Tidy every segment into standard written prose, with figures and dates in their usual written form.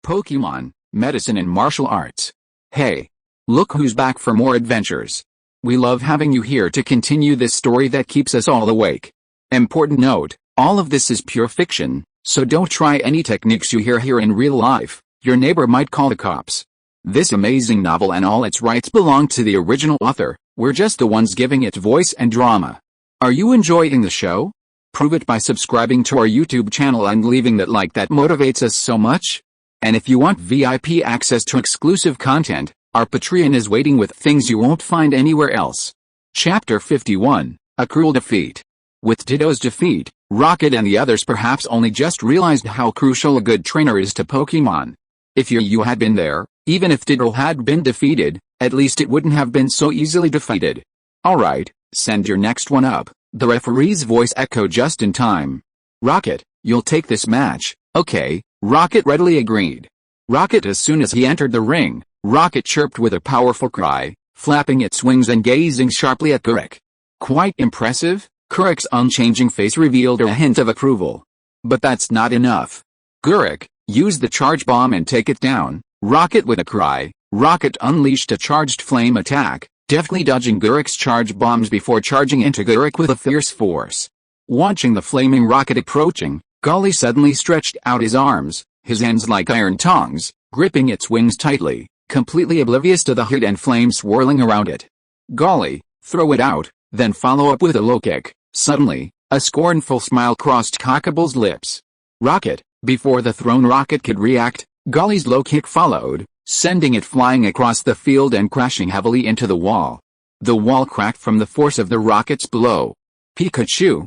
Pokémon, medicine and martial arts. Hey! Look who's back for more adventures. We love having you here to continue this story that keeps us all awake. Important note, all of this is pure fiction, so don't try any techniques you hear here in real life. Your neighbor might call the cops. This amazing novel and all its rights belong to the original author. We're just the ones giving it voice and drama. Are you enjoying the show? Prove it by subscribing to our YouTube channel and leaving that like that motivates us so much. And if you want VIP access to exclusive content, our Patreon is waiting with things you won't find anywhere else. Chapter 51, A Cruel Defeat. With Ditto's defeat, Rocket and the others perhaps only just realized how crucial a good trainer is to Pokémon. If you had been there, even if Ditto had been defeated, at least it wouldn't have been so easily defeated. Alright, send your next one up. The referee's voice echoed just in time. Rocket, you'll take this match. Okay, Rocket readily agreed. Rocket, as soon as he entered the ring, Rocket chirped with a powerful cry, flapping its wings and gazing sharply at Guruk. Quite impressive, Guruk's unchanging face revealed a hint of approval. But that's not enough. Guruk, use the charge bomb and take it down. Rocket with a cry, Rocket unleashed a charged flame attack, deftly dodging Guruk's charge bombs before charging into Guruk with a fierce force. Watching the flaming rocket approaching, Golly suddenly stretched out his arms, his hands like iron tongs, gripping its wings tightly, completely oblivious to the heat and flame swirling around it. Golly, throw it out, then follow up with a low kick. Suddenly, a scornful smile crossed Cockable's lips. Rocket, before the thrown rocket could react, Golly's low kick followed, sending it flying across the field and crashing heavily into the wall. The wall cracked from the force of the rocket's blow. Pikachu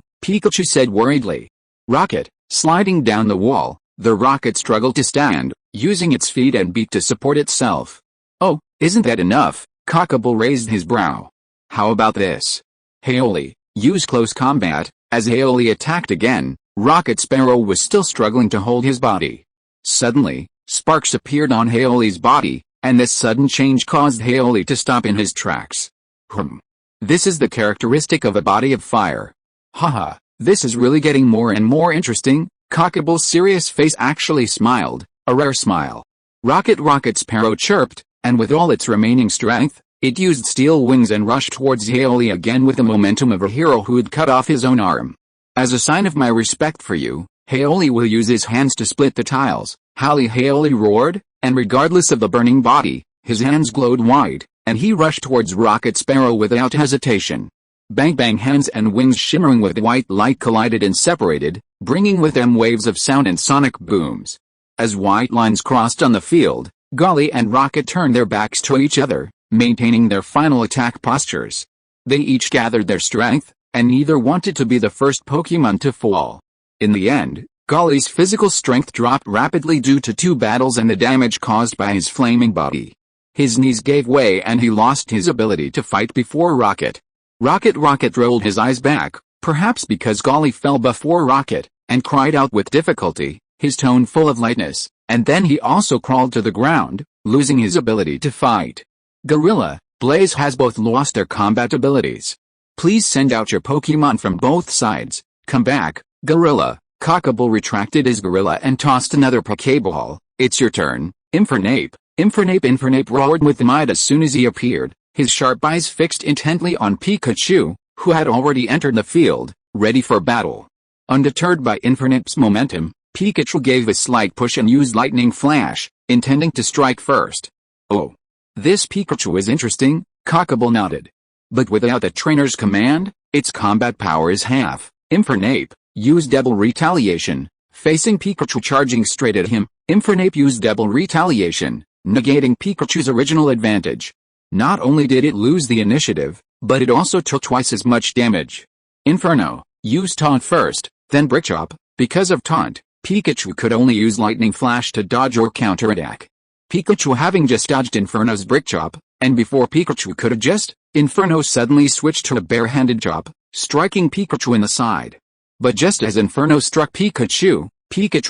said worriedly. Rocket, sliding down the wall, the rocket struggled to stand, using its feet and beak to support itself. Oh, isn't that enough? Cockable raised his brow. How about this? Haoli, use close combat. As Haoli attacked again, Rocket Sparrow was still struggling to hold his body. Suddenly, sparks appeared on Haoli's body, and this sudden change caused Haoli to stop in his tracks. This is the characteristic of a body of fire. Haha, this is really getting more and more interesting. Cockable's serious face actually smiled, a rare smile. Rocket Sparrow chirped, and with all its remaining strength, it used steel wings and rushed towards Haoli again with the momentum of a hero who'd cut off his own arm. As a sign of my respect for you, Haoli will use his hands to split the tiles. Haoli roared, and regardless of the burning body, his hands glowed white, and he rushed towards Rocket Sparrow without hesitation. Bang bang, hands and wings shimmering with white light collided and separated, bringing with them waves of sound and sonic booms. As white lines crossed on the field, Golly and Rocket turned their backs to each other, maintaining their final attack postures. They each gathered their strength, and neither wanted to be the first Pokémon to fall. In the end, Golly's physical strength dropped rapidly due to 2 battles and the damage caused by his flaming body. His knees gave way and he lost his ability to fight before Rocket. Rocket rolled his eyes back, perhaps because Golly fell before Rocket, and cried out with difficulty, his tone full of lightness, and then he also crawled to the ground, losing his ability to fight. Gorilla, Blaze has both lost their combat abilities. Please send out your Pokémon from both sides. Come back, Gorilla. Cockable retracted his gorilla and tossed another Pokéball. It's your turn, Infernape. Infernape roared with might as soon as he appeared, his sharp eyes fixed intently on Pikachu, who had already entered the field, ready for battle. Undeterred by Infernape's momentum, Pikachu gave a slight push and used Lightning Flash, intending to strike first. Oh. This Pikachu is interesting, Cockable nodded. But without the trainer's command, its combat power is half. Infernape used double retaliation, facing Pikachu charging straight at him. Infernape used double retaliation, negating Pikachu's original advantage. Not only did it lose the initiative, but it also took twice as much damage. Inferno used Taunt first, then Brick Chop. Because of Taunt, Pikachu could only use Lightning Flash to dodge or counterattack. Pikachu having just dodged Inferno's Brick Chop, and before Pikachu could adjust, Inferno suddenly switched to a bare-handed chop, striking Pikachu in the side. But just as Inferno struck Pikachu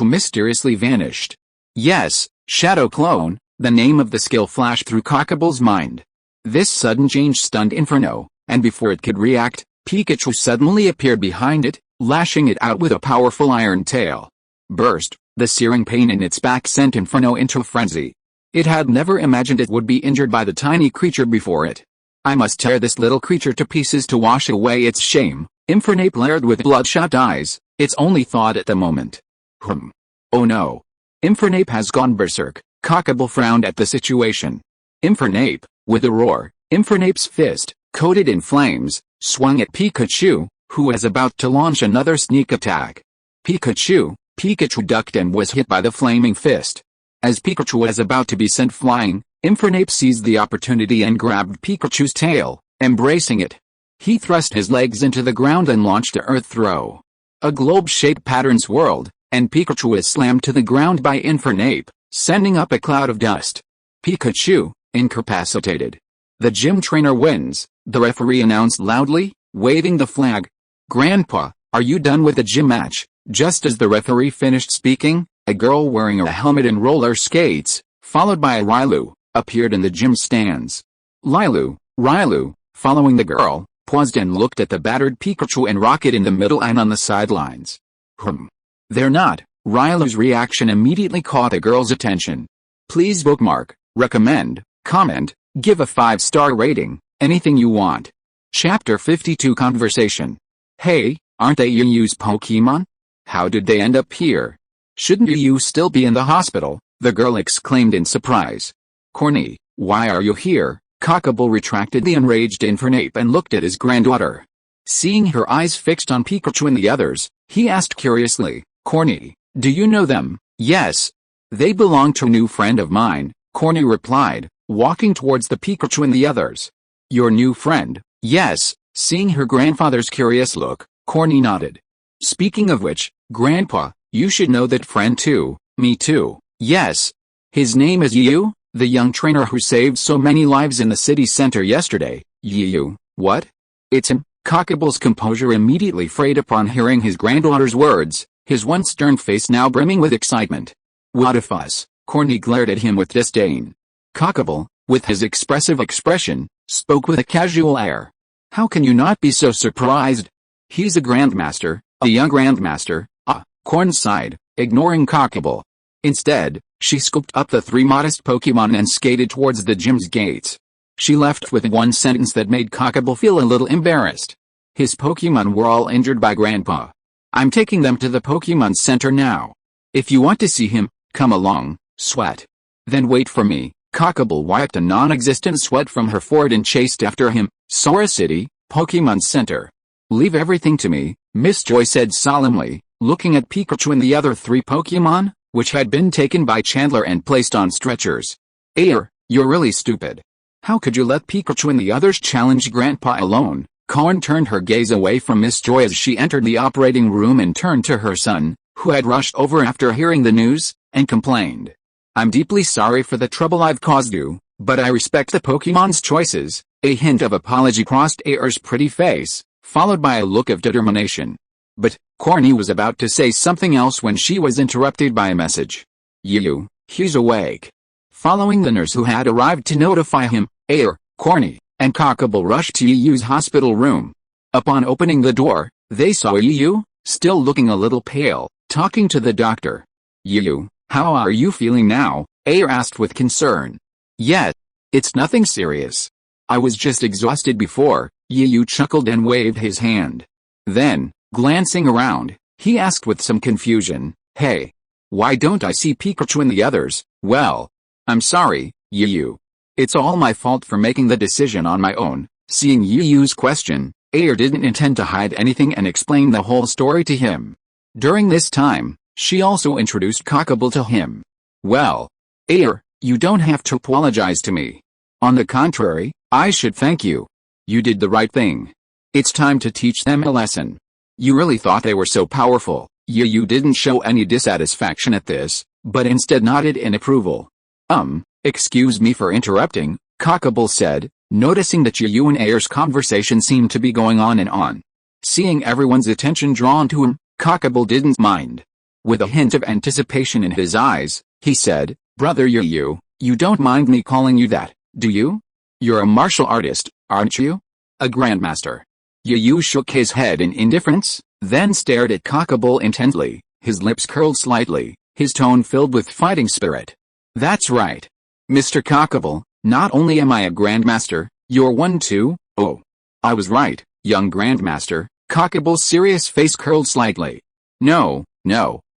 mysteriously vanished. Yes, Shadow Clone, the name of the skill flashed through Cockable's mind. This sudden change stunned Inferno, and before it could react, Pikachu suddenly appeared behind it, lashing it out with a powerful iron tail. Burst, The searing pain in its back sent Inferno into a frenzy. It had never imagined it would be injured by the tiny creature before it. I must tear this little creature to pieces to wash away its shame, Infernape glared with bloodshot eyes, its only thought at the moment. Oh no. Infernape has gone berserk. Cockable frowned at the situation. Infernape, with a roar, Infernape's fist, coated in flames, swung at Pikachu, who was about to launch another sneak attack. Pikachu ducked and was hit by the flaming fist. As Pikachu was about to be sent flying, Infernape seized the opportunity and grabbed Pikachu's tail, embracing it. He thrust his legs into the ground and launched a earth throw. A globe-shaped pattern swirled, and Pikachu was slammed to the ground by Infernape, sending up a cloud of dust. Pikachu, incapacitated. The gym trainer wins, the referee announced loudly, waving the flag. Grandpa, are you done with the gym match? Just as the referee finished speaking, a girl wearing a helmet and roller skates, followed by a Rylu, appeared in the gym stands. Rylu, following the girl, paused and looked at the battered Pikachu and Rocket in the middle and on the sidelines. They're not. Rylu's reaction immediately caught the girl's attention. Please bookmark, recommend, comment, give a 5-star rating, anything you want. Chapter 52 Conversation. Hey, aren't they Yu's Pokemon? How did they end up here? Shouldn't Yu still be in the hospital? The girl exclaimed in surprise. Corny, why are you here? Cockable retracted the enraged Infernape and looked at his granddaughter. Seeing her eyes fixed on Pikachu and the others, he asked curiously, Corny, do you know them? Yes. They belong to a new friend of mine, Corny replied, walking towards the Pikachu and the others. Your new friend? Yes. Seeing her grandfather's curious look, Corny nodded. Speaking of which, Grandpa, you should know that friend too. Me too. Yes. His name is Yu, the young trainer who saved so many lives in the city center yesterday. Yu, what? It's him. Cockable's composure immediately frayed upon hearing his granddaughter's words, his once stern face now brimming with excitement. What a fuss, Corny glared at him with disdain. Cockable, with his expressive expression, spoke with a casual air. How can you not be so surprised? He's a grandmaster, a young grandmaster. Corn sighed, ignoring Cockable. Instead, she scooped up the 3 modest Pokemon and skated towards the gym's gates. She left with one sentence that made Cockable feel a little embarrassed. His Pokemon were all injured by Grandpa. I'm taking them to the Pokemon Center now. If you want to see him, come along, Sweat. Then wait for me. Cockable wiped a non-existent sweat from her forehead and chased after him. Sora City, Pokemon Center. Leave everything to me, Miss Joy said solemnly, looking at Pikachu and the other 3 Pokemon, which had been taken by Chandler and placed on stretchers. You're really stupid. How could you let Pikachu and the others challenge Grandpa alone? Corn turned her gaze away from Miss Joy as she entered the operating room and turned to her son, who had rushed over after hearing the news, and complained. I'm deeply sorry for the trouble I've caused you, but I respect the Pokemon's choices. A hint of apology crossed Air's pretty face, followed by a look of determination. But, Corny was about to say something else when she was interrupted by a message. Yu, he's awake. Following the nurse who had arrived to notify him, Air, Corny, and Cockable rushed to Yu's hospital room. Upon opening the door, they saw Yu, still looking a little pale, talking to the doctor. Yu, how are you feeling now? Air asked with concern. Yes, it's nothing serious. I was just exhausted before. Yu chuckled and waved his hand. Then, glancing around, he asked with some confusion, Hey, why don't I see Pikachu and the others? Well, I'm sorry, Yu. It's all my fault for making the decision on my own. Seeing Yu's question, Air didn't intend to hide anything and explained the whole story to him. During this time, she also introduced Cockable to him. Well, Air, you don't have to apologize to me. On the contrary, I should thank you. You did the right thing. It's time to teach them a lesson. You really thought they were so powerful. Yu didn't show any dissatisfaction at this, but instead nodded in approval. Excuse me for interrupting, Cockable said, noticing that Yu and Air's conversation seemed to be going on and on. Seeing everyone's attention drawn to him, Cockable didn't mind. With a hint of anticipation in his eyes, he said, Brother Yu, you don't mind me calling you that, do you? You're a martial artist, aren't you? A grandmaster. Yu shook his head in indifference, then stared at Cockable intently, his lips curled slightly, his tone filled with fighting spirit. That's right. Mr. Cockable, not only am I a Grandmaster, you're one too? Oh. I was right, young Grandmaster. Cockable's serious face curled slightly. No,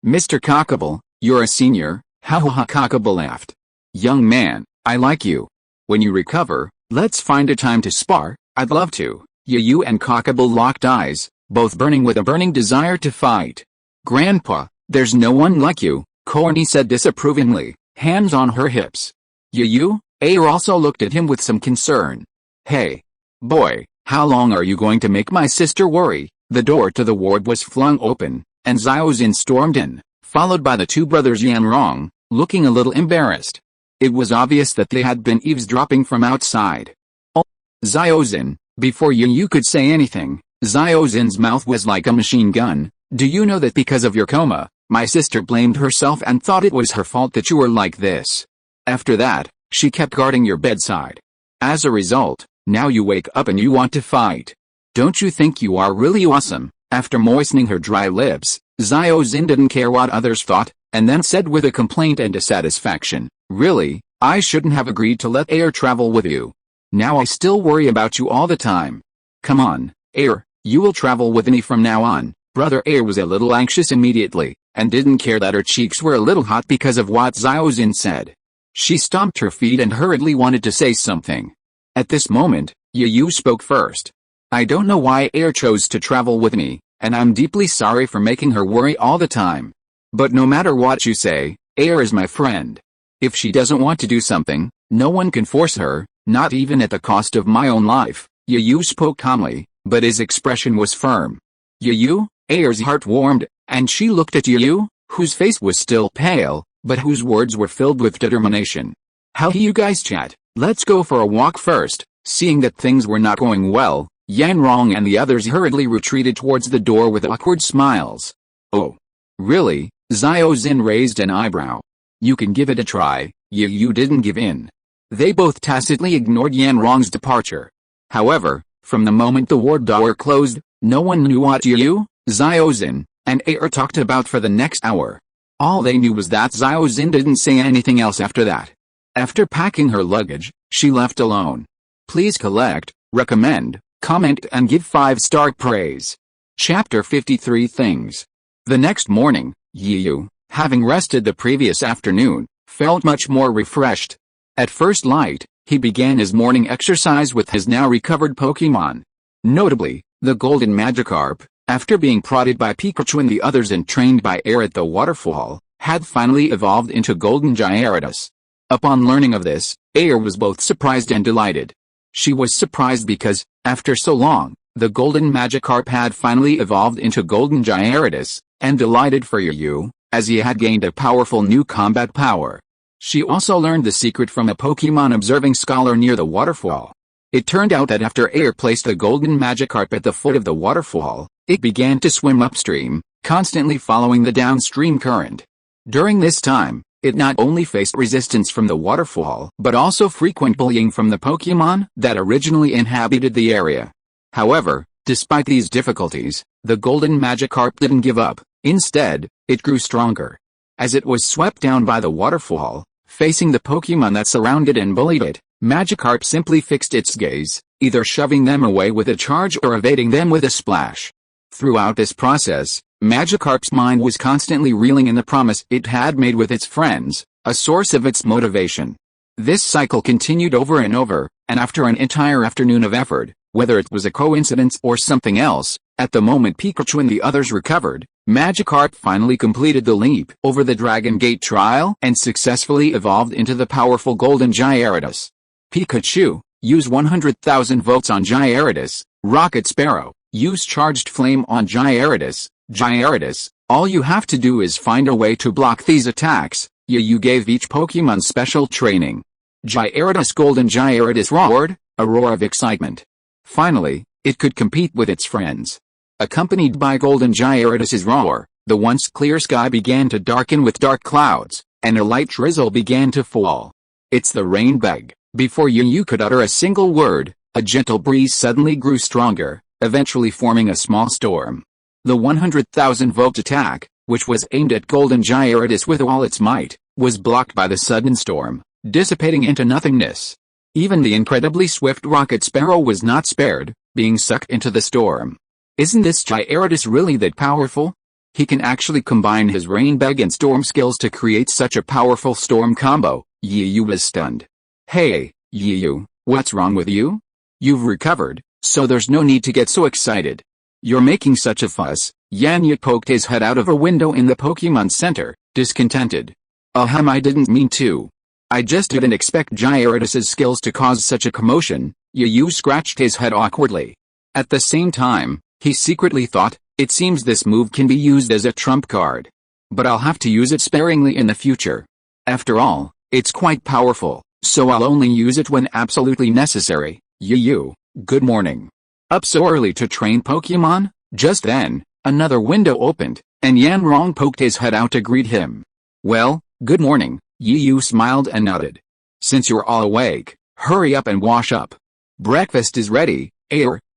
Mr. Cockable, you're a senior. Ha ha ha. Cockable laughed. Young man, I like you. When you recover, let's find a time to spar. I'd love to. You and Cockable locked eyes, both burning with a burning desire to fight. Grandpa, there's no one like you, Corny said disapprovingly, hands on her hips. You? Air also looked at him with some concern. Hey, boy, how long are you going to make my sister worry? The door to the ward was flung open, and Xiaozin stormed in, followed by the two brothers Yanrong, looking a little embarrassed. It was obvious that they had been eavesdropping from outside. Oh, Xiaozin, before you could say anything, Xiaozin's mouth was like a machine gun. Do you know that because of your coma, my sister blamed herself and thought it was her fault that you were like this? After that, she kept guarding your bedside. As a result, now you wake up and you want to fight. Don't you think you are really awesome? After moistening her dry lips, Xiaozin didn't care what others thought, and then said with a complaint and dissatisfaction, really, I shouldn't have agreed to let Air travel with you. Now I still worry about you all the time. Come on, Air, you will travel with me from now on. Brother Air was a little anxious immediately, and didn't care that her cheeks were a little hot because of what Xiaozin said. She stomped her feet and hurriedly wanted to say something. At this moment, Yu spoke first. I don't know why Air chose to travel with me, and I'm deeply sorry for making her worry all the time. But no matter what you say, Air is my friend. If she doesn't want to do something, no one can force her, not even at the cost of my own life. Yu spoke calmly, but his expression was firm. Yu? Air's heart warmed, and she looked at Yu, whose face was still pale, but whose words were filled with determination. How do you guys chat? Let's go for a walk first. Seeing that things were not going well, Yanrong and the others hurriedly retreated towards the door with awkward smiles. Oh. Really? Xiaozin raised an eyebrow. You can give it a try. Yu didn't give in. They both tacitly ignored Yanrong's departure. However, from the moment the ward door closed, no one knew what Yu, Xiaozin, and Air talked about for the next hour. All they knew was that Xiaozin didn't say anything else after that. After packing her luggage, she left alone. Please collect, recommend, comment and give 5-star praise. Chapter 53 Things. The next morning, Yu, having rested the previous afternoon, felt much more refreshed. At first light, he began his morning exercise with his now recovered Pokémon. Notably, the Golden Magikarp, after being prodded by Pichu and the others and trained by Air at the waterfall, had finally evolved into Golden Gyarados. Upon learning of this, Air was both surprised and delighted. She was surprised because, after so long, the Golden Magikarp had finally evolved into Golden Gyarados, and delighted for Yu, as he had gained a powerful new combat power. She also learned the secret from a Pokémon observing scholar near the waterfall. It turned out that after Air placed the Golden Magikarp at the foot of the waterfall, it began to swim upstream, constantly following the downstream current. During this time, it not only faced resistance from the waterfall, but also frequent bullying from the Pokémon that originally inhabited the area. However, despite these difficulties, the Golden Magikarp didn't give up. Instead, it grew stronger. As it was swept down by the waterfall, facing the Pokémon that surrounded and bullied it, Magikarp simply fixed its gaze, either shoving them away with a charge or evading them with a splash. Throughout this process, Magikarp's mind was constantly reeling in the promise it had made with its friends, a source of its motivation. This cycle continued over and over, and after an entire afternoon of effort, whether it was a coincidence or something else, at the moment Pikachu and the others recovered, Magikarp finally completed the leap over the Dragon Gate trial and successfully evolved into the powerful Golden Gyarados. Pikachu, use 100,000 volts on Gyarados. Rocket Sparrow, use Charged Flame on Gyarados. Gyarados, all you have to do is find a way to block these attacks. You gave each Pokémon special training. Gyarados Golden Gyarados roared, a roar of excitement. Finally, it could compete with its friends. Accompanied by Golden Gyarados' roar, the once clear sky began to darken with dark clouds, and a light drizzle began to fall. It's the rain bag. Before Yu could utter a single word, a gentle breeze suddenly grew stronger, eventually forming a small storm. The 100,000 volt attack, which was aimed at Golden Gyarados with all its might, was blocked by the sudden storm, dissipating into nothingness. Even the incredibly swift Rocket Sparrow was not spared, being sucked into the storm. Isn't this Gyarados really that powerful? He can actually combine his Rain Bug and Storm skills to create such a powerful storm combo. Yiyu was stunned. Hey, Yiyu, what's wrong with you? You've recovered, so there's no need to get so excited. You're making such a fuss. Yanyu poked his head out of a window in the Pokémon Center, discontented. I didn't mean to. I just didn't expect Gyarados' skills to cause such a commotion. Yiyu scratched his head awkwardly. At the same time, he secretly thought, it seems this move can be used as a trump card. But I'll have to use it sparingly in the future. After all, it's quite powerful, so I'll only use it when absolutely necessary. Yiyu, good morning. Up so early to train Pokémon? Just then, another window opened, and Yanrong poked his head out to greet him. Well, good morning, Yiyu smiled and nodded. Since you're all awake, hurry up and wash up. Breakfast is ready.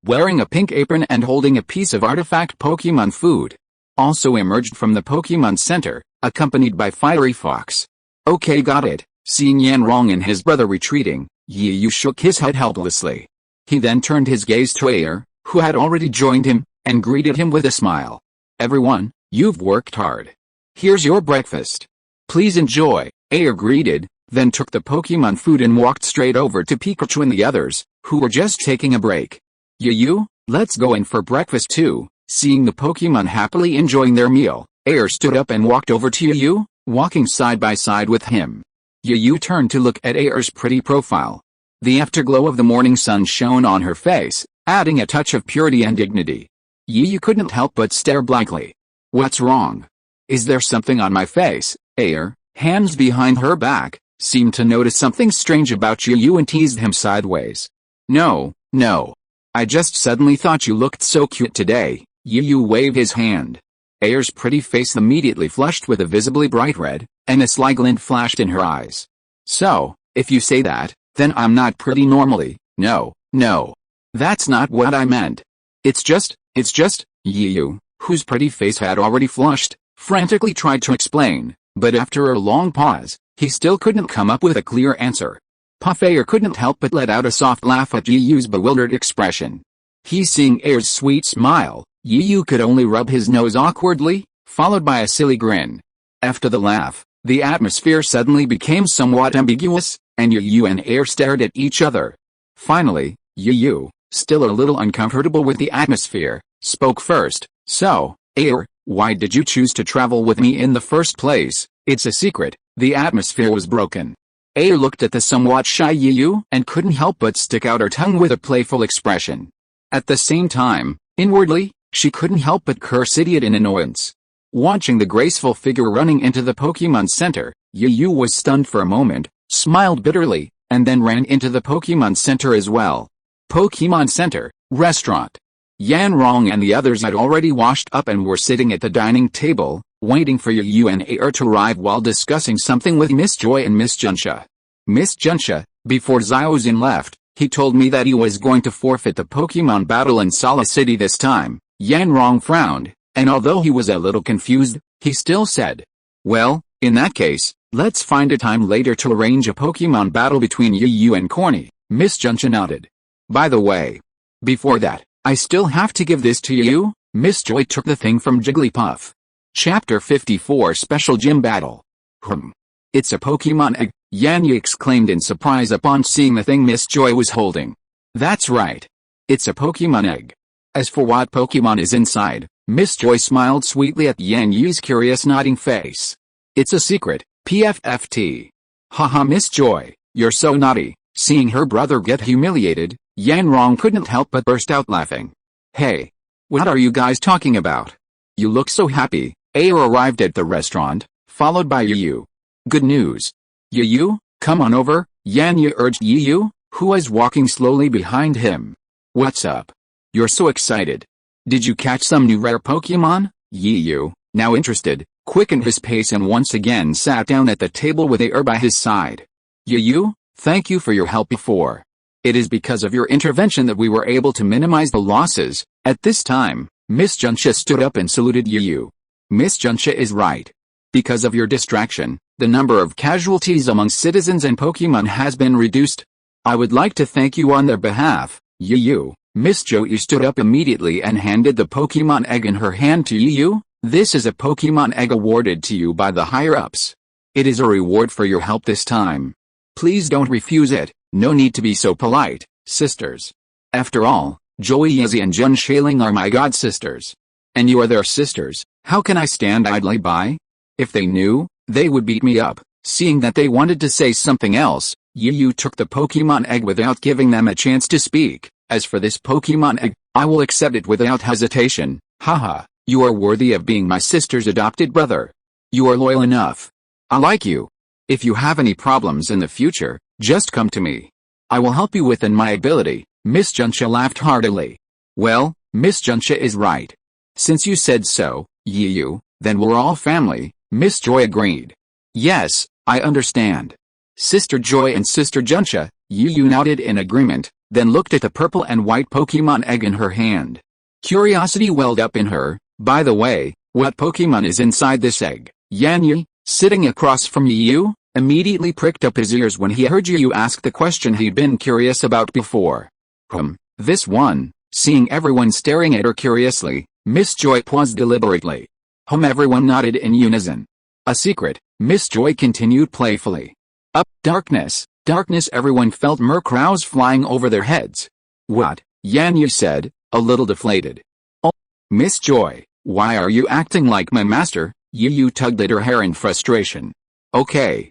Wearing a pink apron and holding a piece of artifact Pokémon food, also emerged from the Pokémon Center, accompanied by Fiery Fox. Okay, got it. Seeing Yanrong and his brother retreating, Yiyu shook his head helplessly. He then turned his gaze to Air, who had already joined him, and greeted him with a smile. Everyone, you've worked hard. Here's your breakfast. Please enjoy, Air greeted, then took the Pokémon food and walked straight over to Pikachu and the others, who were just taking a break. Yiyu, let's go in for breakfast too. Seeing the Pokémon happily enjoying their meal, Air stood up and walked over to Yiyu, walking side by side with him. Yiyu turned to look at Air's pretty profile. The afterglow of the morning sun shone on her face, adding a touch of purity and dignity. Yiyu couldn't help but stare blankly. What's wrong? Is there something on my face? Air, hands behind her back, seemed to notice something strange about Yiyu and teased him sideways. No. I just suddenly thought you looked so cute today. Yiyu waved his hand. Air's pretty face immediately flushed with a visibly bright red, and a sly glint flashed in her eyes. So, if you say that, then I'm not pretty normally. No. That's not what I meant. It's just, Yiyu, whose pretty face had already flushed, frantically tried to explain, but after a long pause, he still couldn't come up with a clear answer. Air couldn't help but let out a soft laugh at Yiyu's bewildered expression. Seeing Air's sweet smile, Yiyu could only rub his nose awkwardly, followed by a silly grin. After the laugh, the atmosphere suddenly became somewhat ambiguous, and Yiyu and Air stared at each other. Finally, Yiyu, still a little uncomfortable with the atmosphere, spoke first. So, Air, why did you choose to travel with me in the first place? It's a secret. The atmosphere was broken. Air looked at the somewhat shy Yiyu and couldn't help but stick out her tongue with a playful expression. At the same time, inwardly, she couldn't help but curse idiot in annoyance. Watching the graceful figure running into the Pokémon Center, Yiyu was stunned for a moment, smiled bitterly, and then ran into the Pokémon Center as well. Pokémon Center, restaurant. Yanrong and the others had already washed up and were sitting at the dining table, waiting for Yiyu and Air to arrive while discussing something with Miss Joy and Miss Junsha. Miss Junsha, before Xiaozin left, he told me that he was going to forfeit the Pokémon battle in Sala City this time. Yanrong frowned, and although he was a little confused, he still said, well, in that case, let's find a time later to arrange a Pokémon battle between Yiyu and Corny. Miss Junsha nodded. By the way, before that, I still have to give this to you. Miss Joy took the thing from Jigglypuff. Chapter 54 Special Gym Battle. It's a Pokémon egg, Yanyu exclaimed in surprise upon seeing the thing Miss Joy was holding. That's right. It's a Pokémon egg. As for what Pokémon is inside, Miss Joy smiled sweetly at Yanyu's curious nodding face. It's a secret, PFFT. Haha, Miss Joy, you're so naughty. Seeing her brother get humiliated, Yanrong couldn't help but burst out laughing. Hey, what are you guys talking about? You look so happy. Air arrived at the restaurant, followed by Yiyu. Good news. Yiyu, come on over, Yanyu urged Yiyu, who was walking slowly behind him. What's up? You're so excited. Did you catch some new rare Pokémon? Yiyu, now interested, quickened his pace and once again sat down at the table with Air by his side. Yiyu, thank you for your help before. It is because of your intervention that we were able to minimize the losses. At this time, Miss Junsha stood up and saluted Yiyu. Miss Junsha is right. Because of your distraction, the number of casualties among citizens and Pokemon has been reduced. I would like to thank you on their behalf, Yu. Miss Joey stood up immediately and handed the Pokemon egg in her hand to Yu. This is a Pokemon egg awarded to you by the higher-ups. It is a reward for your help this time. Please don't refuse it. No need to be so polite, sisters. After all, Xiaozhi and Xiaoguang are my god sisters. And you are their sisters. How can I stand idly by? If they knew, they would beat me up. Seeing that they wanted to say something else, Yu took the Pokemon egg without giving them a chance to speak. As for this Pokemon egg, I will accept it without hesitation. Haha, you are worthy of being my sister's adopted brother. You are loyal enough. I like you. If you have any problems in the future, just come to me. I will help you within my ability. Miss Junsha laughed heartily. Well, Miss Junsha is right. Since you said so, Yu, then we're all family. Miss Joy agreed. Yes, I understand. Sister Joy and Sister Junsha, Yu nodded in agreement, then looked at the purple and white Pokemon egg in her hand. Curiosity welled up in her. By the way, what Pokemon is inside this egg? Yanyi, sitting across from Yu, immediately pricked up his ears when he heard Yu ask the question he'd been curious about before. This one. Seeing everyone staring at her curiously, Miss Joy paused deliberately. Everyone nodded in unison. A secret, Miss Joy continued playfully. Up, darkness, darkness. Everyone felt Murkrows flying over their heads. What? Yanyi said, a little deflated. Oh, Miss Joy, why are you acting like my master? Yu tugged at her hair in frustration. Okay.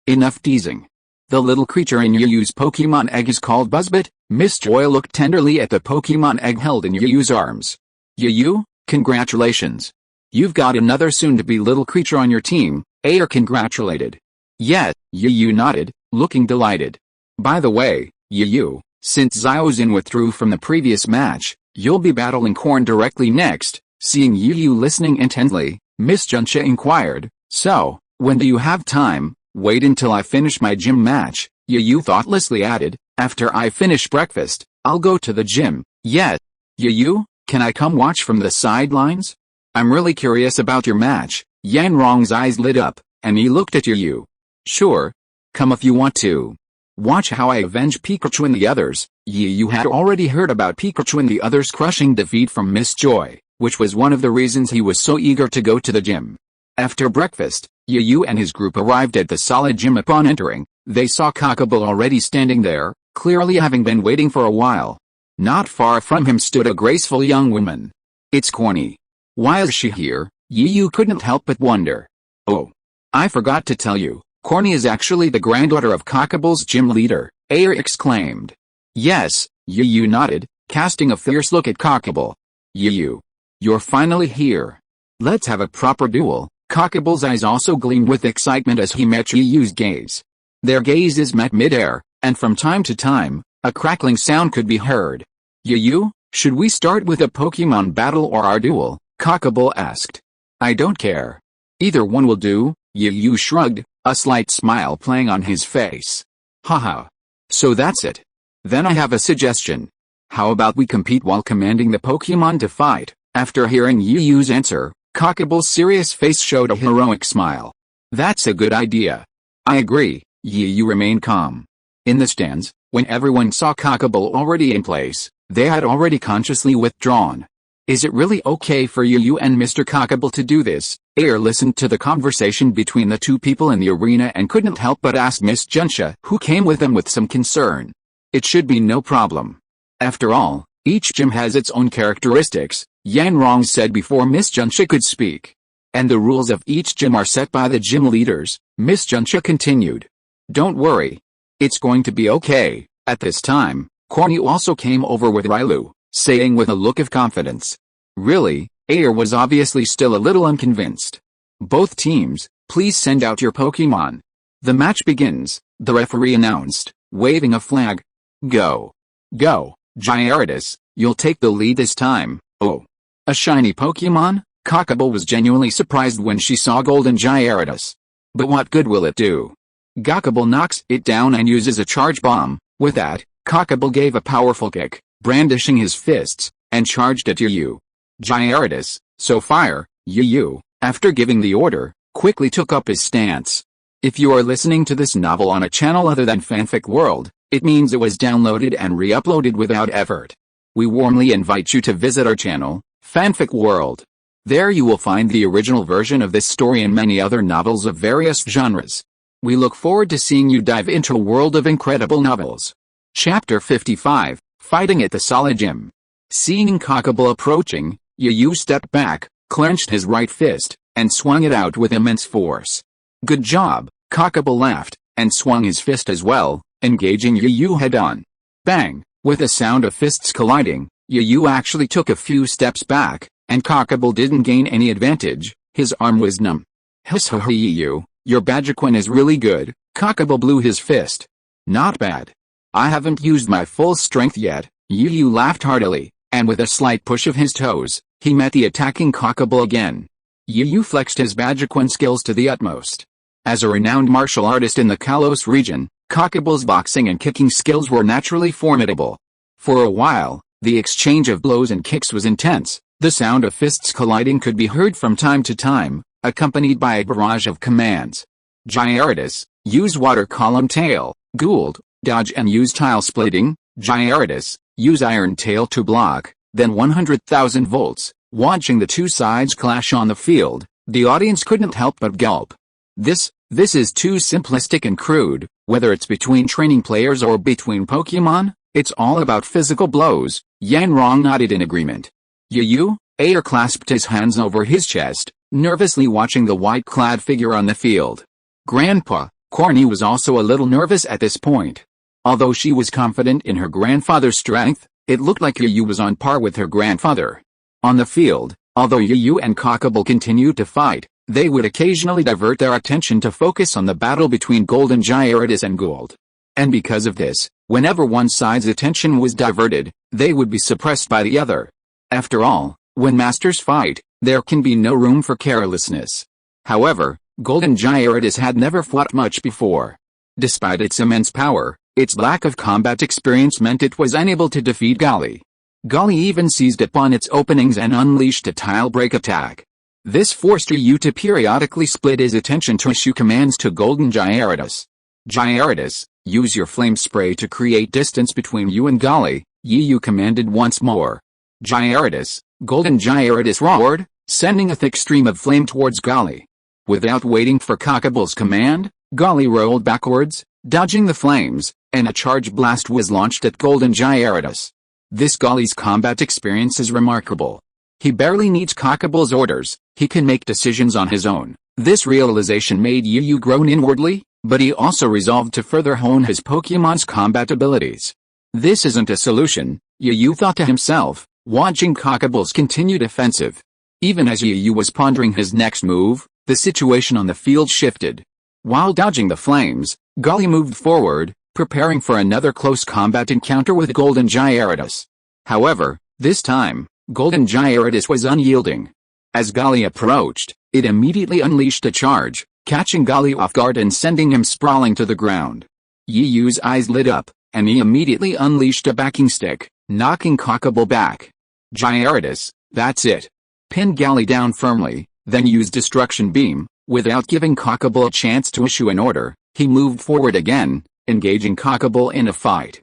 Enough teasing. The little creature in Yu's Pokemon egg is called Buzzbit. Miss Joy looked tenderly at the Pokemon egg held in Yu's arms. Yu, congratulations. You've got another soon-to-be little creature on your team. Ayer congratulated. Yes, Yu nodded, looking delighted. By the way, Yu, since Xiaozin withdrew from the previous match, you'll be battling Korn directly next. Seeing Yu listening intently, Miss Junsha inquired, so, when do you have time? Wait until I finish my gym match, Yu thoughtlessly added. After I finish breakfast, I'll go to the gym. Yes. Yu, can I come watch from the sidelines? I'm really curious about your match. Yanrong's eyes lit up, and he looked at Yu. Sure. Come if you want to. Watch how I avenge Pikachu and the others. Yu had already heard about Pikachu and the others' crushing defeat from Miss Joy, which was one of the reasons he was so eager to go to the gym. After breakfast, Yu and his group arrived at the solid gym. Upon entering, they saw Cockable already standing there, clearly having been waiting for a while. Not far from him stood a graceful young woman. It's Corny. Why is she here? Yu couldn't help but wonder. Oh, I forgot to tell you, Corny is actually the granddaughter of Cockable's gym leader, Ayer exclaimed. Yes, Yu nodded, casting a fierce look at Cockable. Yu, you're finally here. Let's have a proper duel. Cockable's eyes also gleamed with excitement as he met Yu's gaze. Their gazes met midair, and from time to time, a crackling sound could be heard. Yu, should we start with a Pokemon battle or our duel? Cockable asked. I don't care. Either one will do, Yu shrugged, a slight smile playing on his face. Haha. So that's it. Then I have a suggestion. How about we compete while commanding the Pokemon to fight? After hearing Yu's answer, Cockable's serious face showed a heroic smile. That's a good idea. I agree. Yu remained calm. In the stands, when everyone saw Cockable already in place, they had already consciously withdrawn. Is it really okay for Yu and Mr. Cockable to do this? Ayer listened to the conversation between the two people in the arena and couldn't help but ask Miss Junsha, who came with them with some concern. It should be no problem. After all, each gym has its own characteristics, Yanrong said before Miss Junsha could speak. And the rules of each gym are set by the gym leaders, Miss Junsha continued. Don't worry. It's going to be okay. At this time, Corny also came over with Railu, saying with a look of confidence. Really? Ayer was obviously still a little unconvinced. Both teams, please send out your Pokemon. The match begins, the referee announced, waving a flag. Go. Go, Gyarados, you'll take the lead this time. Oh. A shiny Pokemon? Cockable was genuinely surprised when she saw Golden Gyarados. But what good will it do? Cockable knocks it down and uses a charge bomb. With that, Cockable gave a powerful kick, brandishing his fists, and charged at Yu. Gyarados, so fire, Yu, after giving the order, quickly took up his stance. If you are listening to this novel on a channel other than Fanfic World, it means it was downloaded and re-uploaded without effort. We warmly invite you to visit our channel, Fanfic World. There you will find the original version of this story and many other novels of various genres. We look forward to seeing you dive into a world of incredible novels. Chapter 55, Fighting at the Solid Gym. Seeing Cockable approaching, Yu stepped back, clenched his right fist, and swung it out with immense force. Good job, Cockable laughed, and swung his fist as well, engaging Yu head-on. Bang! With a sound of fists colliding, Yu actually took a few steps back, and Cockable didn't gain any advantage. His arm was numb. Hiss Yu, your Badgequin is really good. Cockable blew his fist. Not bad. I haven't used my full strength yet. Yu laughed heartily, and with a slight push of his toes, he met the attacking Cockable again. Yu flexed his Badgequin skills to the utmost. As a renowned martial artist in the Kalos region, Cockable's boxing and kicking skills were naturally formidable. For a while, the exchange of blows and kicks was intense. The sound of fists colliding could be heard from time to time, accompanied by a barrage of commands. Gyarados, use water column tail. Gould, dodge and use tile splitting. Gyarados, use iron tail to block. Then 100,000 volts. Watching the two sides clash on the field, the audience couldn't help but gulp. This is too simplistic and crude. Whether it's between training players or between Pokémon, it's all about physical blows. Yanrong nodded in agreement. Yu, Air clasped his hands over his chest, nervously watching the white-clad figure on the field. Grandpa, Corny was also a little nervous at this point. Although she was confident in her grandfather's strength, it looked like Yu was on par with her grandfather. On the field, although Yu and Cockable continued to fight, they would occasionally divert their attention to focus on the battle between Golden Gyarados and Gould. And because of this, whenever one side's attention was diverted, they would be suppressed by the other. After all, when masters fight, there can be no room for carelessness. However, Golden Gyarados had never fought much before. Despite its immense power, its lack of combat experience meant it was unable to defeat Golly. Golly even seized upon its openings and unleashed a tile break attack. This forced Yu to periodically split his attention to issue commands to Golden Gyarados. Gyarados, use your flame spray to create distance between you and Golly, Yu commanded once more. Gyarados, Golden Gyarados roared, sending a thick stream of flame towards Golly. Without waiting for Cockable's command, Golly rolled backwards, dodging the flames, and a charge blast was launched at Golden Gyarados. This Golly's combat experience is remarkable. He barely needs Cockable's orders, he can make decisions on his own. This realization made Yu groan inwardly, but he also resolved to further hone his Pokémon's combat abilities. This isn't a solution, Yu thought to himself, watching Cockable's continued offensive. Even as Yu was pondering his next move, the situation on the field shifted. While dodging the flames, Golly moved forward, preparing for another close combat encounter with Golden Gyarados. However, this time, Golden Gyarados was unyielding. As Golly approached, it immediately unleashed a charge, catching Golly off guard and sending him sprawling to the ground. Yuyu's eyes lit up, and he immediately unleashed a backing stick, knocking Cockable back. Gyarados, that's it. Pinned Golly down firmly, then used Destruction Beam. Without giving Cockable a chance to issue an order, he moved forward again, engaging Cockable in a fight.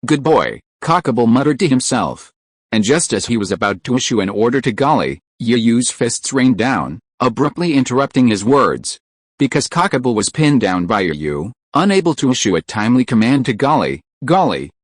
Good boy, Cockable muttered to himself. And just as he was about to issue an order to Golly, Yuyu's fists rained down, abruptly interrupting his words. Because Cockable was pinned down by Yu, unable to issue a timely command to Golly,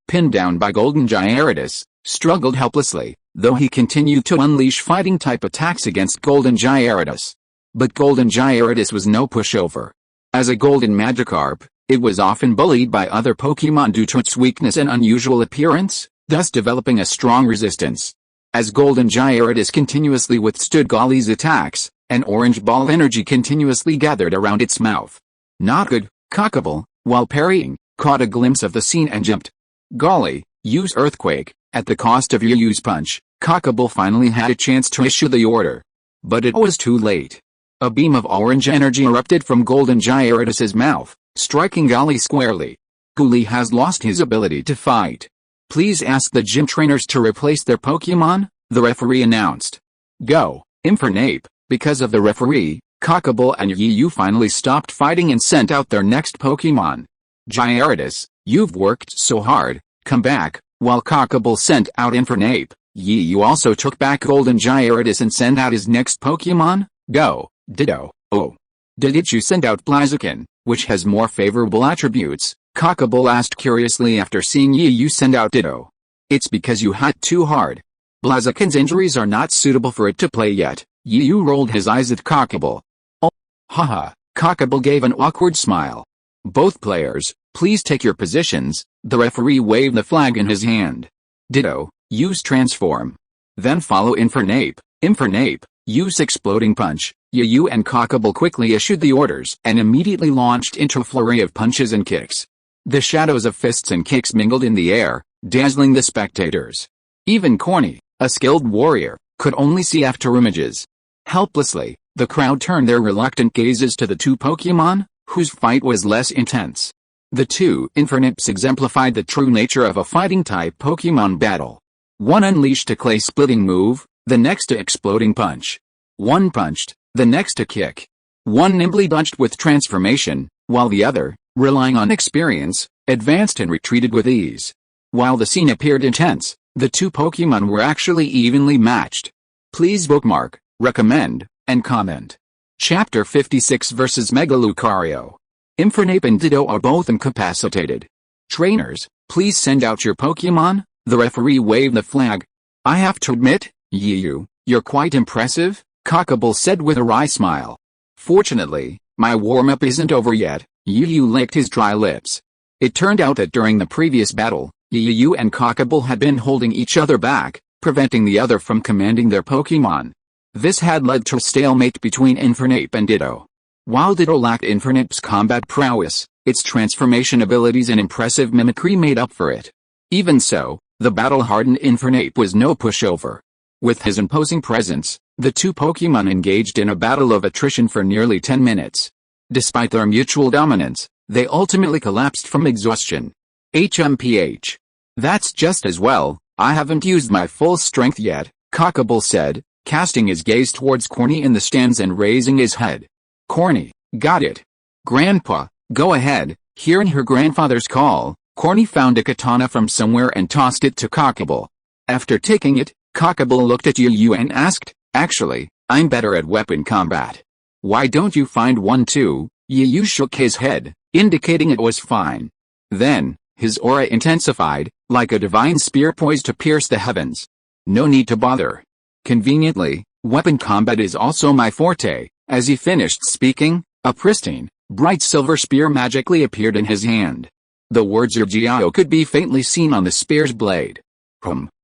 pinned down by Golden Gyarados, struggled helplessly, though he continued to unleash fighting-type attacks against Golden Gyarados. But Golden Gyarados was no pushover. As a Golden Magikarp, it was often bullied by other Pokémon due to its weakness and unusual appearance, thus developing a strong resistance. As Golden Gyarados continuously withstood Golly's attacks, an orange ball of energy continuously gathered around its mouth. Not good, Cockable, while parrying, caught a glimpse of the scene and jumped. Golly, use Earthquake. At the cost of Yuyu's punch, Cockable finally had a chance to issue the order. But it was too late. A beam of orange energy erupted from Golden Gyarados' mouth, striking Golly squarely. Golly has lost his ability to fight. Please ask the gym trainers to replace their Pokémon, the referee announced. Go, Infernape, because of the referee, Cockable and Yu finally stopped fighting and sent out their next Pokemon. Gyarados, you've worked so hard, come back. While Cockable sent out Infernape, Yu also took back Golden Gyarados and sent out his next Pokemon, Go, Ditto. Oh. Did you send out Blaziken, which has more favorable attributes? Cockable asked curiously after seeing Yu send out Ditto. It's because you hit too hard. Blaziken's injuries are not suitable for it to play yet. Yu rolled his eyes at Cockable. Oh, haha, Cockable gave an awkward smile. Both players, please take your positions. The referee waved the flag in his hand. Ditto, use Transform. Then follow Infernape. Infernape, use Exploding Punch. Yu and Cockable quickly issued the orders and immediately launched into a flurry of punches and kicks. The shadows of fists and kicks mingled in the air, dazzling the spectators. Even Corny, a skilled warrior, could only see after images. Helplessly, the crowd turned their reluctant gazes to the two Pokemon, whose fight was less intense. The two Infernapes exemplified the true nature of a fighting-type Pokemon battle. One unleashed a clay-splitting move, the next a Exploding Punch. One punched, the next a kick. One nimbly dodged with Transformation, while the other, relying on experience, advanced and retreated with ease. While the scene appeared intense, the two Pokemon were actually evenly matched. Please bookmark, recommend, and comment. Chapter 56 vs Mega Lucario. Infernape and Ditto are both incapacitated. Trainers, please send out your Pokemon. The referee waved the flag. I have to admit, Yu, you're quite impressive, Cockable said with a wry smile. Fortunately, my warm-up isn't over yet. Yu licked his dry lips. It turned out that during the previous battle, Yu and Cockable had been holding each other back, preventing the other from commanding their Pokemon. This had led to a stalemate between Infernape and Ditto. While Ditto lacked Infernape's combat prowess, its transformation abilities and impressive mimicry made up for it. Even so, the battle-hardened Infernape was no pushover. With his imposing presence, the two Pokemon engaged in a battle of attrition for nearly 10 minutes. Despite their mutual dominance, they ultimately collapsed from exhaustion. HMPH. That's just as well, I haven't used my full strength yet, Cockable said, casting his gaze towards Corny in the stands and raising his head. Corny, got it. Grandpa, go ahead. Hearing her grandfather's call, Corny found a katana from somewhere and tossed it to Cockable. After taking it, Cockable looked at Yu and asked, actually, I'm better at weapon combat. Why don't you find one too? Yu shook his head, indicating it was fine. Then, his aura intensified, like a divine spear poised to pierce the heavens. No need to bother. Conveniently, weapon combat is also my forte. As he finished speaking, a pristine, bright silver spear magically appeared in his hand. The words Urgiao could be faintly seen on the spear's blade.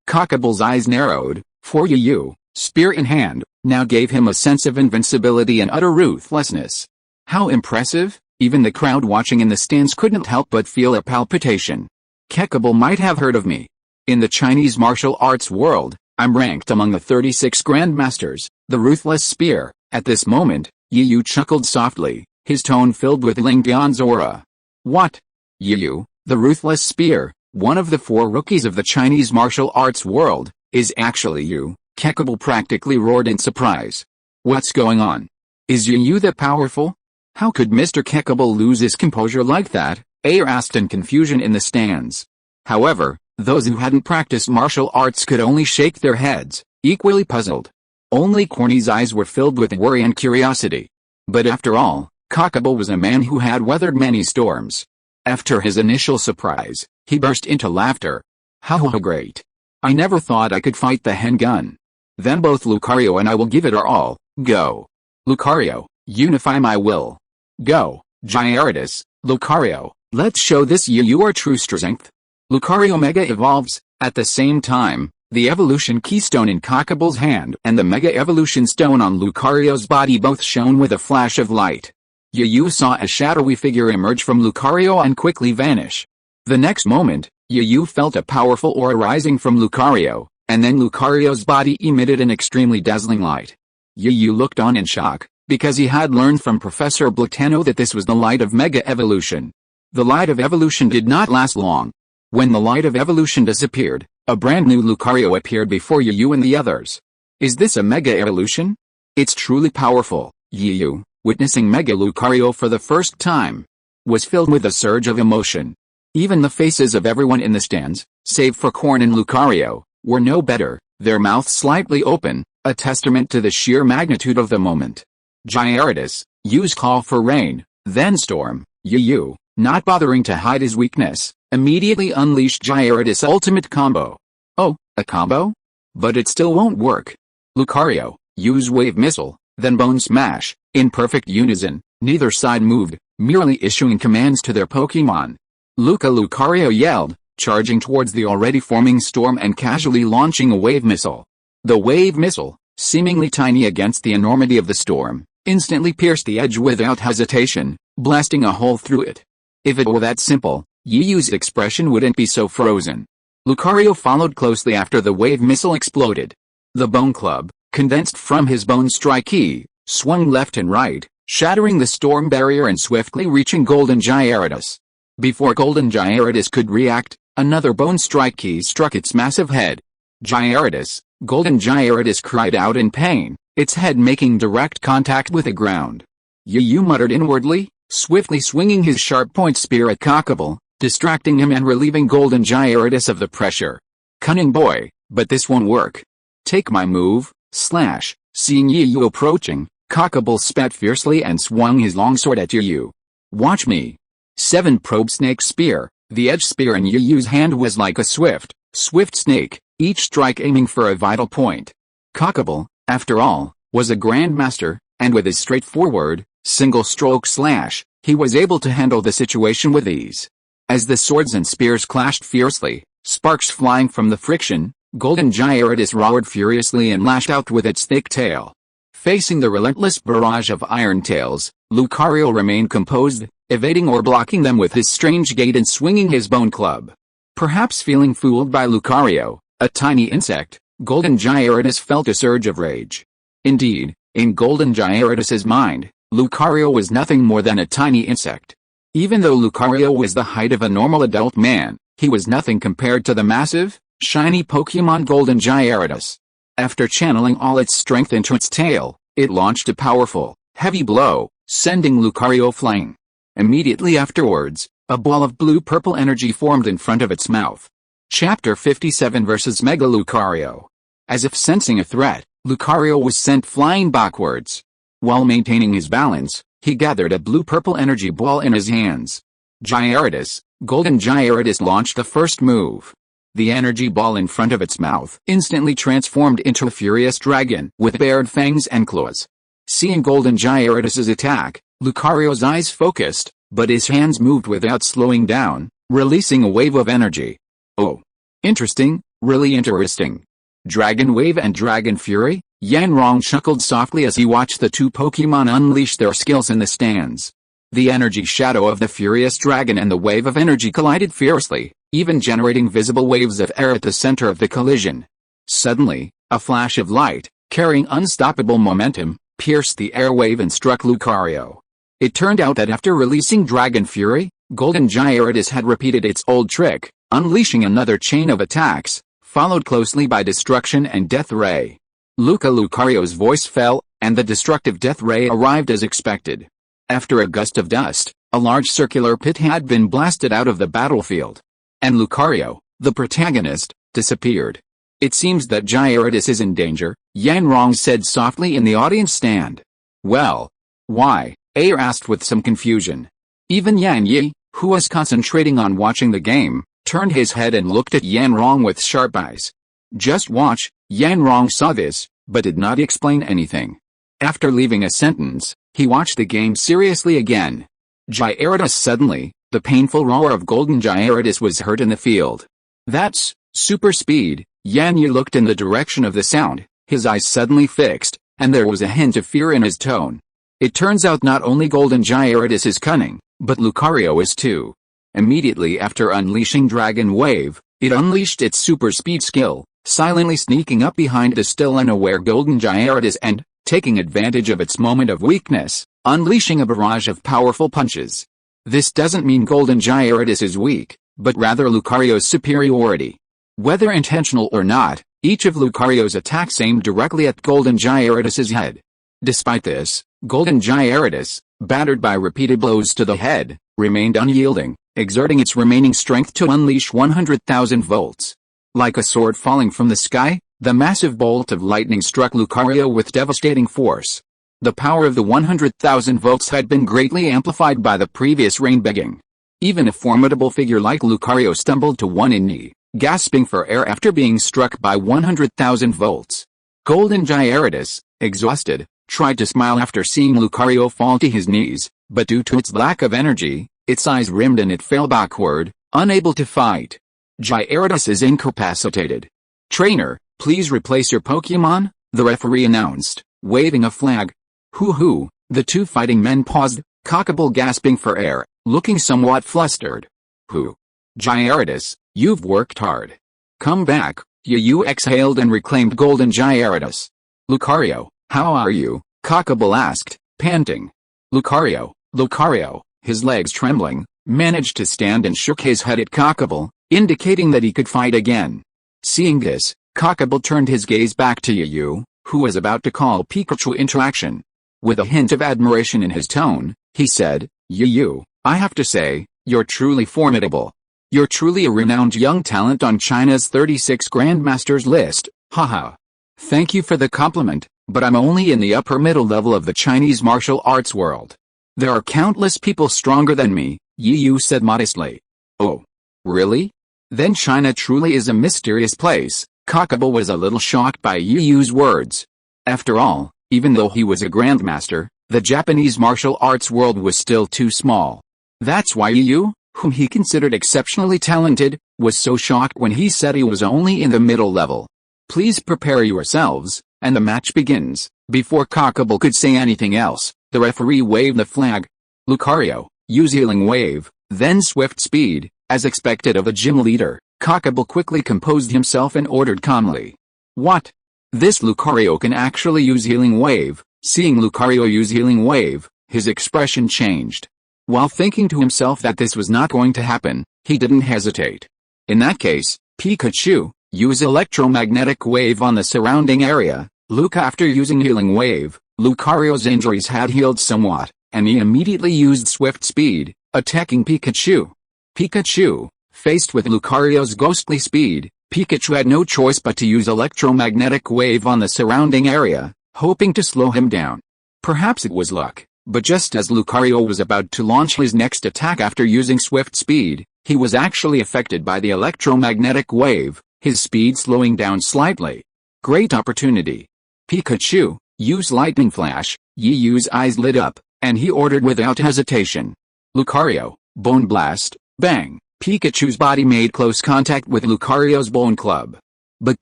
Cockable's eyes narrowed, for Yu, spear in hand, now gave him a sense of invincibility and utter ruthlessness. How impressive! Even the crowd watching in the stands couldn't help but feel a palpitation. Cockable might have heard of me. In the Chinese martial arts world, I'm ranked among the 36 grandmasters. The ruthless spear. At this moment, Yu chuckled softly, his tone filled with Ling Dian's aura. What? Yu, the ruthless spear, one of the 4 rookies of the Chinese martial arts world, is actually you, Cockable practically roared in surprise. What's going on? Is Yu that powerful? How could Mr. Cockable lose his composure like that? Air asked in confusion in the stands. However, those who hadn't practiced martial arts could only shake their heads, equally puzzled. Only Corny's eyes were filled with worry and curiosity. But after all, Cockable was a man who had weathered many storms. After his initial surprise, he burst into laughter. How great! I never thought I could fight the handgun. Then both Lucario and I will give it our all. Go! Lucario, unify my will. Go, Gyarados, Lucario, let's show this Yu our true strength. Lucario Mega evolves. At the same time, the evolution keystone in Cockable's hand and the Mega Evolution stone on Lucario's body both shone with a flash of light. Yu saw a shadowy figure emerge from Lucario and quickly vanish. The next moment, Yu felt a powerful aura rising from Lucario, and then Lucario's body emitted an extremely dazzling light. Yu looked on in shock, because he had learned from Professor Blitano that this was the light of Mega Evolution. The light of evolution did not last long. When the light of evolution disappeared, a brand new Lucario appeared before Yu and the others. Is this a Mega Evolution? It's truly powerful. Yu, witnessing Mega Lucario for the first time, was filled with a surge of emotion. Even the faces of everyone in the stands, save for Corn and Lucario, were no better, their mouths slightly open, a testament to the sheer magnitude of the moment. Gyarados, Yu's call for rain, then storm. Yu, not bothering to hide his weakness, immediately unleashed Gyarados' ultimate combo. Oh, a combo? But it still won't work. Lucario, Yu's wave missile, then Bone Smash, in perfect unison, neither side moved, merely issuing commands to their Pokémon. Lucario yelled, charging towards the already forming storm and casually launching a wave missile. The wave missile, seemingly tiny against the enormity of the storm, instantly pierced the edge without hesitation, blasting a hole through it. If it were that simple, Yuyu's expression wouldn't be so frozen. Lucario followed closely after the wave missile exploded. The Bone Club, condensed from his Bone Strike key, swung left and right, shattering the storm barrier and swiftly reaching Golden Gyarados. Before Golden Gyarados could react, another Bone Strike key struck its massive head. Gyarados, Golden Gyarados cried out in pain, its head making direct contact with the ground. Yu muttered inwardly, swiftly swinging his sharp-point spear at Cockable, distracting him and relieving Golden Gyarados of the pressure. Cunning boy, but this won't work. Take my move, slash. Seeing Yu approaching, Cockable spat fiercely and swung his longsword at Yu. Watch me. 7 Probe Snake Spear, the edge spear in Yuyu's hand was like a swift snake, each strike aiming for a vital point. Cockable, after all, was a Grandmaster, and with his straightforward, single-stroke slash, he was able to handle the situation with ease. As the swords and spears clashed fiercely, sparks flying from the friction, Golden Gyarados roared furiously and lashed out with its thick tail. Facing the relentless barrage of iron tails, Lucario remained composed, evading or blocking them with his strange gait and swinging his Bone Club. Perhaps feeling fooled by Lucario, a tiny insect, Golden Gyarados felt a surge of rage. Indeed, in Golden Gyarados' mind, Lucario was nothing more than a tiny insect. Even though Lucario was the height of a normal adult man, he was nothing compared to the massive, shiny Pokémon Golden Gyarados. After channeling all its strength into its tail, it launched a powerful, heavy blow, sending Lucario flying. Immediately afterwards, a ball of blue-purple energy formed in front of its mouth. Chapter 57 vs. Mega Lucario. As if sensing a threat, Lucario was sent flying backwards. While maintaining his balance, he gathered a blue-purple energy ball in his hands. Gyarados, Golden Gyarados launched the first move. The energy ball in front of its mouth instantly transformed into a furious dragon with bared fangs and claws. Seeing Golden Gyarados' attack, Lucario's eyes focused, but his hands moved without slowing down, releasing a wave of energy. Oh. Interesting, really interesting. Dragon Wave and Dragon Fury? Yanrong chuckled softly as he watched the two Pokémon unleash their skills in the stands. The energy shadow of the furious dragon and the wave of energy collided fiercely, even generating visible waves of air at the center of the collision. Suddenly, a flash of light, carrying unstoppable momentum, pierced the airwave and struck Lucario. It turned out that after releasing Dragon Fury, Golden Gyarados had repeated its old trick, unleashing another chain of attacks, followed closely by Destruction and Death Ray. Lucario's voice fell, and the destructive Death Ray arrived as expected. After a gust of dust, a large circular pit had been blasted out of the battlefield. And Lucario, the protagonist, disappeared. It seems that Gyarados is in danger, Yanrong said softly in the audience stand. Well, why? Air asked with some confusion. Even Yan Yi, who was concentrating on watching the game, turned his head and looked at Yanrong with sharp eyes. Just watch, Yanrong saw this, but did not explain anything. After leaving a sentence, he watched the game seriously again. Gyarados suddenly, the painful roar of Golden Gyarados was heard in the field. That's super speed. Yan Yi looked in the direction of the sound, his eyes suddenly fixed, and there was a hint of fear in his tone. It turns out not only Golden Gyarados is cunning, but Lucario is too. Immediately after unleashing Dragon Wave, it unleashed its super speed skill, silently sneaking up behind the still unaware Golden Gyarados and, taking advantage of its moment of weakness, unleashing a barrage of powerful punches. This doesn't mean Golden Gyarados is weak, but rather Lucario's superiority. Whether intentional or not, each of Lucario's attacks aimed directly at Golden Gyarados' head. Despite this, Golden Gyarados, battered by repeated blows to the head, remained unyielding, exerting its remaining strength to unleash 100,000 volts. Like a sword falling from the sky, the massive bolt of lightning struck Lucario with devastating force. The power of the 100,000 volts had been greatly amplified by the previous rain begging. Even a formidable figure like Lucario stumbled to one knee, gasping for air after being struck by 100,000 volts. Golden Gyarados, exhausted, tried to smile after seeing Lucario fall to his knees, but due to its lack of energy, its eyes rimmed and it fell backward, unable to fight. Gyarados is incapacitated. Trainer, please replace your Pokémon, the referee announced, waving a flag. Hoo-hoo, the two fighting men paused, Cockable gasping for air, looking somewhat flustered. Who? Gyarados, you've worked hard. Come back, you exhaled and reclaimed Golden Gyarados. Lucario, how are you? Cockable asked, panting. Lucario, his legs trembling, managed to stand and shook his head at Cockable, indicating that he could fight again. Seeing this, Cockable turned his gaze back to Yu, who was about to call Pikachu into action. With a hint of admiration in his tone, he said, Yu, I have to say, you're truly formidable. You're truly a renowned young talent on China's 36 Grandmasters list, haha. Thank you for the compliment, but I'm only in the upper middle level of the Chinese martial arts world. There are countless people stronger than me, Yu said modestly. Oh. Really? Then China truly is a mysterious place. Cockable was a little shocked by Yu's words. After all, even though he was a grandmaster, the Japanese martial arts world was still too small. That's why Yu, whom he considered exceptionally talented, was so shocked when he said he was only in the middle level. Please prepare yourselves, and the match begins. Before Cockable could say anything else, the referee waved the flag. Lucario, use Healing Wave, then Swift Speed. As expected of a gym leader, Cockable quickly composed himself and ordered calmly. What? This Lucario can actually use Healing Wave. Seeing Lucario use Healing Wave, his expression changed. While thinking to himself that this was not going to happen, he didn't hesitate. In that case, Pikachu, use Electromagnetic Wave on the surrounding area. After using Healing Wave, Lucario's injuries had healed somewhat, and he immediately used Swift Speed, attacking Pikachu. Pikachu, faced with Lucario's ghostly speed, Pikachu had no choice but to use Electromagnetic Wave on the surrounding area, hoping to slow him down. Perhaps it was luck, but just as Lucario was about to launch his next attack after using Swift Speed, he was actually affected by the Electromagnetic Wave, his speed slowing down slightly. Great opportunity. Pikachu, use Lightning Flash. Yu's eyes lit up, and he ordered without hesitation. Lucario, Bone Blast. Bang! Pikachu's body made close contact with Lucario's Bone Club. But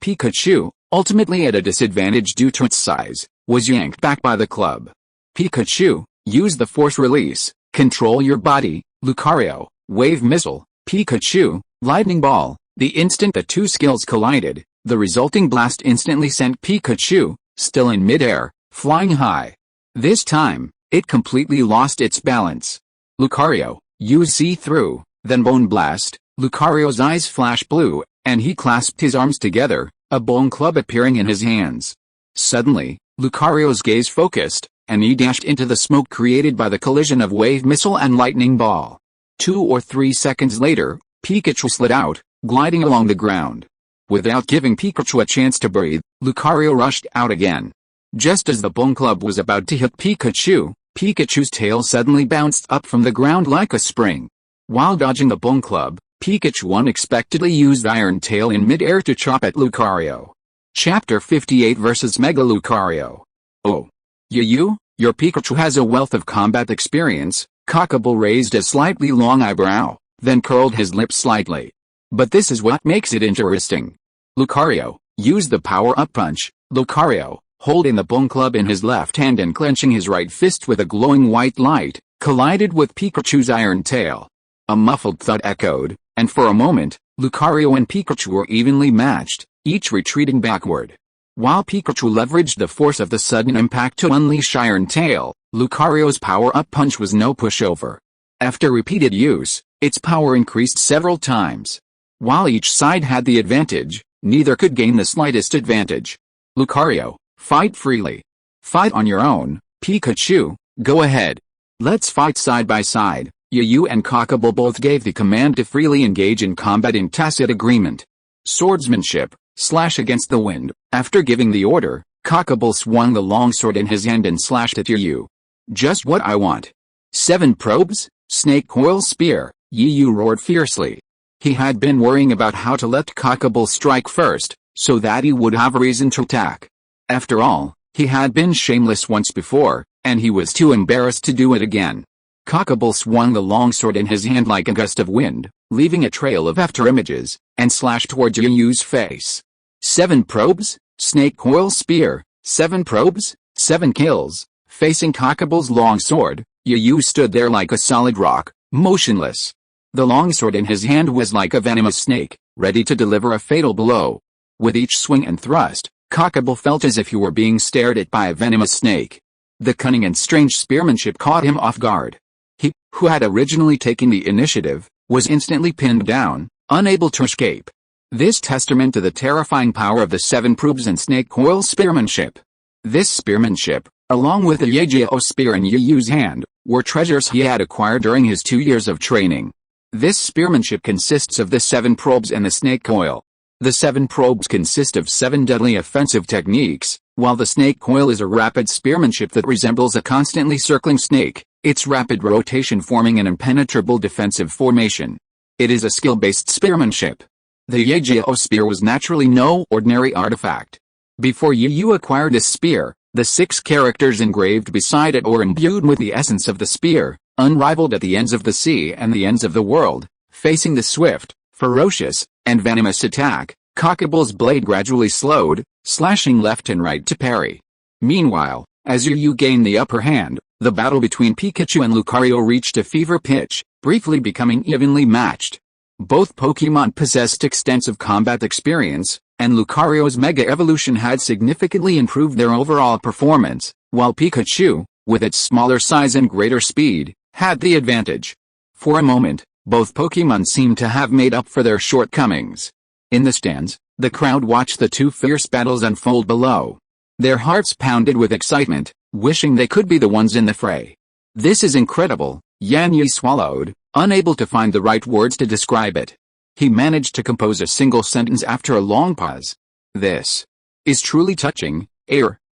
Pikachu, ultimately at a disadvantage due to its size, was yanked back by the club. Pikachu, use the Force Release. Control your body, Lucario. Wave Missile. Pikachu, Lightning Ball. The instant the two skills collided, the resulting blast instantly sent Pikachu, still in midair, flying high. This time, it completely lost its balance. Lucario, use See-Through. Then Bone Blast. Lucario's eyes flashed blue, and he clasped his arms together, a bone club appearing in his hands. Suddenly, Lucario's gaze focused, and he dashed into the smoke created by the collision of Wave Missile and Lightning Ball. 2 or 3 seconds later, Pikachu slid out, gliding along the ground. Without giving Pikachu a chance to breathe, Lucario rushed out again. Just as the Bone Club was about to hit Pikachu, Pikachu's tail suddenly bounced up from the ground like a spring. While dodging the Bone Club, Pikachu unexpectedly used Iron Tail in mid-air to chop at Lucario. Chapter 58 vs Mega Lucario. Oh. Yu, your Pikachu has a wealth of combat experience. Cockable raised a slightly long eyebrow, then curled his lips slightly. But this is what makes it interesting. Lucario, use the Power-Up Punch. Lucario, holding the Bone Club in his left hand and clenching his right fist with a glowing white light, collided with Pikachu's Iron Tail. A muffled thud echoed, and for a moment, Lucario and Pikachu were evenly matched, each retreating backward. While Pikachu leveraged the force of the sudden impact to unleash Iron Tail, Lucario's Power-Up Punch was no pushover. After repeated use, its power increased several times. While each side had the advantage, neither could gain the slightest advantage. Lucario, fight freely. Fight on your own, Pikachu, go ahead. Let's fight side by side. Yu and Cockable both gave the command to freely engage in combat in tacit agreement. Swordsmanship, slash against the wind. After giving the order, Cockable swung the longsword in his hand and slashed at Yu. Just what I want. 7 probes, snake coil spear, Yu roared fiercely. He had been worrying about how to let Cockable strike first, so that he would have a reason to attack. After all, he had been shameless once before, and he was too embarrassed to do it again. Cockable swung the longsword in his hand like a gust of wind, leaving a trail of afterimages, and slashed towards Yu's face. 7 probes, snake coil spear, 7 probes, 7 kills. Facing Cockable's longsword, Yu stood there like a solid rock, motionless. The longsword in his hand was like a venomous snake, ready to deliver a fatal blow. With each swing and thrust, Cockable felt as if he were being stared at by a venomous snake. The cunning and strange spearmanship caught him off guard. He, who had originally taken the initiative, was instantly pinned down, unable to escape. This testament to the terrifying power of the 7 probes and snake coil spearmanship. This spearmanship, along with the Yejio spear in Yu's hand, were treasures he had acquired during his 2 years of training. This spearmanship consists of the 7 probes and the snake coil. The 7 probes consist of 7 deadly offensive techniques, while the snake coil is a rapid spearmanship that resembles a constantly circling snake, its rapid rotation forming an impenetrable defensive formation. It is a skill-based spearmanship. The Yejio spear was naturally no ordinary artifact. Before Yu acquired this spear, the 6 characters engraved beside it were imbued with the essence of the spear, unrivaled at the ends of the sea and the ends of the world. Facing the swift, ferocious, and venomous attack, Cockable's blade gradually slowed, slashing left and right to parry. Meanwhile, as Yu gained the upper hand, the battle between Pikachu and Lucario reached a fever pitch, briefly becoming evenly matched. Both Pokémon possessed extensive combat experience, and Lucario's Mega Evolution had significantly improved their overall performance, while Pikachu, with its smaller size and greater speed, had the advantage. For a moment, both Pokémon seemed to have made up for their shortcomings. In the stands, the crowd watched the 2 fierce battles unfold below. Their hearts pounded with excitement, wishing they could be the ones in the fray. This is incredible, Yan Yi swallowed, unable to find the right words to describe it. He managed to compose a single sentence after a long pause. This is truly touching.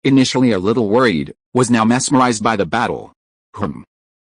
Initially a little worried, was now mesmerized by the battle.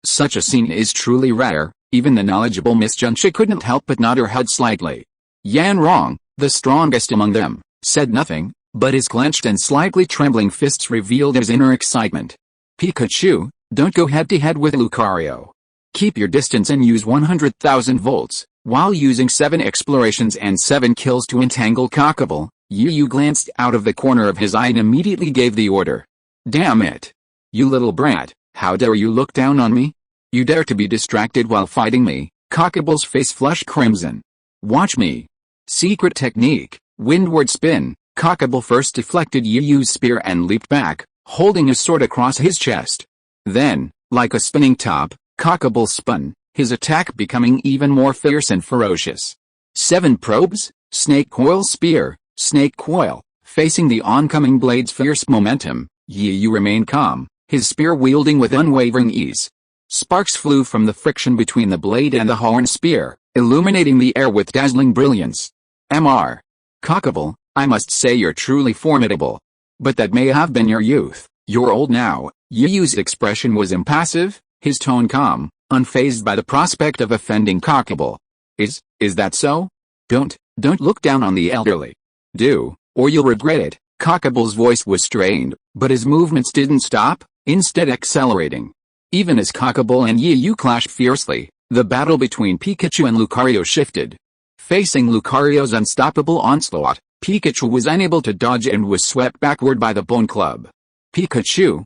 Such a scene is truly rare. Even the knowledgeable Miss Junshi couldn't help but nod her head slightly. Yan Rong, the strongest among them, said nothing, but his clenched and slightly trembling fists revealed his inner excitement. Pikachu, don't go head-to-head with Lucario. Keep your distance and use 100,000 volts, while using 7 explorations and 7 kills to entangle Cockable. Yu glanced out of the corner of his eye and immediately gave the order. Damn it! You little brat, how dare you look down on me? You dare to be distracted while fighting me? Cockable's face flushed crimson. Watch me. Secret technique, windward spin. Cockable first deflected Yu's spear and leaped back, holding his sword across his chest. Then, like a spinning top, Cockable spun, his attack becoming even more fierce and ferocious. 7 probes, snake coil spear, snake coil. Facing the oncoming blade's fierce momentum, Yu remained calm, his spear wielding with unwavering ease. Sparks flew from the friction between the blade and the horn spear, illuminating the air with dazzling brilliance. Mr. Cockable, I must say you're truly formidable. But that may have been your youth. You're old now. Yu's expression was impassive, his tone calm, unfazed by the prospect of offending Cockable. Is that so? Don't look down on the elderly. Do, or you'll regret it. Cockable's voice was strained, but his movements didn't stop, instead accelerating. Even as Cockable and Yu clashed fiercely, the battle between Pikachu and Lucario shifted. Facing Lucario's unstoppable onslaught, Pikachu was unable to dodge and was swept backward by the Bone Club. Pikachu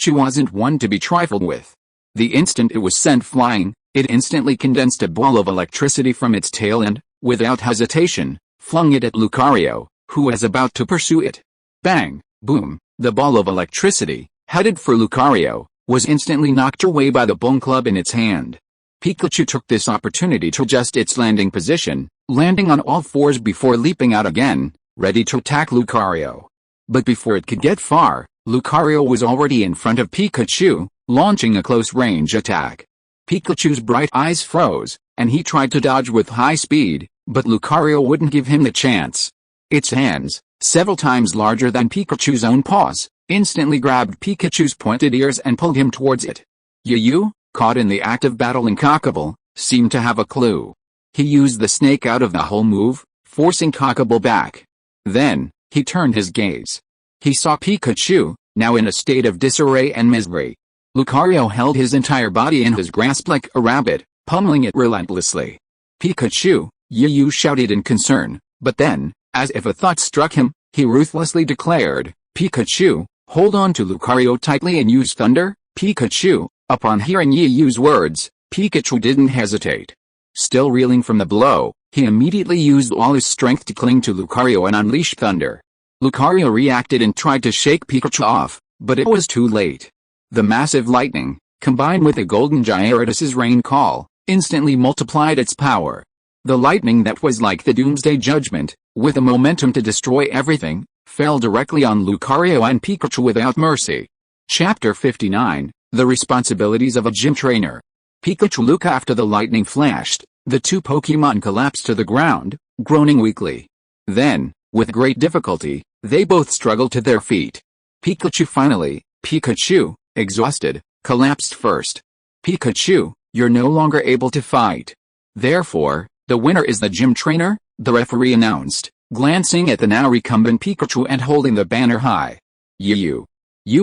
wasn't one to be trifled with. The instant it was sent flying, it instantly condensed a ball of electricity from its tail and, without hesitation, flung it at Lucario, who was about to pursue it. Bang, boom, the ball of electricity, headed for Lucario, was instantly knocked away by the Bone Club in its hand. Pikachu took this opportunity to adjust its landing position, landing on all fours before leaping out again, ready to attack Lucario. But before it could get far, Lucario was already in front of Pikachu, launching a close-range attack. Pikachu's bright eyes froze, and he tried to dodge with high speed, but Lucario wouldn't give him the chance. Its hands, several times larger than Pikachu's own paws, instantly grabbed Pikachu's pointed ears and pulled him towards it. Yu, caught in the act of battling Cockable, seemed to have a clue. He used the snake out of the hole move, forcing Cockable back. Then, he turned his gaze. He saw Pikachu, now in a state of disarray and misery. Lucario held his entire body in his grasp like a rabbit, pummeling it relentlessly. Pikachu, Yu shouted in concern, but then, as if a thought struck him, he ruthlessly declared, Pikachu, hold on to Lucario tightly and use Thunder. Pikachu, upon hearing Yu's words, Pikachu didn't hesitate. Still reeling from the blow, he immediately used all his strength to cling to Lucario and unleash Thunder. Lucario reacted and tried to shake Pikachu off, but it was too late. The massive lightning, combined with the golden Gyarados' rain call, instantly multiplied its power. The lightning that was like the Doomsday Judgment, with a momentum to destroy everything, fell directly on Lucario and Pikachu without mercy. Chapter 59, The Responsibilities of a Gym Trainer. Pikachu looked after the lightning flashed, the two Pokémon collapsed to the ground, groaning weakly. Then, with great difficulty, they both struggled to their feet. Pikachu, exhausted, collapsed first. Pikachu, you're no longer able to fight. Therefore, the winner is the gym trainer, the referee announced, glancing at the now recumbent Pikachu and holding the banner high. You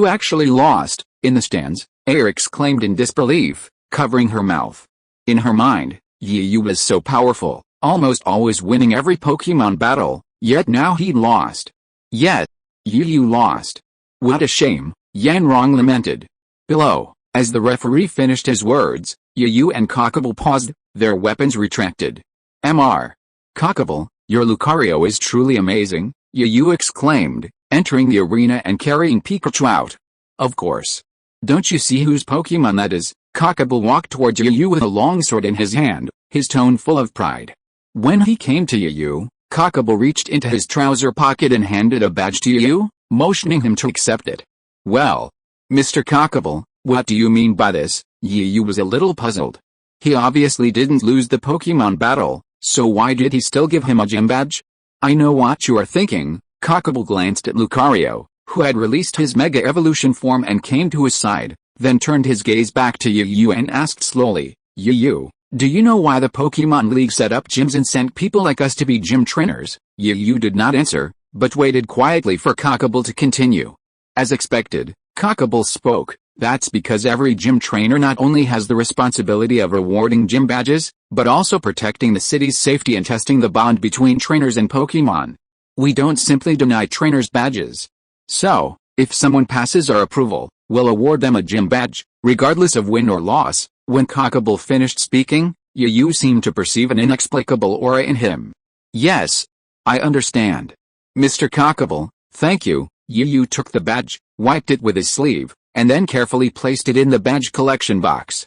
actually lost. In the stands, Air exclaimed in disbelief, covering her mouth. In her mind, Yu was so powerful, almost always winning every Pokémon battle, yet now he'd lost. Yet, Yu lost. What a shame, Yanrong lamented. Below, as the referee finished his words, Yu and Cockable paused, their weapons retracted. Cockable, your Lucario is truly amazing, Yu exclaimed, entering the arena and carrying Pikachu out. Of course. Don't you see whose Pokémon that is? Cockable walked towards Yu with a longsword in his hand, his tone full of pride. When he came to Yu, Cockable reached into his trouser pocket and handed a badge to Yu, motioning him to accept it. Well, Mr. Cockable, what do you mean by this? Yu was a little puzzled. He obviously didn't lose the Pokémon battle, so why did he still give him a gym badge? I know what you are thinking. Cockable glanced at Lucario, who had released his Mega Evolution form and came to his side, then turned his gaze back to Yu and asked slowly, Yu, do you know why the Pokémon League set up gyms and sent people like us to be gym trainers? Yu did not answer, but waited quietly for Cockable to continue. As expected, Cockable spoke. That's because every gym trainer not only has the responsibility of rewarding gym badges, but also protecting the city's safety and testing the bond between trainers and Pokémon. We don't simply deny trainers badges. So, if someone passes our approval, we'll award them a gym badge, regardless of win or loss. When Cockable finished speaking, Yu seemed to perceive an inexplicable aura in him. Yes, I understand. Mr. Cockable, thank you. Yu took the badge, wiped it with his sleeve, and then carefully placed it in the badge collection box.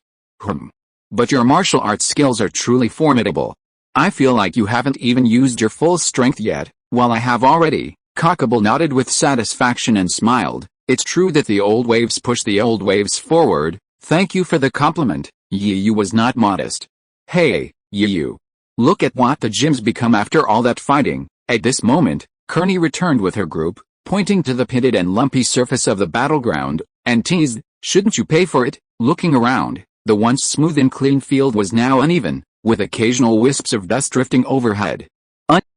But your martial arts skills are truly formidable. I feel like you haven't even used your full strength yet, while I have already. Cockable nodded with satisfaction and smiled. It's true that the old waves push the old waves forward. Thank you for the compliment. Yu was not modest. Hey, Yu. Look at what the gym's become after all that fighting. At this moment, Kearney returned with her group, pointing to the pitted and lumpy surface of the battleground, and teased, shouldn't you pay for it? Looking around, the once smooth and clean field was now uneven, with occasional wisps of dust drifting overhead.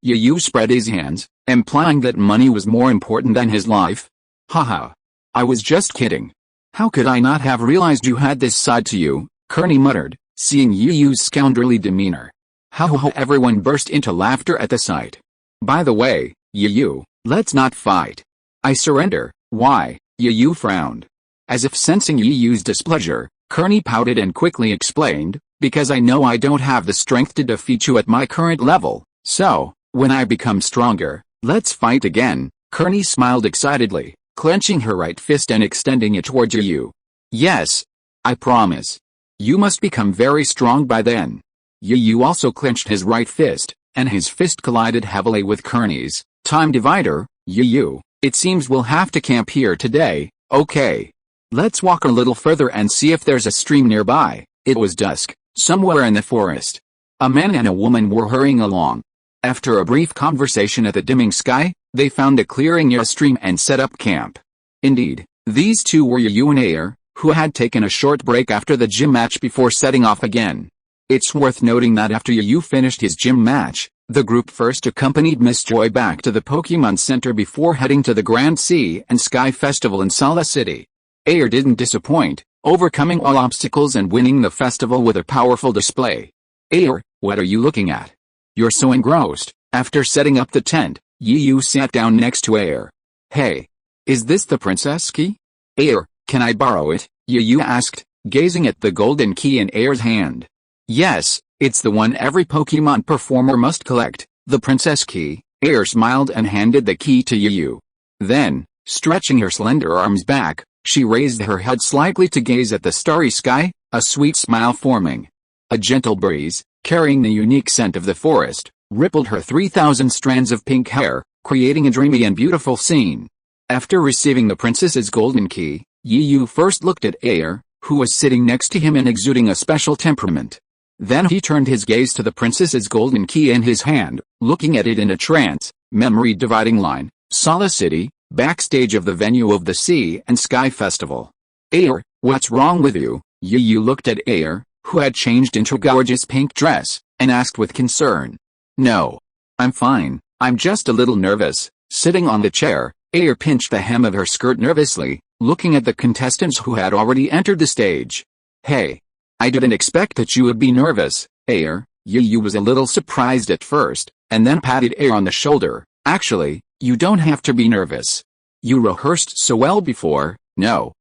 Yu spread his hands, implying that money was more important than his life. Haha. I was just kidding. How could I not have realized you had this side to you? Kearney muttered, seeing Yu's scoundrelly demeanor. How everyone burst into laughter at the sight. By the way, Yu, let's not fight. I surrender. Why? Yu frowned. As if sensing Yu's displeasure, Kearney pouted and quickly explained, because I know I don't have the strength to defeat you at my current level, so, when I become stronger, let's fight again. Kearney smiled excitedly, clenching her right fist and extending it towards Yu. Yes. I promise. You must become very strong by then. Yu also clenched his right fist, and his fist collided heavily with Kearney's. Time divider. Yu, It seems we'll have to camp here today. Okay. Let's walk a little further and see if there's a stream nearby. It was dusk, somewhere in the forest. A man and a woman were hurrying along. After a brief conversation at the dimming sky, they found a clearing near a stream and set up camp. Indeed, these two were Yu and Air, who had taken a short break after the gym match before setting off again. It's worth noting that after Yu finished his gym match, the group first accompanied Miss Joy back to the Pokémon Center before heading to the Grand Sea and Sky Festival in Sala City. Air didn't disappoint, overcoming all obstacles and winning the festival with a powerful display. Air, what are you looking at? You're so engrossed. After setting up the tent, Yu sat down next to Air. Hey. Is this the princess key? Air, can I borrow it? Yu asked, gazing at the golden key in Air's hand. Yes, it's the one every Pokémon performer must collect, the princess key. Air smiled and handed the key to Yu. Then, stretching her slender arms back, she raised her head slightly to gaze at the starry sky, a sweet smile forming. A gentle breeze, carrying the unique scent of the forest, rippled her 3,000 strands of pink hair, creating a dreamy and beautiful scene. After receiving the princess's golden key, Yu first looked at Air, who was sitting next to him and exuding a special temperament. Then he turned his gaze to the princess's golden key in his hand, looking at it in a trance. Memory dividing line, Sala City, backstage of the venue of the Sea and Sky Festival. Air, what's wrong with you? Yu looked at Air, who had changed into a gorgeous pink dress, and asked with concern. No. I'm fine, I'm just a little nervous. Sitting on the chair, Air pinched the hem of her skirt nervously, looking at the contestants who had already entered the stage. Hey. I didn't expect that you would be nervous, Air. Yu was a little surprised at first, and then patted Air on the shoulder. Actually, you don't have to be nervous. You rehearsed so well before. No.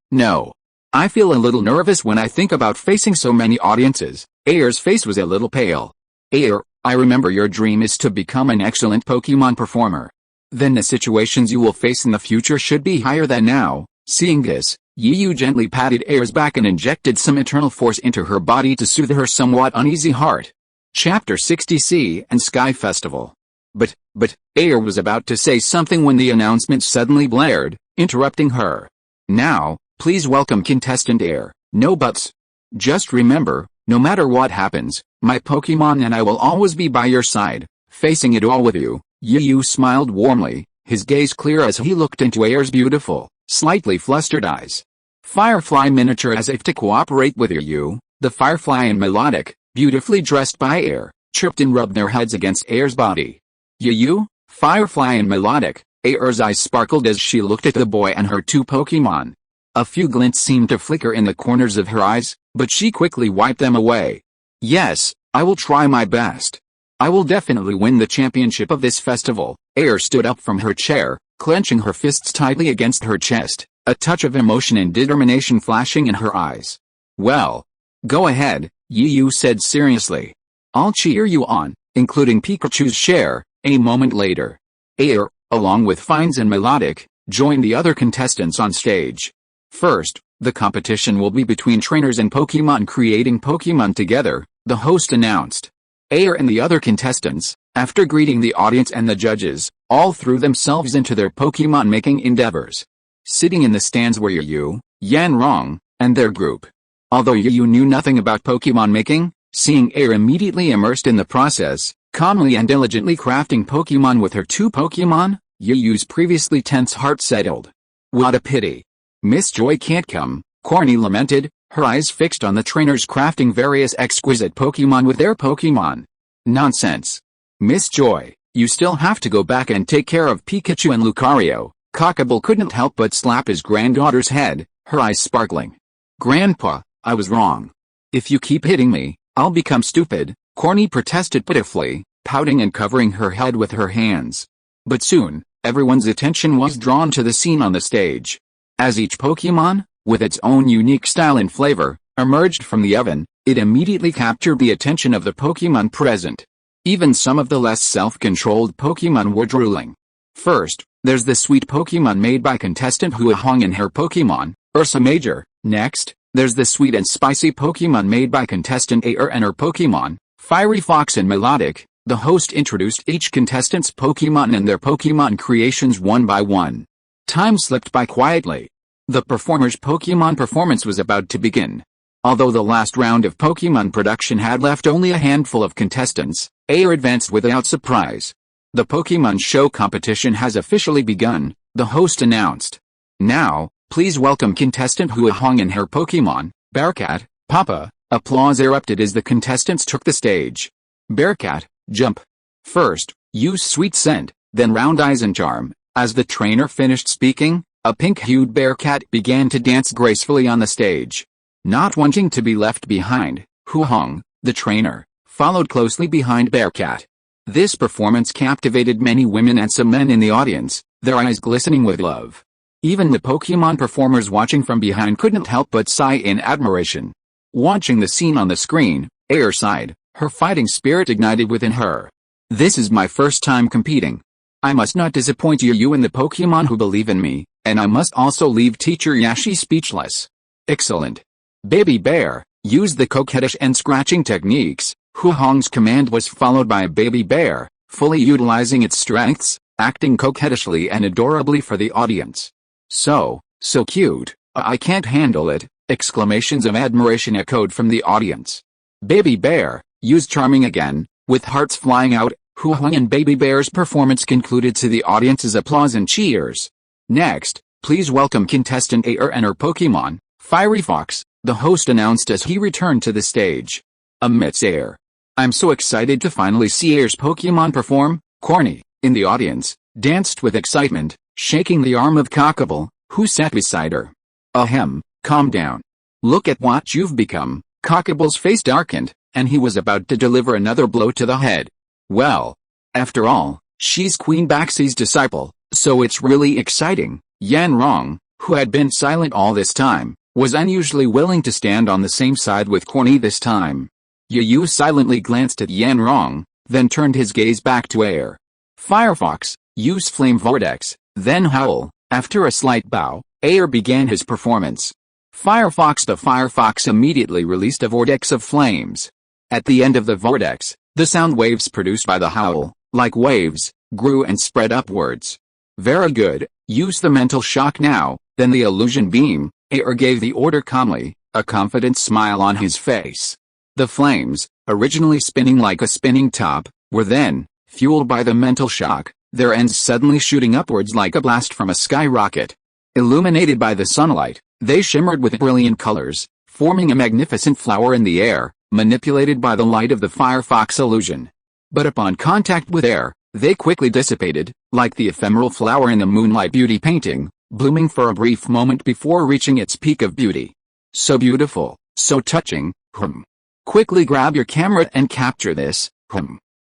I feel a little nervous when I think about facing so many audiences. Air's face was a little pale. Air, I remember your dream is to become an excellent Pokémon performer. Then the situations you will face in the future should be higher than now. Seeing this, Yu gently patted Air's back and injected some internal force into her body to soothe her somewhat uneasy heart. Chapter 60 Sea and Sky Festival. But, Air was about to say something when the announcement suddenly blared, interrupting her. Now, please welcome contestant Air. No buts. Just remember, no matter what happens, my Pokémon and I will always be by your side, facing it all with you. Yu smiled warmly, his gaze clear as he looked into Air's beautiful, slightly flustered eyes. Firefly miniature as if to cooperate with Yu, the Firefly and Melodic, beautifully dressed by Air, chirped and rubbed their heads against Air's body. Yu, Firefly and Melodic, Air's eyes sparkled as she looked at the boy and her two Pokémon. A few glints seemed to flicker in the corners of her eyes, but she quickly wiped them away. Yes, I will try my best. I will definitely win the championship of this festival. Air stood up from her chair, clenching her fists tightly against her chest, a touch of emotion and determination flashing in her eyes. Well, go ahead, Yu said seriously. I'll cheer you on, including Pikachu's share. A moment later, Air, along with Fines and Melodic, joined the other contestants on stage. First, the competition will be between trainers and Pokémon creating Pokémon together, the host announced. Air and the other contestants, after greeting the audience and the judges, all threw themselves into their Pokémon making endeavors. Sitting in the stands were Yu, Yanrong, and their group. Although Yu knew nothing about Pokémon making, seeing Air immediately immersed in the process, calmly and diligently crafting Pokémon with her two Pokémon, Yu's previously tense heart settled. What a pity. Miss Joy can't come, Corny lamented, her eyes fixed on the trainers crafting various exquisite Pokémon with their Pokémon. Nonsense. Miss Joy, you still have to go back and take care of Pikachu and Lucario. Cockable couldn't help but slap his granddaughter's head, her eyes sparkling. Grandpa, I was wrong. If you keep hitting me, I'll become stupid, Corny protested pitifully, pouting and covering her head with her hands. But soon, everyone's attention was drawn to the scene on the stage. As each Pokémon, with its own unique style and flavor, emerged from the oven, it immediately captured the attention of the Pokémon present. Even some of the less self-controlled Pokémon were drooling. First, there's the sweet Pokémon made by contestant Huahong and her Pokémon, Ursa Major. Next, there's the sweet and spicy Pokémon made by contestant Air and her Pokémon, Fiery Fox and Melodic. The host introduced each contestant's Pokémon and their Pokémon creations one by one. Time slipped by quietly. The performer's Pokémon performance was about to begin. Although the last round of Pokémon production had left only a handful of contestants, Air advanced without surprise. The Pokémon show competition has officially begun, the host announced. Now, please welcome contestant Huahong and her Pokémon, Bearcat, Papa. Applause erupted as the contestants took the stage. Bearcat, jump. First, use Sweet Scent, then Round Eyes and Charm. As the trainer finished speaking, a pink-hued Bearcat began to dance gracefully on the stage. Not wanting to be left behind, Huahong, the trainer, followed closely behind Bearcat. This performance captivated many women and some men in the audience, their eyes glistening with love. Even the Pokémon performers watching from behind couldn't help but sigh in admiration. Watching the scene on the screen, Air sighed, her fighting spirit ignited within her. This is my first time competing. I must not disappoint you and the Pokémon who believe in me, and I must also leave Teacher Yashi speechless. Excellent. Baby Bear, use the coquettish and scratching techniques. Huahong's command was followed by Baby Bear, fully utilizing its strengths, acting coquettishly and adorably for the audience. So cute, I can't handle it, exclamations of admiration echoed from the audience. Baby Bear, use charming again, with hearts flying out. Huahong and Baby Bear's performance concluded to the audience's applause and cheers. Next, please welcome contestant Air and her Pokémon, Fiery Fox, the host announced as he returned to the stage. Amidst Air. I'm so excited to finally see Air's Pokémon perform. Corny, in the audience, danced with excitement, shaking the arm of Cockable, who sat beside her. Ahem, calm down. Look at what you've become. Cockable's face darkened, and he was about to deliver another blow to the head. Well, after all, she's Queen Baxi's disciple, so it's really exciting. Yanrong, who had been silent all this time, was unusually willing to stand on the same side with Corny this time. Yu silently glanced at Yanrong, then turned his gaze back to Air. Firefox, use Flame Vortex, then Howl. After a slight bow, Air began his performance. Firefox the Firefox immediately released a vortex of flames. At the end of the vortex, the sound waves produced by the howl, like waves, grew and spread upwards. Very good, use the mental shock now, then the illusion beam. Air gave the order calmly, a confident smile on his face. The flames, originally spinning like a spinning top, were then, fueled by the mental shock, their ends suddenly shooting upwards like a blast from a skyrocket. Illuminated by the sunlight, they shimmered with brilliant colors, forming a magnificent flower in the air, manipulated by the light of the Firefox illusion. But upon contact with Air, they quickly dissipated, like the ephemeral flower in a moonlight beauty painting, blooming for a brief moment before reaching its peak of beauty. So beautiful, so touching. Quickly grab your camera and capture this.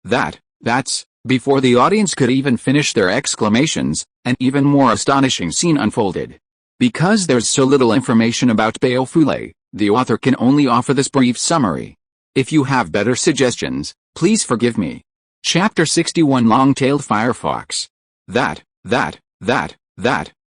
That's, before the audience could even finish their exclamations, an even more astonishing scene unfolded. Because there's so little information about Beofule, the author can only offer this brief summary. If you have better suggestions, please forgive me. Chapter 61 Long-tailed Firefox.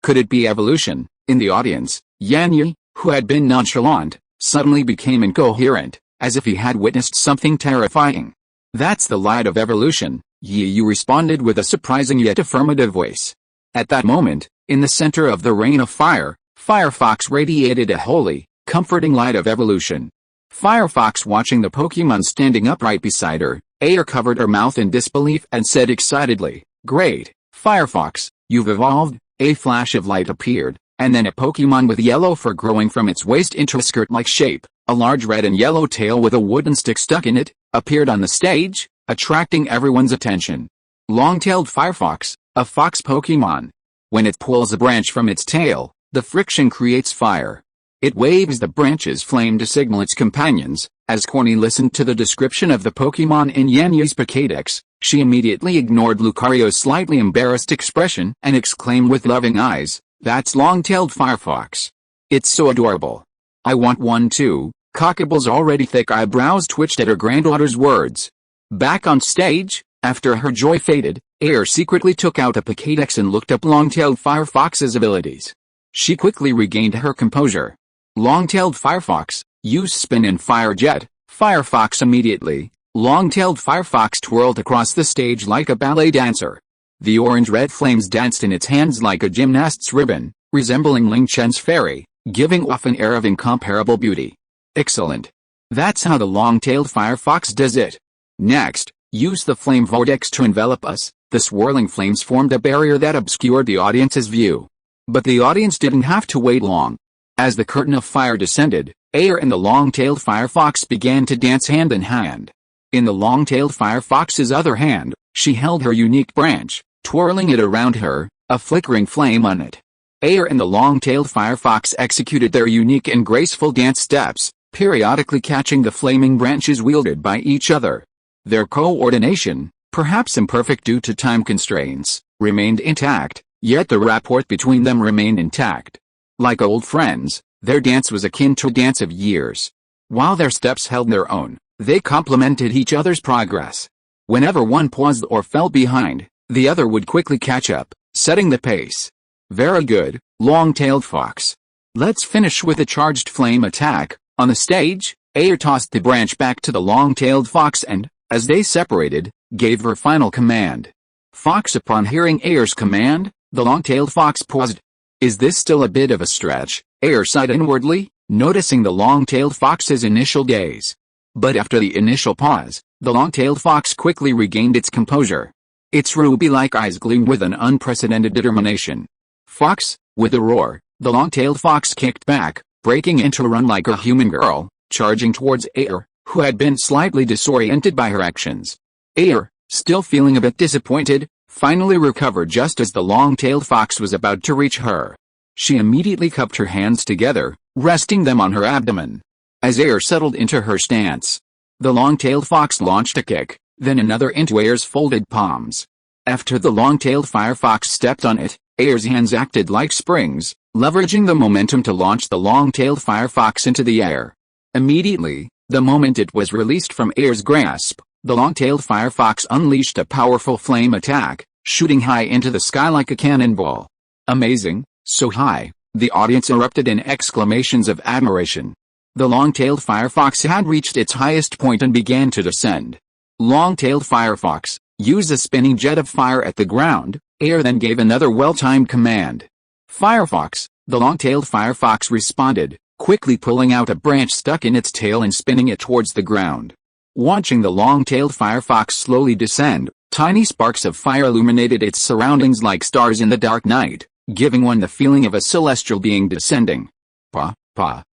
Could it be evolution? In the audience, Yanyi, who had been nonchalant, suddenly became incoherent, as if he had witnessed something terrifying. That's the light of evolution, Yu responded with a surprising yet affirmative voice. At that moment, in the center of the rain of fire, Firefox radiated a holy, comforting light of evolution. Firefox watching the Pokémon standing upright beside her, Air covered her mouth in disbelief and said excitedly, "Great, Firefox, you've evolved." A flash of light appeared, and then a Pokémon with yellow fur growing from its waist into a skirt-like shape, a large red and yellow tail with a wooden stick stuck in it, appeared on the stage, attracting everyone's attention. Long-tailed Firefox, a fox Pokémon. When it pulls a branch from its tail, the friction creates fire. It waves the branch's flame to signal its companions. As Corny listened to the description of the Pokémon in Yanyi's Pokédex, she immediately ignored Lucario's slightly embarrassed expression and exclaimed with loving eyes, "That's long-tailed Firefox. It's so adorable. I want one too." Cockable's already thick eyebrows twitched at her granddaughter's words. Back on stage, after her joy faded, Air secretly took out a Pokédex and looked up Long-tailed Firefox's abilities. She quickly regained her composure. Long-tailed Firefox, use Spin and Fire Jet. Firefox immediately. Long-tailed Firefox twirled across the stage like a ballet dancer. The orange-red flames danced in its hands like a gymnast's ribbon, resembling Ling Chen's fairy, giving off an air of incomparable beauty. Excellent. That's how the long-tailed firefox does it. Next, use the flame vortex to envelop us. The swirling flames formed a barrier that obscured the audience's view. But the audience didn't have to wait long. As the curtain of fire descended, Air and the long-tailed firefox began to dance hand in hand. In the long-tailed firefox's other hand, she held her unique branch, twirling it around her, a flickering flame on it. Air and the long-tailed firefox executed their unique and graceful dance steps, periodically catching the flaming branches wielded by each other. Their coordination, perhaps imperfect due to time constraints, remained intact, yet the rapport between them remained intact. Like old friends, their dance was akin to a dance of years. While their steps held their own, they complemented each other's progress. Whenever one paused or fell behind, the other would quickly catch up, setting the pace. Very good, long-tailed fox. Let's finish with a charged flame attack. On the stage, Air tossed the branch back to the long-tailed fox and, as they separated, gave her final command. Fox. Upon hearing Air's command, the long-tailed fox paused. Is this still a bit of a stretch? Air sighed inwardly, noticing the long-tailed fox's initial gaze. But after the initial pause, the long-tailed fox quickly regained its composure. Its ruby-like eyes gleamed with an unprecedented determination. Fox, with a roar, the long-tailed fox kicked back, breaking into a run like a human girl, charging towards Air, who had been slightly disoriented by her actions. Air, still feeling a bit disappointed, finally recovered just as the long-tailed fox was about to reach her. She immediately cupped her hands together, resting them on her abdomen. As Air settled into her stance, the long-tailed fox launched a kick, then another into Air's folded palms. After the long-tailed firefox stepped on it, Air's hands acted like springs, leveraging the momentum to launch the long-tailed firefox into the air. Immediately, the moment it was released from Air's grasp, the long-tailed firefox unleashed a powerful flame attack, shooting high into the sky like a cannonball. Amazing, so high, the audience erupted in exclamations of admiration. The long-tailed firefox had reached its highest point and began to descend. Long-tailed firefox, use a spinning jet of fire at the ground. Air then gave another well-timed command. Firefox, the long-tailed firefox responded, quickly pulling out a branch stuck in its tail and spinning it towards the ground. Watching the long-tailed firefox slowly descend, tiny sparks of fire illuminated its surroundings like stars in the dark night, giving one the feeling of a celestial being descending.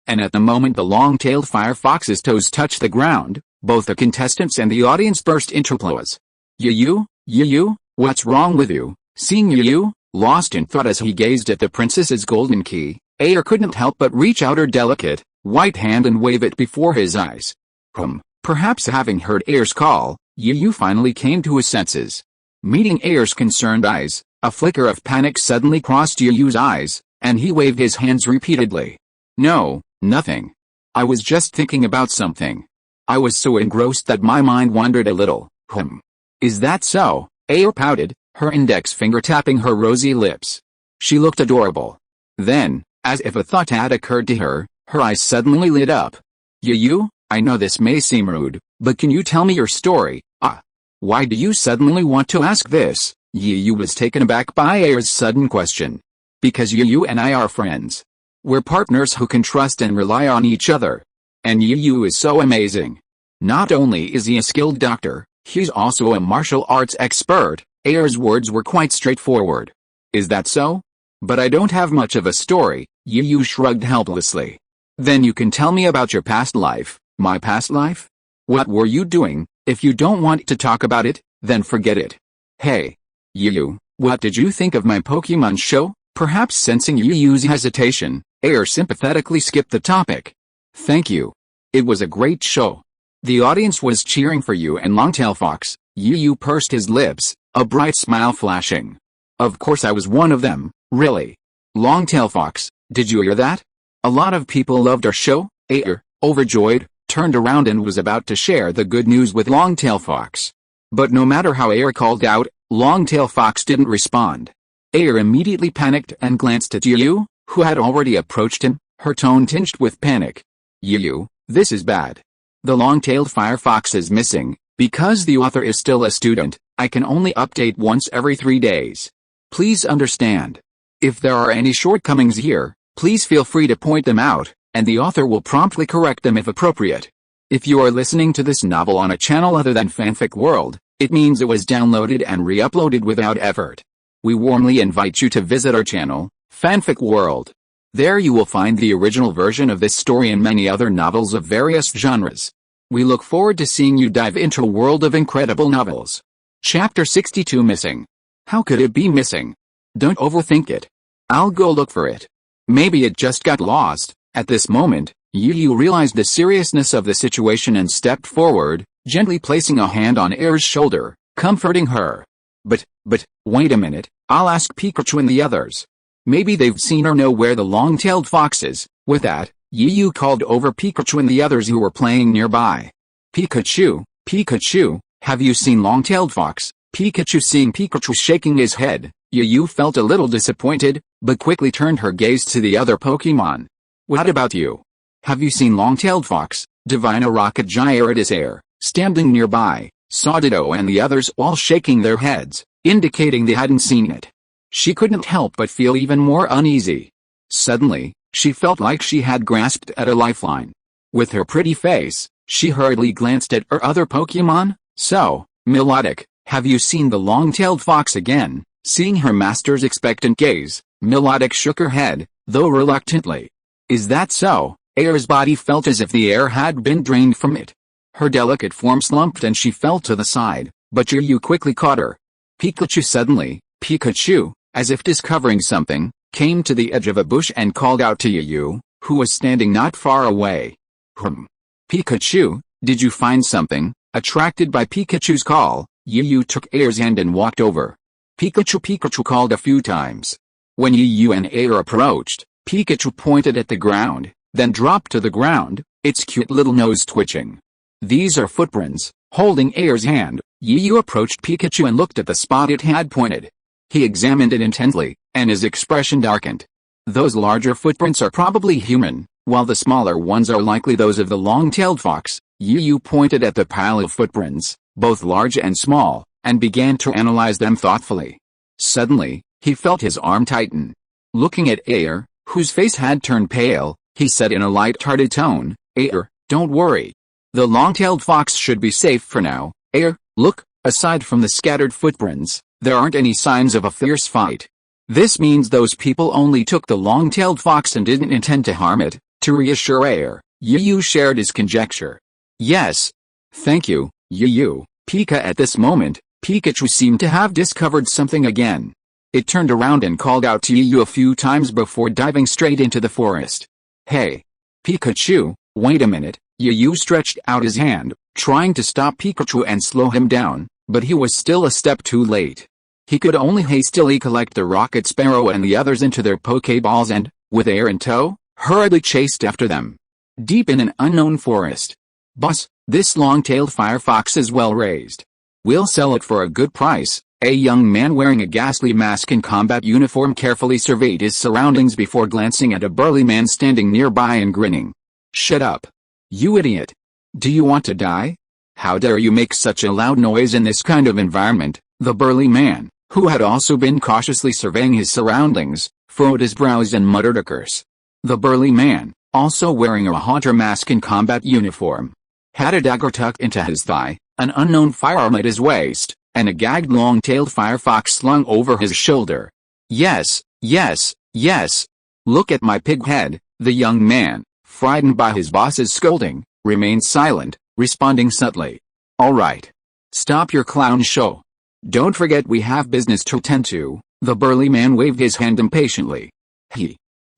And at the moment the long-tailed firefox's toes touched the ground, both the contestants and the audience burst into applause. You, what's wrong with you? Seeing you, lost in thought as he gazed at the princess's golden key, Air couldn't help but reach out her delicate, white hand and wave it before his eyes. Perhaps having heard Air's call, Yu finally came to his senses. Meeting Air's concerned eyes, a flicker of panic suddenly crossed Yu's eyes, and he waved his hands repeatedly. No, nothing. I was just thinking about something. I was so engrossed that my mind wandered a little. Is that so? Air pouted, her index finger tapping her rosy lips. She looked adorable. Then, as if a thought had occurred to her, her eyes suddenly lit up. Yu, I know this may seem rude, but can you tell me your story? Why do you suddenly want to ask this? Yu was taken aback by Air's sudden question. Because Yu and I are friends. We're partners who can trust and rely on each other. And Yu is so amazing. Not only is he a skilled doctor, he's also a martial arts expert. Air's words were quite straightforward. Is that so? But I don't have much of a story, Yu shrugged helplessly. Then you can tell me about your past life. My past life? What were you doing? If you don't want to talk about it, then forget it. Hey. Yu, what did you think of my Pokemon show? Perhaps sensing Yu's hesitation, Air sympathetically skipped the topic. Thank you. It was a great show. The audience was cheering for you and Longtail Fox. Yu pursed his lips, a bright smile flashing. Of course I was one of them, really. Longtail Fox, did you hear that? A lot of people loved our show. Air, overjoyed, turned around and was about to share the good news with Longtail Fox. But no matter how Air called out, Longtail Fox didn't respond. Air immediately panicked and glanced at Yu, who had already approached him, her tone tinged with panic. Yu, this is bad. The long-tailed firefox is missing. Because the author is still a student, I can only update once every 3 days. Please understand. If there are any shortcomings here, please feel free to point them out, and the author will promptly correct them if appropriate. If you are listening to this novel on a channel other than Fanfic World, it means it was downloaded and re-uploaded without effort. We warmly invite you to visit our channel, Fanfic World. There you will find the original version of this story and many other novels of various genres. We look forward to seeing you dive into a world of incredible novels. Chapter 62 Missing. How could it be missing? Don't overthink it. I'll go look for it. Maybe it just got lost. At this moment, Yu realized the seriousness of the situation and stepped forward, gently placing a hand on Air's shoulder, comforting her. But, wait a minute, I'll ask Pikachu and the others. Maybe they've seen or know where the long-tailed fox is. With that, Yu called over Pikachu and the others who were playing nearby. Pikachu, have you seen long-tailed fox? Pikachu. Seeing Pikachu shaking his head, Yu felt a little disappointed, but quickly turned her gaze to the other Pokemon. What about you? Have you seen long-tailed fox? Divina Rocket Gyarados Air, standing nearby, saw Ditto and the others all shaking their heads, indicating they hadn't seen it. She couldn't help but feel even more uneasy. Suddenly, she felt like she had grasped at a lifeline. With her pretty face, she hurriedly glanced at her other Pokemon. So, Melodic, have you seen the long-tailed fox again? Seeing her master's expectant gaze, Melodic shook her head, though reluctantly. Is that so? Air's body felt as if the air had been drained from it. Her delicate form slumped and she fell to the side, but Yu quickly caught her. Pikachu. Suddenly, Pikachu, as if discovering something, came to the edge of a bush and called out to Yu, who was standing not far away. Pikachu, did you find something? Attracted by Pikachu's call, Yu took Air's hand and walked over. Pikachu called a few times. When Yu and Air approached, Pikachu pointed at the ground, then dropped to the ground, its cute little nose twitching. These are footprints. Holding Air's hand, Yu approached Pikachu and looked at the spot it had pointed. He examined it intently, and his expression darkened. Those larger footprints are probably human, while the smaller ones are likely those of the long-tailed fox. Yu pointed at the pile of footprints, both large and small, and began to analyze them thoughtfully. Suddenly, he felt his arm tighten. Looking at Air, whose face had turned pale, he said in a light-hearted tone, Air, don't worry. The long-tailed fox should be safe for now. Air, look, aside from the scattered footprints, there aren't any signs of a fierce fight. This means those people only took the long-tailed fox and didn't intend to harm it. To reassure Air, Yu shared his conjecture. Yes. Thank you, Yu. At this moment, Pikachu seemed to have discovered something again. It turned around and called out to Yu a few times before diving straight into the forest. Hey. Pikachu, wait a minute. Yu stretched out his hand, trying to stop Pikachu and slow him down, but he was still a step too late. He could only hastily collect the Rocket Sparrow and the others into their Pokeballs and, with Air in tow, hurriedly chased after them. Deep in an unknown forest. Boss, this long-tailed firefox is well raised. We'll sell it for a good price. A young man wearing a ghastly mask and combat uniform carefully surveyed his surroundings before glancing at a burly man standing nearby and grinning. Shut up. You idiot. Do you want to die? How dare you make such a loud noise in this kind of environment? The burly man, who had also been cautiously surveying his surroundings, furrowed his brows and muttered a curse. The burly man, also wearing a hunter mask and combat uniform, had a dagger tucked into his thigh, an unknown firearm at his waist, and a gagged long-tailed firefox slung over his shoulder. Yes. Look at my pig head. The young man, frightened by his boss's scolding, remained silent, responding subtly. All right. Stop your clown show. Don't forget we have business to tend to. The burly man waved his hand impatiently.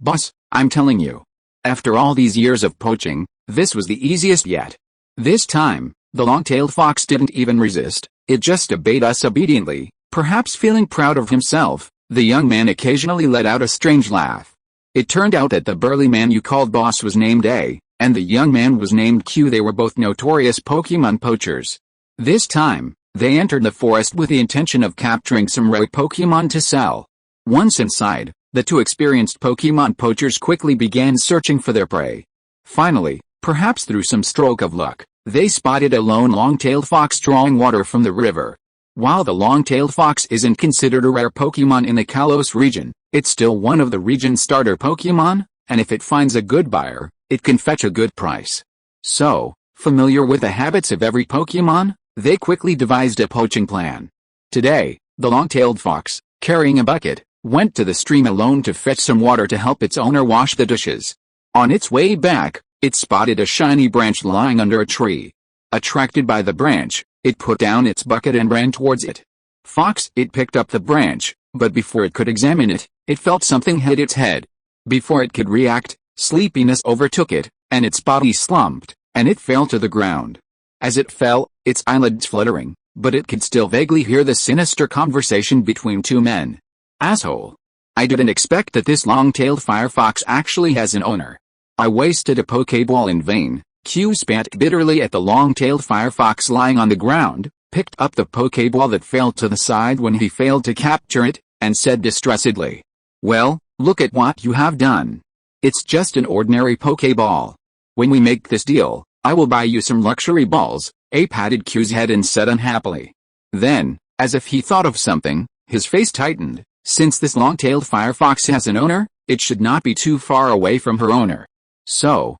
Boss, I'm telling you. After all these years of poaching, this was the easiest yet. This time, the long-tailed fox didn't even resist, it just obeyed us obediently. Perhaps feeling proud of himself, the young man occasionally let out a strange laugh. It turned out that the burly man you called boss was named A, and the young man was named Q. They were both notorious Pokemon poachers. This time, they entered the forest with the intention of capturing some rare Pokemon to sell. Once inside, the two experienced Pokemon poachers quickly began searching for their prey. Finally, perhaps through some stroke of luck, they spotted a lone long-tailed fox drawing water from the river. While the long-tailed fox isn't considered a rare Pokémon in the Kalos region, it's still one of the region's starter Pokémon, and if it finds a good buyer, it can fetch a good price. So, familiar with the habits of every Pokémon, they quickly devised a poaching plan. Today, the long-tailed fox, carrying a bucket, went to the stream alone to fetch some water to help its owner wash the dishes. On its way back, it spotted a shiny branch lying under a tree. Attracted by the branch, it put down its bucket and ran towards it. Fox, it picked up the branch, but before it could examine it, it felt something hit its head. Before it could react, sleepiness overtook it, and its body slumped, and it fell to the ground. As it fell, its eyelids fluttering, but it could still vaguely hear the sinister conversation between two men. Asshole. I didn't expect that this long-tailed firefox actually has an owner. I wasted a Pokéball in vain. Q spat bitterly at the long-tailed firefox lying on the ground, picked up the Pokéball that fell to the side when he failed to capture it, and said distressedly, "Well, look at what you have done. It's just an ordinary Pokéball. When we make this deal, I will buy you some luxury balls." A patted Q's head and said unhappily. Then, as if he thought of something, his face tightened. Since this long-tailed firefox has an owner, it should not be too far away from her owner. So,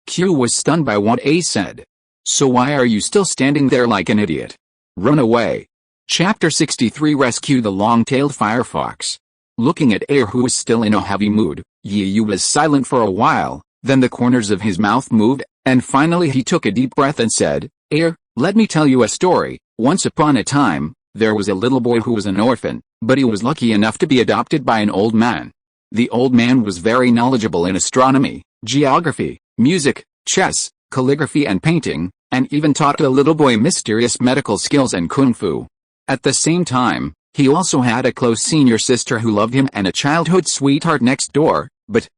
Q was stunned by what A said. "So why are you still standing there like an idiot? Run away." Chapter 63 Rescue the Long-Tailed Firefox. Looking at A, who was still in a heavy mood, Yu was silent for a while, then the corners of his mouth moved, and finally he took a deep breath and said, "A, let me tell you a story. Once upon a time, there was a little boy who was an orphan, but he was lucky enough to be adopted by an old man. The old man was very knowledgeable in astronomy, geography, music, chess, calligraphy and painting, and even taught the little boy mysterious medical skills and kung fu. At the same time, he also had a close senior sister who loved him and a childhood sweetheart next door,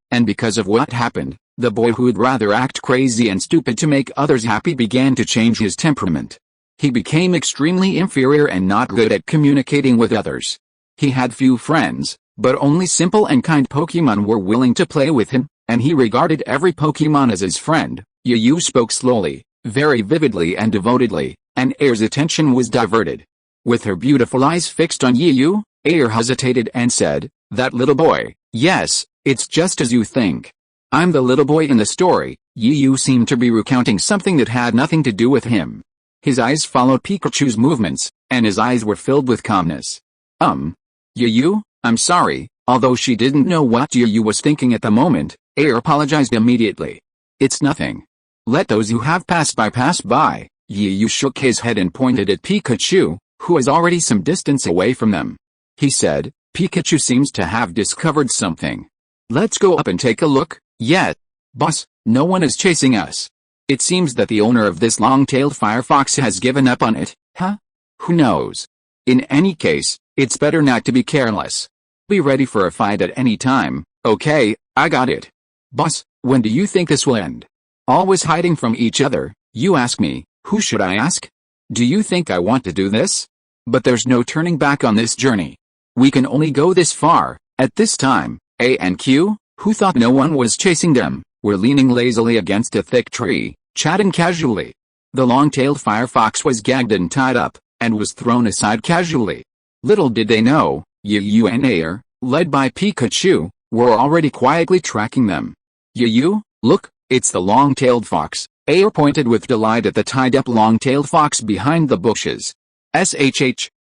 and because of what happened, the boy who would rather act crazy and stupid to make others happy began to change his temperament. He became extremely inferior and not good at communicating with others. He had few friends, but only simple and kind Pokémon were willing to play with him, and he regarded every Pokémon as his friend." Yu spoke slowly, very vividly and devotedly, and Air's attention was diverted. With her beautiful eyes fixed on Yu, Air hesitated and said, "That little boy, yes, it's just as you think. I'm the little boy in the story." Yu seemed to be recounting something that had nothing to do with him. His eyes followed Pikachu's movements, and his eyes were filled with calmness. Yu, I'm sorry." Although she didn't know what Yu was thinking at the moment, Air apologized immediately. "It's nothing. Let those who have passed by pass by." Yu shook his head and pointed at Pikachu, who was already some distance away from them. He said, "Pikachu seems to have discovered something. Let's go up and take a look." "Yet, boss, no one is chasing us. It seems that the owner of this long-tailed firefox has given up on it." "Huh? Who knows? In any case, it's better not to be careless. Be ready for a fight at any time." "Okay, I got it. Boss, when do you think this will end?" "Always hiding from each other. You ask me, who should I ask? Do you think I want to do this? But there's no turning back on this journey. We can only go this far." At this time, A and Q, who thought no one was chasing them, were leaning lazily against a thick tree, chatting casually. The long-tailed firefox was gagged and tied up, and was thrown aside casually. Little did they know, Yu and Air, led by Pikachu, were already quietly tracking them. "Yu, look, it's the long-tailed fox." Air pointed with delight at the tied-up long-tailed fox behind the bushes.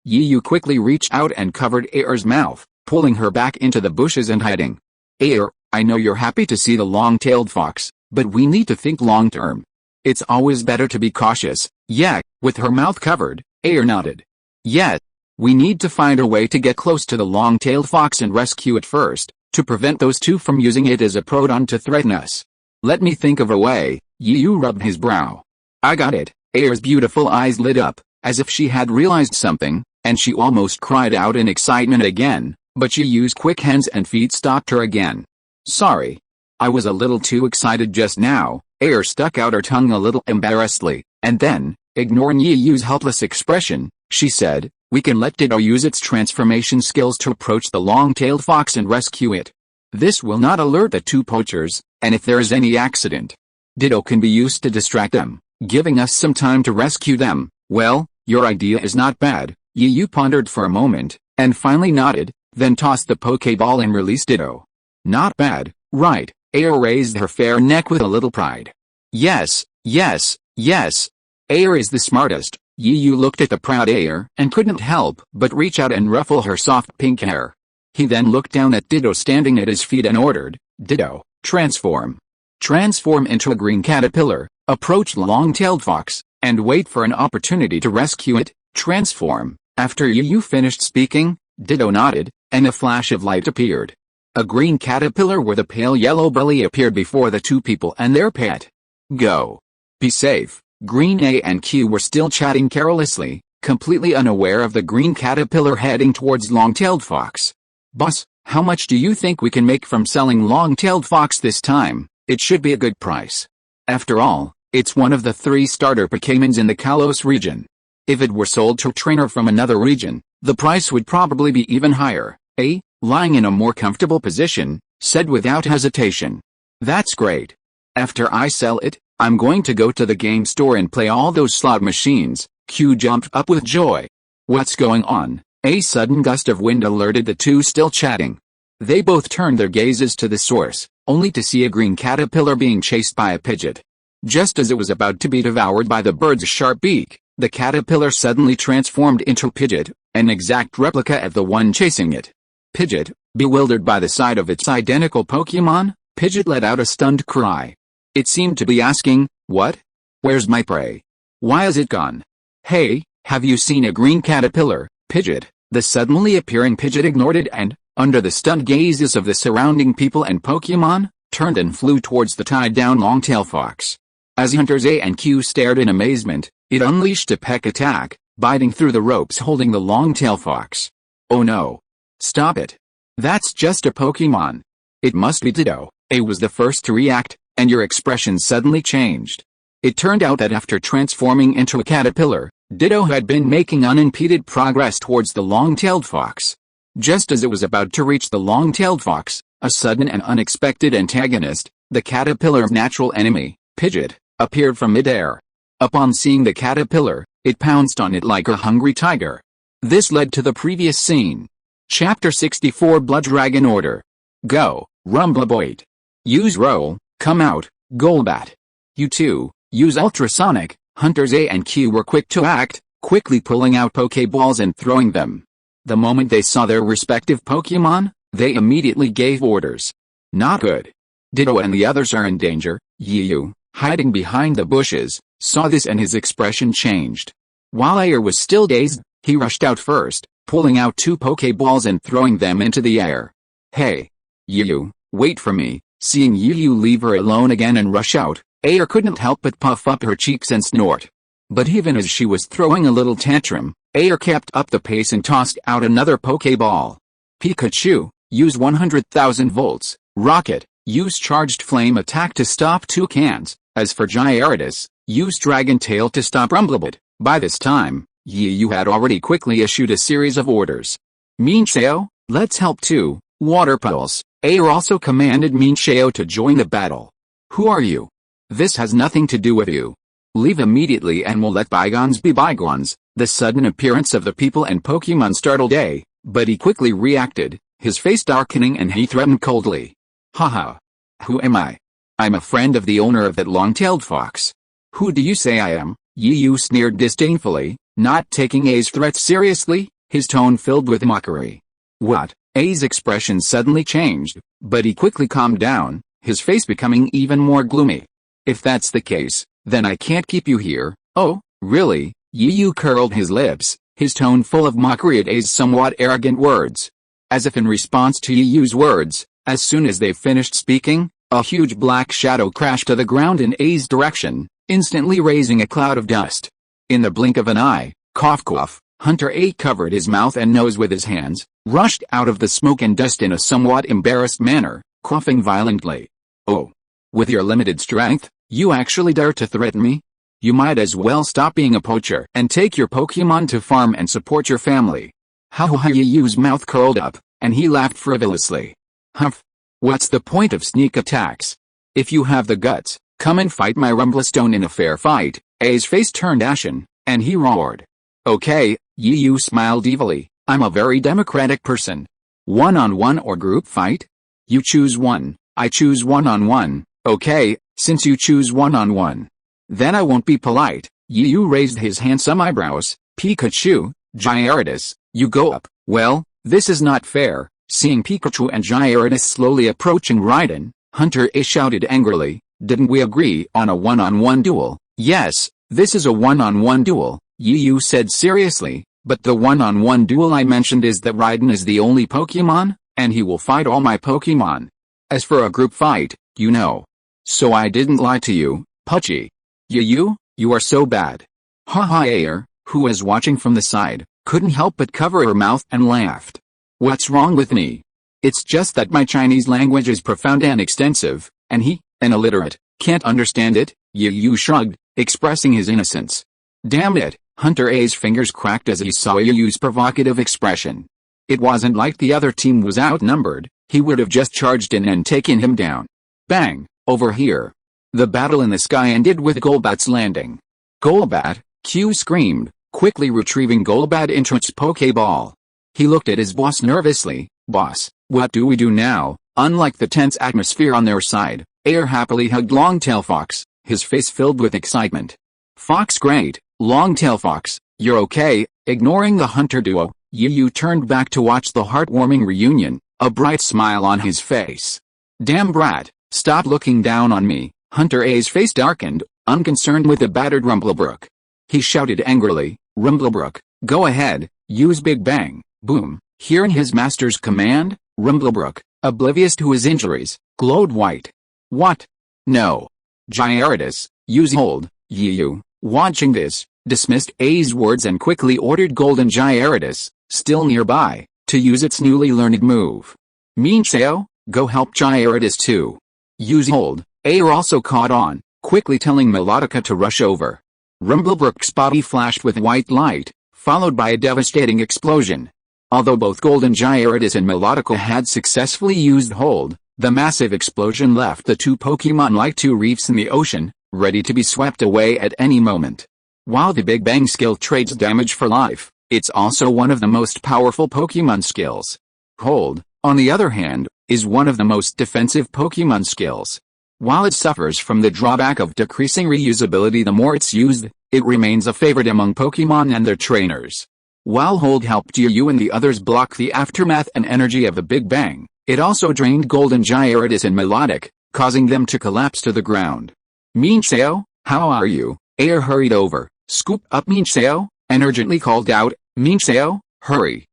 Yu quickly reached out and covered Air's mouth, pulling her back into the bushes and hiding. "Air, I know you're happy to see the long-tailed fox, but we need to think long-term. It's always better to be cautious." "Yeah." With her mouth covered, Air nodded. "Yeah. We need to find a way to get close to the long-tailed fox and rescue it first, to prevent those two from using it as a proton to threaten us. Let me think of a way." Yu rubbed his brow. "I got it." Air's beautiful eyes lit up, as if she had realized something, and she almost cried out in excitement again, but Yu's quick hands and feet stopped her again. "Sorry. I was a little too excited just now." Air stuck out her tongue a little embarrassedly, and then, ignoring Yu's helpless expression, she said, "We can let Ditto use its transformation skills to approach the long-tailed fox and rescue it. This will not alert the two poachers, and if there is any accident, Ditto can be used to distract them." giving us some time to rescue them. Well, your idea is not bad. Yu pondered for a moment, and finally nodded, then tossed the Pokeball and released Ditto. Not bad, right? Air raised her fair neck with a little pride. Yes, yes, yes. Air is the smartest. Yu looked at the proud Air and couldn't help but reach out and ruffle her soft pink hair. He then looked down at Ditto standing at his feet and ordered, Ditto, transform. Transform into a green caterpillar, approach the long-tailed fox, and wait for an opportunity to rescue it. Transform. After Yu finished speaking, Ditto nodded, and a flash of light appeared. A green caterpillar with a pale yellow belly appeared before the two people and their pet. Go. Be safe. Green A and Q were still chatting carelessly, completely unaware of the green caterpillar heading towards long-tailed fox. Boss, how much do you think we can make from selling long-tailed fox this time? It should be a good price. After all, it's one of the 3 starter Pokémons in the Kalos region. If it were sold to a trainer from another region, the price would probably be even higher. A, lying in a more comfortable position, said without hesitation. That's great. After I sell it, I'm going to go to the game store and play all those slot machines. Q jumped up with joy. What's going on? A sudden gust of wind alerted the two still chatting. They both turned their gazes to the source, only to see a green caterpillar being chased by a Pidgeot. Just as it was about to be devoured by the bird's sharp beak, the caterpillar suddenly transformed into Pidgeot, an exact replica of the one chasing it. Pidgeot, bewildered by the sight of its identical Pokémon, Pidgeot let out a stunned cry. It seemed to be asking, what? Where's my prey? Why is it gone? Hey, have you seen a green caterpillar, Pidgeot? The suddenly appearing Pidgeot ignored it and, under the stunned gazes of the surrounding people and Pokémon, turned and flew towards the tied-down long-tail fox. As Hunters A and Q stared in amazement, it unleashed a peck attack, biting through the ropes holding the long-tail fox. Oh no. Stop it. That's just a Pokémon. It must be Ditto. A was the first to react, and your expression suddenly changed. It turned out that after transforming into a caterpillar, Ditto had been making unimpeded progress towards the long-tailed fox. Just as it was about to reach the long-tailed fox, a sudden and unexpected antagonist, the caterpillar's natural enemy, Pidgeot, appeared from midair. Upon seeing the caterpillar, it pounced on it like a hungry tiger. This led to the previous scene. Chapter 64 Blood Dragon Order. Go, Rumblevoid. Use Roll, come out, Golbat. You two, use Ultrasonic. Hunters A and Q were quick to act, quickly pulling out Pokeballs and throwing them. The moment they saw their respective Pokemon, they immediately gave orders. Not good. Ditto and the others are in danger. Yu, hiding behind the bushes, saw this and his expression changed. While Air was still dazed, he rushed out first, pulling out 2 Pokeballs and throwing them into the air. Hey! Yu, wait for me. Seeing Yu leave her alone again and rush out, Air couldn't help but puff up her cheeks and snort. But even as she was throwing a little tantrum, Air kept up the pace and tossed out another Pokeball. Pikachu, use 100,000 volts. Rocket, use charged flame attack to stop Toucans. As for Gyarados, use Dragon Tail to stop Rumblebot. By this time, Yu had already quickly issued a series of orders. Minshao, let's help too. Water Pulse. Air also commanded Minshao to join the battle. Who are you? This has nothing to do with you. Leave immediately and we'll let bygones be bygones. The sudden appearance of the people and Pokemon startled A, but he quickly reacted, his face darkening, and he threatened coldly. Haha. Who am I? I'm a friend of the owner of that long-tailed fox. Who do you say I am? Yu sneered disdainfully, not taking A's threat seriously, his tone filled with mockery. What? A's expression suddenly changed, but he quickly calmed down, his face becoming even more gloomy. If that's the case, then I can't keep you here. Oh, really? Yu curled his lips, his tone full of mockery at A's somewhat arrogant words. As if in response to Yu's words, as soon as they finished speaking, a huge black shadow crashed to the ground in A's direction, instantly raising a cloud of dust. In the blink of an eye, cough cough, Hunter A covered his mouth and nose with his hands, rushed out of the smoke and dust in a somewhat embarrassed manner, coughing violently. Oh. With your limited strength, you actually dare to threaten me? You might as well stop being a poacher and take your Pokemon to farm and support your family. Yu's mouth curled up, and he laughed frivolously. Humph. What's the point of sneak attacks? If you have the guts, Come and fight my Rumblestone in a fair fight. A's face turned ashen, and he roared. Okay, Yu smiled evilly. I'm a very democratic person. One-on-one or group fight? You choose one. I choose one-on-one. Okay, since you choose one-on-one, then I won't be polite. Yu raised his handsome eyebrows. Pikachu, Gyarados, you go up. Well, this is not fair. Seeing Pikachu and Gyarados slowly approaching Raiden, Hunter A shouted angrily, didn't we agree on a one-on-one duel? Yes, this is a one-on-one duel, Yu said seriously, but the one-on-one duel I mentioned is that Raiden is the only Pokemon, and he will fight all my Pokemon. As for a group fight, you know. So I didn't lie to you, Pucci. Yu, you are so bad. Haha. Air, who was watching from the side, couldn't help but cover her mouth and laughed. What's wrong with me? It's just that my Chinese language is profound and extensive, and he, an illiterate, can't understand it. Yu shrugged, expressing his innocence. Damn it, Hunter A's fingers cracked as he saw Yu's provocative expression. It wasn't like the other team was outnumbered, he would have just charged in and taken him down. Bang, over here. The battle in the sky ended with Golbat's landing. Golbat, Q screamed, quickly retrieving Golbat into its Pokeball. He looked at his boss nervously. Boss, what do we do now? Unlike the tense atmosphere on their side, Air happily hugged Longtail Fox, his face filled with excitement. Fox great, Longtail Fox, you're okay. Ignoring the Hunter duo, Yu turned back to watch the heartwarming reunion, a bright smile on his face. Damn brat, stop looking down on me. Hunter A's face darkened, unconcerned with the battered Rumblebrook. He shouted angrily, Rumblebrook, go ahead, use Big Bang. Boom. Hearing his master's command, Rumblebrook, oblivious to his injuries, glowed white. What? No. Gyarados, use hold. Yu, watching this, dismissed A's words and quickly ordered Golden Gyarados, still nearby, to use its newly learned move. Minchao, go help Gyarados too. Use hold. A also caught on, quickly telling Melodica to rush over. Rumblebrook's body flashed with white light, followed by a devastating explosion. Although both Golden Gyarados and Melodica had successfully used hold, the massive explosion left the two Pokemon like two reefs in the ocean, ready to be swept away at any moment. While the Big Bang skill trades damage for life, it's also one of the most powerful Pokemon skills. Hold, on the other hand, is one of the most defensive Pokemon skills. While it suffers from the drawback of decreasing reusability the more it's used, it remains a favorite among Pokemon and their trainers. While Hold helped Yu and the others block the aftermath and energy of the Big Bang, it also drained Golden Gyarados and Melodic, causing them to collapse to the ground. Minchao, how are you? Air hurried over, scooped up Minchao, and urgently called out, Minchao, hurry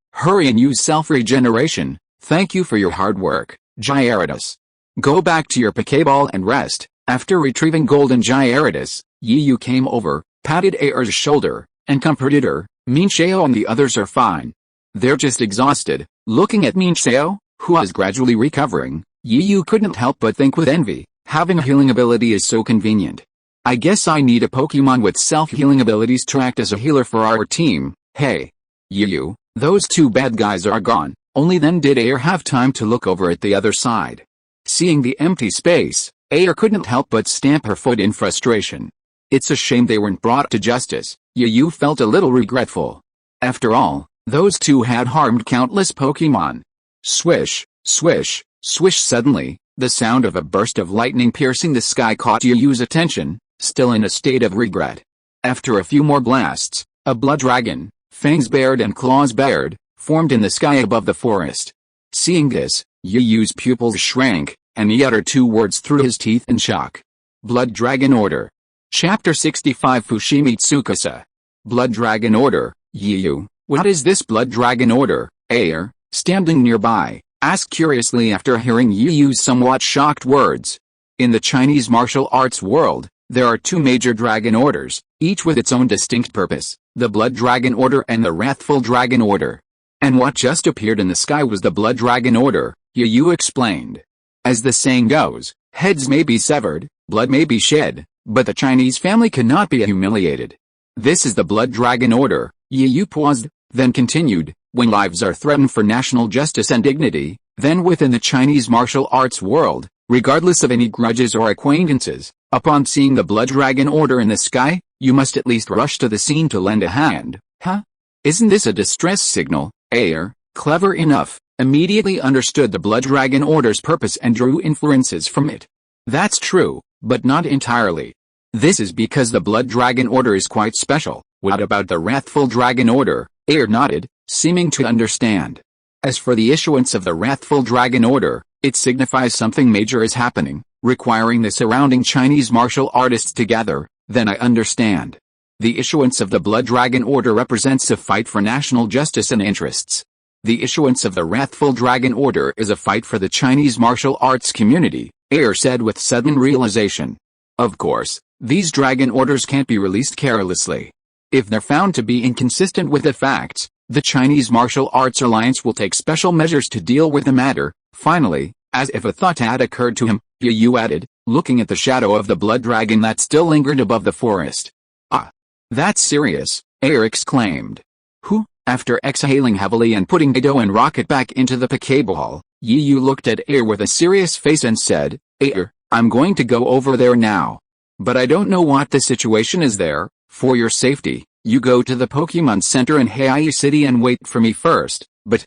and use self-regeneration. Thank you for your hard work, Gyarados. Go back to your Pokeball and rest. After retrieving Golden Gyarados, Yu came over, patted Air's shoulder, and comforted her. Minchao and the others are fine. They're just exhausted. Looking at Minchao, who was gradually recovering, Yu couldn't help but think with envy. Having a healing ability is so convenient. I guess I need a Pokemon with self-healing abilities to act as a healer for our team. Hey. Yu, those two bad guys are gone. Only then did Air have time to look over at the other side. Seeing the empty space, Air couldn't help but stamp her foot in frustration. It's a shame they weren't brought to justice. Yu felt a little regretful. After all, those two had harmed countless Pokemon. Swish, swish, swish. Suddenly, the sound of a burst of lightning piercing the sky caught Yu's attention, still in a state of regret. After a few more blasts, a blood dragon, fangs bared and claws bared, formed in the sky above the forest. Seeing this, Yu's pupils shrank, and he uttered two words through his teeth in shock. Blood Dragon Order. Chapter 65 Fushimi Tsukasa. Blood Dragon Order. Yu, what is this Blood Dragon Order? Air, standing nearby, asked curiously after hearing Yu's somewhat shocked words. In the Chinese martial arts world, there are two major dragon orders, each with its own distinct purpose, the Blood Dragon Order and the Wrathful Dragon Order. And what just appeared in the sky was the Blood Dragon Order, Yu explained. As the saying goes, heads may be severed, blood may be shed, but the Chinese family cannot be humiliated. This is the Blood Dragon Order. Yu paused, then continued, when lives are threatened for national justice and dignity, then within the Chinese martial arts world, Regardless of any grudges or acquaintances, upon seeing the blood dragon order in the sky, you must at least rush to the scene to lend a hand, huh? Isn't this a distress signal? Air, clever enough, immediately understood the blood dragon order's purpose and drew inferences from it. That's true, but not entirely. This is because the blood dragon order is quite special. What about the wrathful dragon order? Air nodded, seeming to understand. As for the issuance of the wrathful dragon order, it signifies something major is happening, requiring the surrounding Chinese martial artists to gather. Then I understand. The issuance of the blood dragon order represents a fight for national justice and interests. The issuance of the wrathful dragon order is a fight for the Chinese martial arts community, Air said with sudden realization. Of course, these dragon orders can't be released carelessly. If they're found to be inconsistent with the facts, the Chinese Martial Arts Alliance will take special measures to deal with the matter. Finally, as if a thought had occurred to him, Yu added, looking at the shadow of the blood dragon that still lingered above the forest. Ah, that's serious, Air exclaimed. Who? After exhaling heavily and putting Edo and Rocket back into the Pokeball, Yu looked at Air with a serious face and said, Air, I'm going to go over there now. But I don't know what the situation is there. For your safety, you go to the Pokemon Center in Hawaii City and wait for me first. But,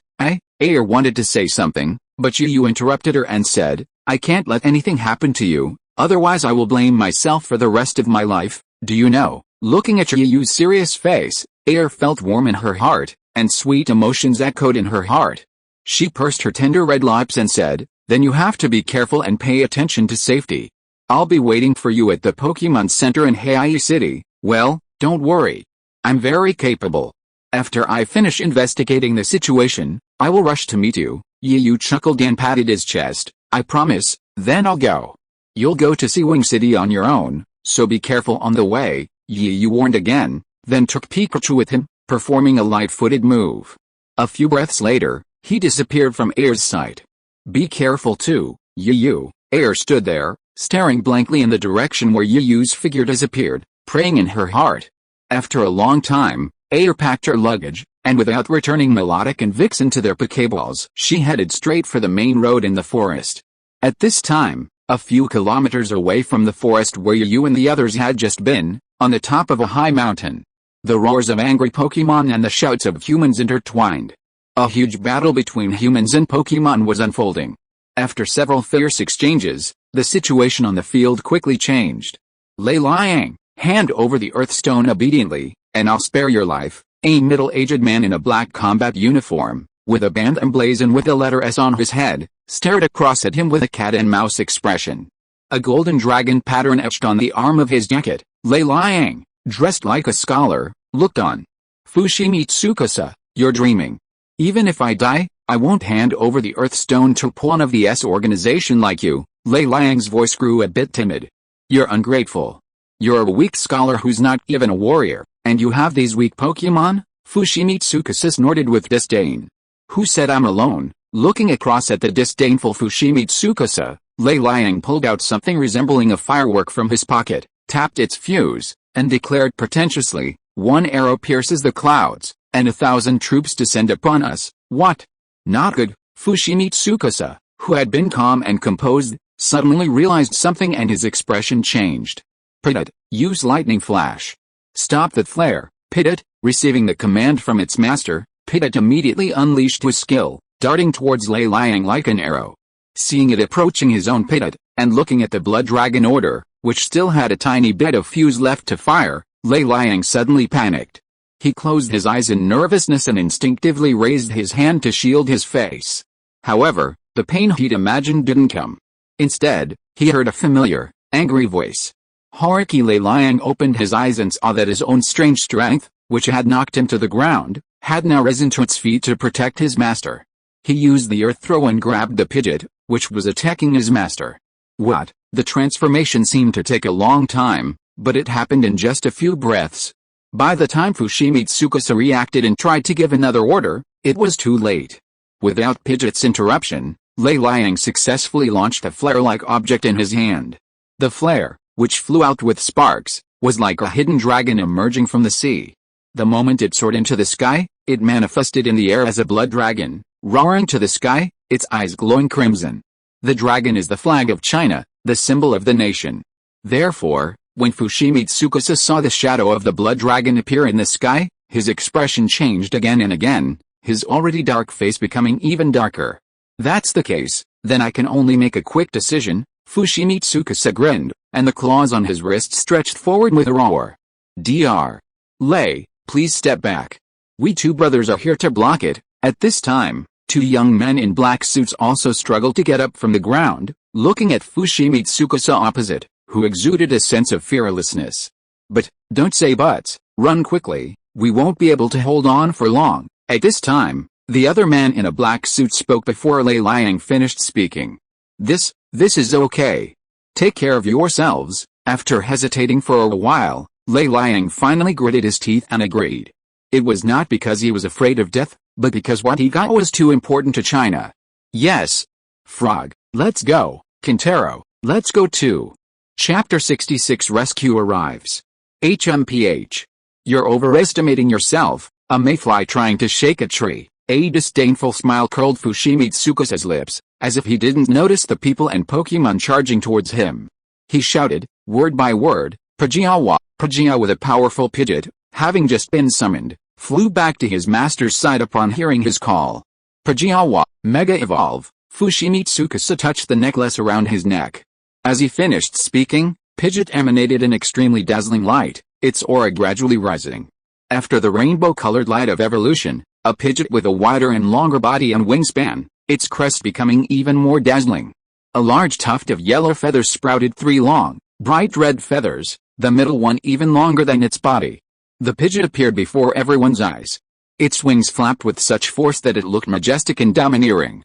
Air wanted to say something, but Yu interrupted her and said, I can't let anything happen to you, otherwise I will blame myself for the rest of my life. Do you know? Looking at Yu's serious face, Air felt warm in her heart, and sweet emotions echoed in her heart. She pursed her tender red lips and said, then you have to be careful and pay attention to safety. I'll be waiting for you at the Pokemon Center in Hawaii City. Well, don't worry. I'm very capable. After I finish investigating the situation, I will rush to meet you. Yu chuckled and patted his chest. I promise, then I'll go. You'll go to Seawing City on your own, so be careful on the way, Yu warned again, then took Pikachu with him, performing a light-footed move. A few breaths later, he disappeared from Air's sight. Be careful too, Yu. Air stood there, staring blankly in the direction where Yu's figure disappeared, praying in her heart. After a long time, Air packed her luggage, and without returning Melodic and Vixen to their Pokeballs, she headed straight for the main road in the forest. At this time, a few kilometers away from the forest where Yu and the others had just been, on the top of a high mountain, the roars of angry Pokemon and the shouts of humans intertwined. A huge battle between humans and Pokemon was unfolding. After several fierce exchanges, the situation on the field quickly changed. Lei Liang, hand over the Earthstone obediently, and I'll spare your life. A middle-aged man in a black combat uniform, with a band emblazoned with the letter S on his head, stared across at him with a cat-and-mouse expression. A golden dragon pattern etched on the arm of his jacket. Lei Liang, dressed like a scholar, looked on. Fushimi Tsukasa, you're dreaming. Even if I die, I won't hand over the Earthstone to a pawn of the S organization like you. Lei Liang's voice grew a bit timid. You're ungrateful. You're a weak scholar who's not even a warrior, and you have these weak Pokemon? Fushimi Tsukasa snorted with disdain. Who said I'm alone? Looking across at the disdainful Fushimi Tsukasa, Lei Liang pulled out something resembling a firework from his pocket, tapped its fuse, and declared pretentiously, one arrow pierces the clouds, and 1,000 troops descend upon us. What? Not good. Fushimi Tsukasa, who had been calm and composed, suddenly realized something and his expression changed. Pidot, use lightning flash. Stop that flare, Pidot. Receiving the command from its master, Pidot immediately unleashed his skill, darting towards Lei Liang like an arrow. Seeing it approaching his own Pidot, and looking at the Blood Dragon Order, which still had a tiny bit of fuse left to fire, Lei Liang suddenly panicked. He closed his eyes in nervousness and instinctively raised his hand to shield his face. However, the pain he'd imagined didn't come. Instead, he heard a familiar, angry voice. Haruki Lei Liang opened his eyes and saw that his own strange strength, which had knocked him to the ground, had now risen to its feet to protect his master. He used the earth throw and grabbed the Pidgeot, which was attacking his master. What? The transformation seemed to take a long time, but it happened in just a few breaths. By the time Fushimi Tsukasa reacted and tried to give another order, it was too late. Without Pidgeot's interruption, Lei Liang successfully launched a flare-like object in his hand. The flare, which flew out with sparks, was like a hidden dragon emerging from the sea. The moment it soared into the sky, it manifested in the air as a blood dragon, roaring to the sky, its eyes glowing crimson. The dragon is the flag of China, the symbol of the nation. Therefore, when Fushimi Tsukasa saw the shadow of the blood dragon appear in the sky, his expression changed again and again, his already dark face becoming even darker. That's the case, then I can only make a quick decision, Fushimi Tsukasa grinned, and the claws on his wrist stretched forward with a roar. Dr. Lei, please step back. We two brothers are here to block it. At this time, two young men in black suits also struggled to get up from the ground, looking at Fushimi Tsukasa opposite, who exuded a sense of fearlessness. But, don't say buts, run quickly, we won't be able to hold on for long. At this time, the other man in a black suit spoke before Lei Liang finished speaking. This is okay. Take care of yourselves. After hesitating for a while, Lei Liang finally gritted his teeth and agreed. It was not because he was afraid of death, but because what he got was too important to China. Yes. Frog, let's go. Kintaro, let's go too. Chapter 66 Rescue arrives. HMPH. You're overestimating yourself, a mayfly trying to shake a tree. A disdainful smile curled Fushimi Tsukasa's lips, as if he didn't notice the people and Pokemon charging towards him. He shouted, word by word, Pajiawa. Pajia with a powerful Pidgeot, having just been summoned, flew back to his master's side upon hearing his call. Pajiawa, Mega Evolve. Fushimi Tsukasa touched the necklace around his neck. As he finished speaking, Pidgeot emanated an extremely dazzling light, its aura gradually rising. After the rainbow-colored light of evolution, a Pidgeot with a wider and longer body and wingspan, its crest becoming even more dazzling. A large tuft of yellow feathers sprouted 3 long, bright red feathers, the middle one even longer than its body. The Pidgeot appeared before everyone's eyes. Its wings flapped with such force that it looked majestic and domineering.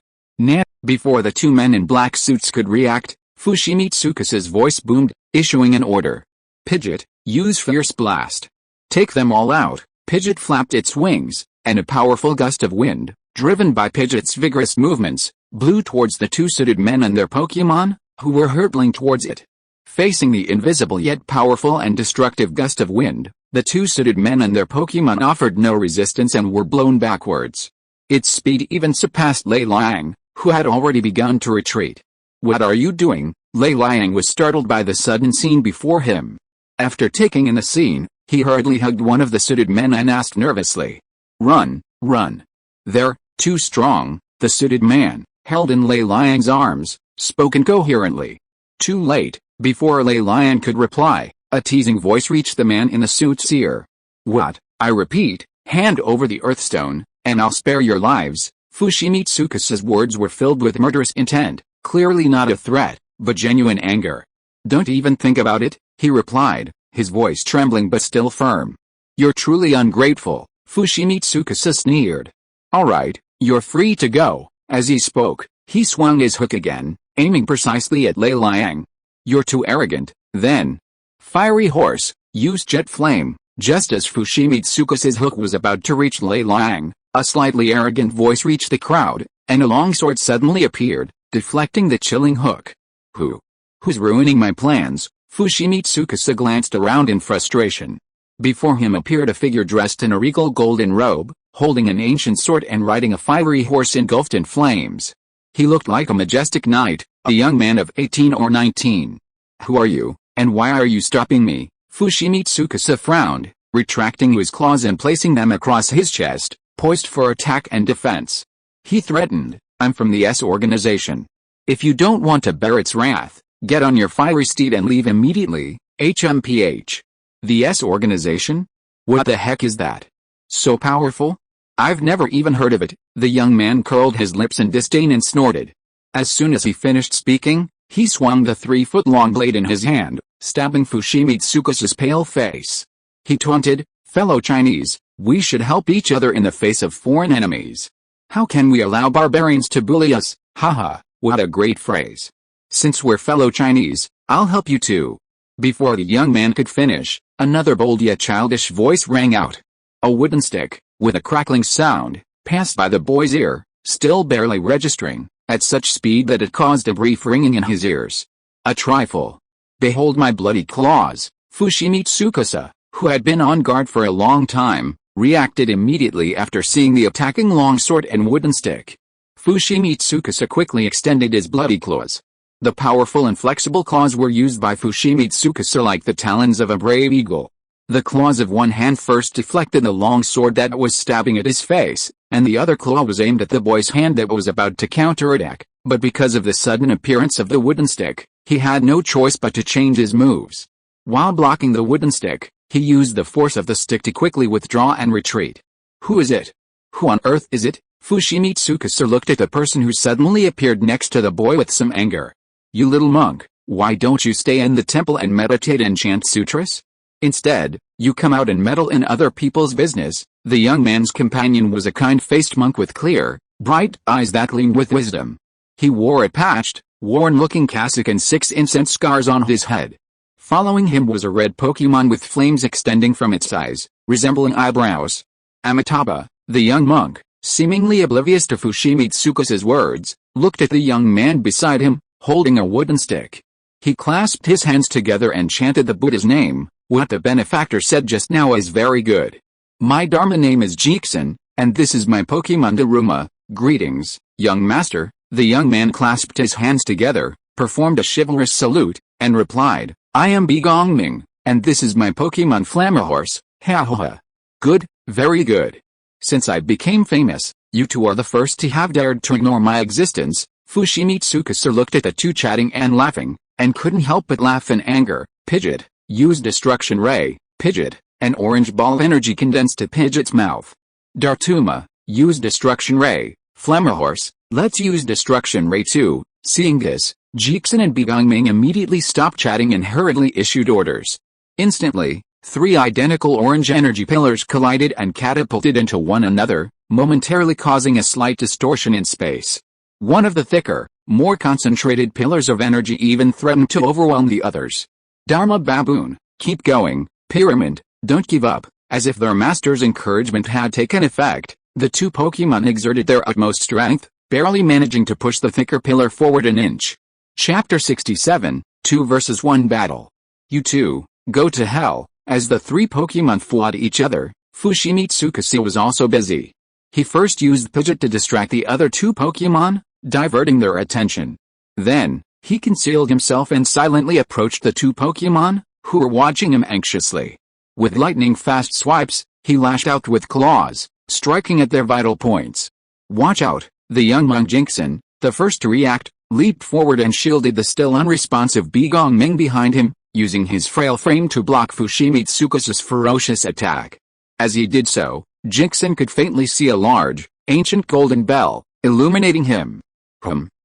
Before the two men in black suits could react, Fushimi Tsukasa's voice boomed, issuing an order. Pidgeot, use Fierce Blast. Take them all out. Pidgeot flapped its wings, and a powerful gust of wind, driven by Pidgeot's vigorous movements, blew towards the two suited men and their Pokemon, who were hurtling towards it. Facing the invisible yet powerful and destructive gust of wind, the two suited men and their Pokemon offered no resistance and were blown backwards. Its speed even surpassed Lei Liang, who had already begun to retreat. What are you doing? Lei Liang was startled by the sudden scene before him. After taking in the scene, he hurriedly hugged one of the suited men and asked nervously. Run, run. They're too strong. The suited man, held in Lei Liang's arms, spoke incoherently. Too late. Before Lei Liang could reply, a teasing voice reached the man in the suit's ear. What? I repeat, hand over the Earthstone, and I'll spare your lives. Fushimi Tsukasa's words were filled with murderous intent, clearly not a threat, but genuine anger. Don't even think about it, he replied, his voice trembling but still firm. You're truly ungrateful, Fushimi Tsukasa sneered. Alright, you're free to go. As he spoke, he swung his hook again, aiming precisely at Lei Liang. You're too arrogant, then. Fiery Horse, use Jet Flame. Just as Fushimi Tsukasa's hook was about to reach Lei Liang, a slightly arrogant voice reached the crowd, and a long sword suddenly appeared, deflecting the chilling hook. Who's ruining my plans? Fushimi Tsukasa glanced around in frustration. Before him appeared a figure dressed in a regal golden robe, holding an ancient sword and riding a fiery horse engulfed in flames. He looked like a majestic knight, a young man of 18 or 19. Who are you, and why are you stopping me? Fushimi Tsukasa frowned, retracting his claws and placing them across his chest, poised for attack and defense. He threatened, I'm from the S organization. If you don't want to bear its wrath, get on your fiery steed and leave immediately. HMPH. The S organization? What the heck is that? So powerful? I've never even heard of it. The young man curled his lips in disdain and snorted. As soon as he finished speaking, he swung the 3-foot-long blade in his hand, stabbing Fushimi Tsukasa's pale face. He taunted, fellow Chinese, we should help each other in the face of foreign enemies. How can we allow barbarians to bully us? Haha, what a great phrase. Since we're fellow Chinese, I'll help you too. Before the young man could finish, another bold yet childish voice rang out. A wooden stick, with a crackling sound, passed by the boy's ear, still barely registering, at such speed that it caused a brief ringing in his ears. A trifle. Behold my bloody claws. Fushimi Tsukasa, who had been on guard for a long time, reacted immediately after seeing the attacking longsword and wooden stick. Fushimi Tsukasa quickly extended his bloody claws. The powerful and flexible claws were used by Fushimi Tsukasa like the talons of a brave eagle. The claws of one hand first deflected the long sword that was stabbing at his face, and the other claw was aimed at the boy's hand that was about to counterattack, but because of the sudden appearance of the wooden stick, he had no choice but to change his moves. While blocking the wooden stick, he used the force of the stick to quickly withdraw and retreat. Who is it? Who on earth is it? Fushimi Tsukasa looked at the person who suddenly appeared next to the boy with some anger. You little monk, why don't you stay in the temple and meditate and chant sutras? Instead, you come out and meddle in other people's business. The young man's companion was a kind-faced monk with clear, bright eyes that gleamed with wisdom. He wore a patched, worn-looking cassock and 6 incense scars on his head. Following him was a red Pokémon with flames extending from its eyes, resembling eyebrows. Amitabha, the young monk, seemingly oblivious to Fushimi Tsukasa's words, looked at the young man beside him, holding a wooden stick. He clasped his hands together and chanted the Buddha's name. What the benefactor said just now is very good. My Dharma name is Jixin, and this is my Pokémon Daruma. Greetings, young master. The young man clasped his hands together, performed a chivalrous salute, and replied, I am Begongming, and this is my Pokémon Flammahorse. Ha ha ha. Good, very good. Since I became famous, you two are the first to have dared to ignore my existence. Fushimi Tsukasa looked at the two chatting and laughing, and couldn't help but laugh in anger. Pidgeot, use Destruction Ray. Pidgeot, an orange ball of energy condensed to Pidgeot's mouth. Dartuma, use Destruction Ray. Flammahorse, let's use Destruction Ray too. Seeing this, Jixin and Begongming immediately stopped chatting and hurriedly issued orders. Instantly, 3 identical orange energy pillars collided and catapulted into one another, momentarily causing a slight distortion in space. One of the thicker, more concentrated pillars of energy even threatened to overwhelm the others. Dharma Baboon, keep going. Pyramid, don't give up. As if their master's encouragement had taken effect, the two Pokémon exerted their utmost strength, barely managing to push the thicker pillar forward an inch. Chapter 67, 2 vs 1 Battle. You two, go to hell. As the 3 Pokémon fought each other, Fushimi Tsukasa was also busy. He first used Pidgeot to distract the other 2 Pokémon, diverting their attention. Then, he concealed himself and silently approached the 2 Pokémon, who were watching him anxiously. With lightning-fast swipes, he lashed out with claws, striking at their vital points. Watch out! The young monk Jixin, the first to react, leaped forward and shielded the still unresponsive Begongming behind him, using his frail frame to block Fushimi Tsukasa's ferocious attack. As he did so, Jixin could faintly see a large, ancient golden bell, illuminating him.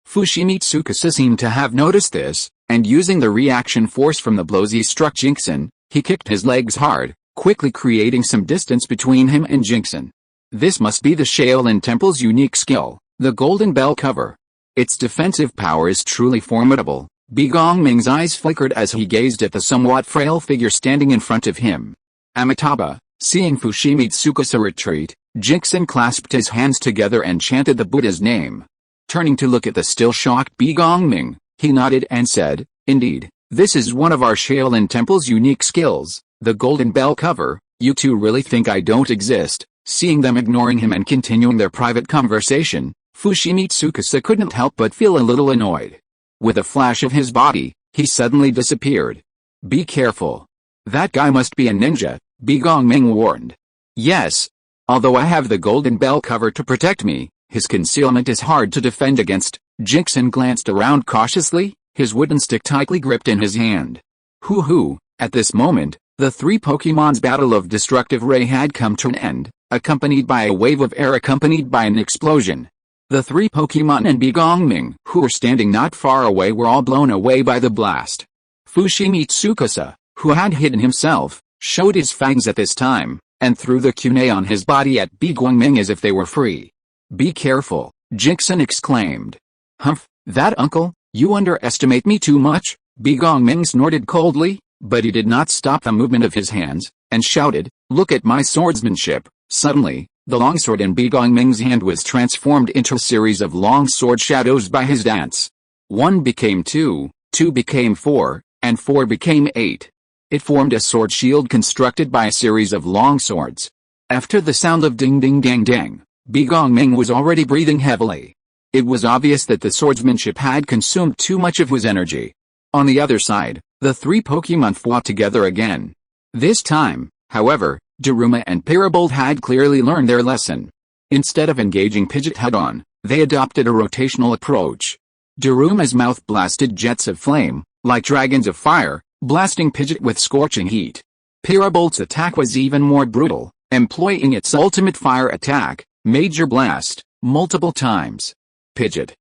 Fushimi Tsukasa seemed to have noticed this, and using the reaction force from the blows he struck Jixin, he kicked his legs hard, quickly creating some distance between him and Jixin. This must be the Shaolin Temple's unique skill, the Golden Bell Cover. Its defensive power is truly formidable. Begongming's eyes flickered as he gazed at the somewhat frail figure standing in front of him. Amitabha, seeing Fushimi Tsukasa retreat, Jixin clasped his hands together and chanted the Buddha's name. Turning to look at the still shocked Begongming, he nodded and said, Indeed, this is one of our Shaolin Temple's unique skills, the Golden Bell Cover. You two really think I don't exist? Seeing them ignoring him and continuing their private conversation, Fushimi Tsukasa couldn't help but feel a little annoyed. With a flash of his body, he suddenly disappeared. Be careful. That guy must be a ninja, Begongming warned. Yes. Although I have the Golden Bell Cover to protect me, his concealment is hard to defend against. Jixin glanced around cautiously, his wooden stick tightly gripped in his hand. Hoo-hoo. At this moment, the 3 Pokémon's battle of Destructive Ray had come to an end, accompanied by a wave of air accompanied by an explosion. The 3 Pokémon and Begongming, who were standing not far away, were all blown away by the blast. Fushimi Tsukasa, who had hidden himself, showed his fangs at this time, and threw the kunai on his body at Begongming as if they were free. Be careful, Jixin exclaimed. Humph, that uncle, you underestimate me too much. Begongming snorted coldly, but he did not stop the movement of his hands, and shouted, Look at my swordsmanship. Suddenly, the longsword in Begongming's hand was transformed into a series of long sword shadows by his dance. 1 became 2, 2 became 4, and 4 became 8. It formed a sword shield constructed by a series of long swords. After the sound of ding ding dang dang, Begongming was already breathing heavily. It was obvious that the swordsmanship had consumed too much of his energy. On the other side, the three Pokémon fought together again. This time, however, Daruma and Parabolt had clearly learned their lesson. Instead of engaging Pidgeot head-on, they adopted a rotational approach. Daruma's mouth blasted jets of flame, like dragons of fire, blasting Pidgeot with scorching heat. Parabolt's attack was even more brutal, employing its ultimate fire attack, Major Blast, multiple times. Pidgeot,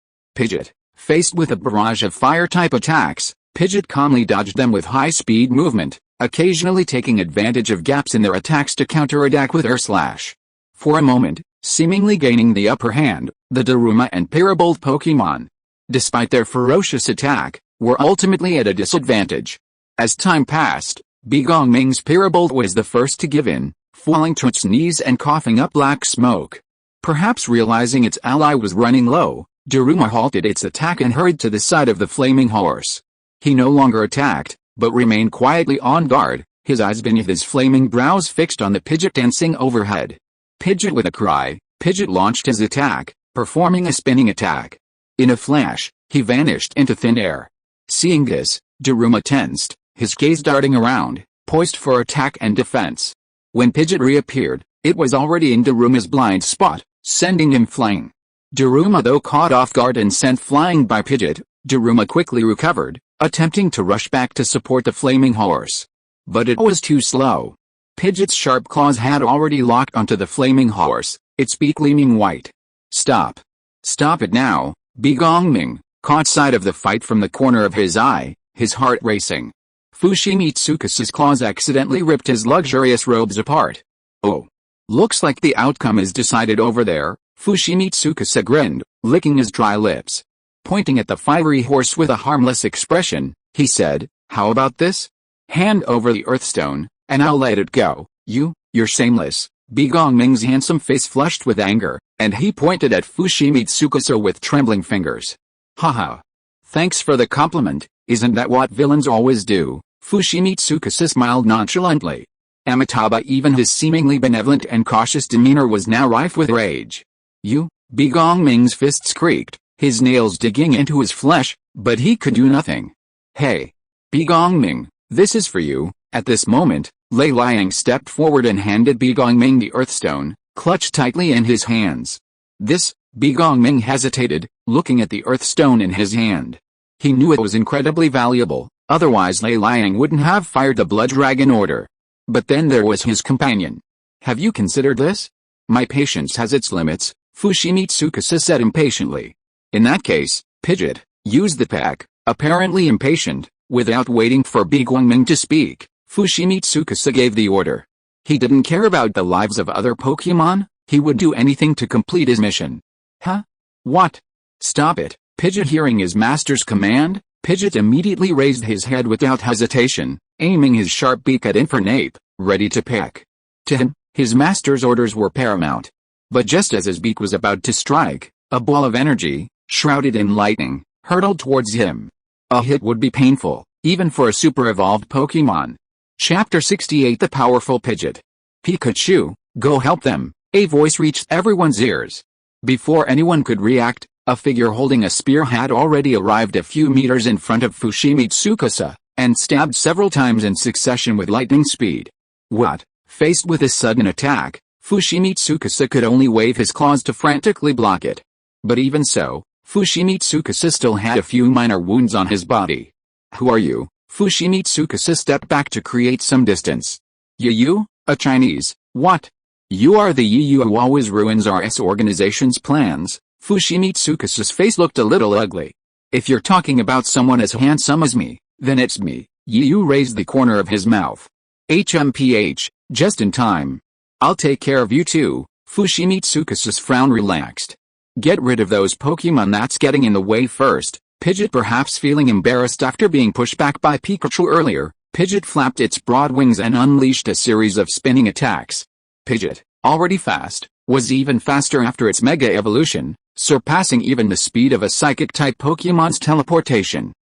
faced with a barrage of fire-type attacks, Pidgeot calmly dodged them with high-speed movement, occasionally taking advantage of gaps in their attacks to counterattack with Air Slash. For a moment, seemingly gaining the upper hand, the Daruma and Parabolt Pokémon, despite their ferocious attack, were ultimately at a disadvantage. As time passed, Begongming's Parabolt was the first to give in, falling to its knees and coughing up black smoke. Perhaps realizing its ally was running low, Daruma halted its attack and hurried to the side of the flaming horse. He no longer attacked, but remained quietly on guard, his eyes beneath his flaming brows fixed on the Pidgeot dancing overhead. Pidgeot with a cry, Pidgeot launched his attack, performing a spinning attack. In a flash, he vanished into thin air. Seeing this, Daruma tensed, his gaze darting around, poised for attack and defense. When Pidgeot reappeared, it was already in Daruma's blind spot, sending him flying. Daruma though caught off guard and sent flying by Pidgeot, Daruma quickly recovered, attempting to rush back to support the flaming horse. But it was too slow. Pidgeot's sharp claws had already locked onto the flaming horse, its beak gleaming white. Stop. Stop it now, Begongming caught sight of the fight from the corner of his eye, his heart racing. Fushimitsukasa's claws accidentally ripped his luxurious robes apart. Oh. Looks like the outcome is decided over there, Fushimitsuka grinned, licking his dry lips. Pointing at the fiery horse with a harmless expression, he said, how about this? Hand over the Earthstone, and I'll let it go. You're shameless. Begongming's handsome face flushed with anger, and he pointed at Fushimitsuka with trembling fingers. Haha. Thanks for the compliment, isn't that what villains always do? Fushimitsuka smiled nonchalantly. Amitabha, even his seemingly benevolent and cautious demeanor was now rife with rage. Begongming's fists creaked, his nails digging into his flesh, but he could do nothing. Hey. Begongming, this is for you. At this moment, Lei Liang stepped forward and handed Begongming the Earthstone, clutched tightly in his hands. This, Begongming hesitated, looking at the Earthstone in his hand. He knew it was incredibly valuable, otherwise Lei Liang wouldn't have fired the Blood Dragon order. But then there was his companion. Have you considered this? My patience has its limits, Fushimitsuka said impatiently. In that case, Pidgeot, use the pack. Apparently impatient, without waiting for Begongming to speak, Fushimitsuka gave the order. He didn't care about the lives of other Pokémon, he would do anything to complete his mission. Huh? What? Stop it. Pidgeot hearing his master's command, Pidgeot immediately raised his head without hesitation, aiming his sharp beak at Infernape, ready to peck. To him, his master's orders were paramount. But just as his beak was about to strike, a ball of energy, shrouded in lightning, hurtled towards him. A hit would be painful, even for a super-evolved Pokémon. Chapter 68 The Powerful Pidgeot. Pikachu, go help them, a voice reached everyone's ears. Before anyone could react, a figure holding a spear had already arrived a few meters in front of Fushimitsuka, and stabbed several times in succession with lightning speed. What? Faced with this sudden attack, Fushimitsuka could only wave his claws to frantically block it. But even so, Fushimitsuka still had a few minor wounds on his body. Who are you? Fushimitsuka stepped back to create some distance. You? A Chinese, what? You are the you who always ruins our organization's plans. Fushimitsuka's face looked a little ugly. If you're talking about someone as handsome as me, then it's me. Yu raised the corner of his mouth. HMPH, just in time. I'll take care of you too. Fushimitsuka's frown relaxed. Get rid of those Pokemon that's getting in the way first. Pidgeot, perhaps feeling embarrassed after being pushed back by Pikachu earlier, Pidgeot flapped its broad wings and unleashed a series of spinning attacks. Pidgeot, already fast, was even faster after its Mega Evolution, surpassing even the speed of a Psychic-type Pokemon's teleportation.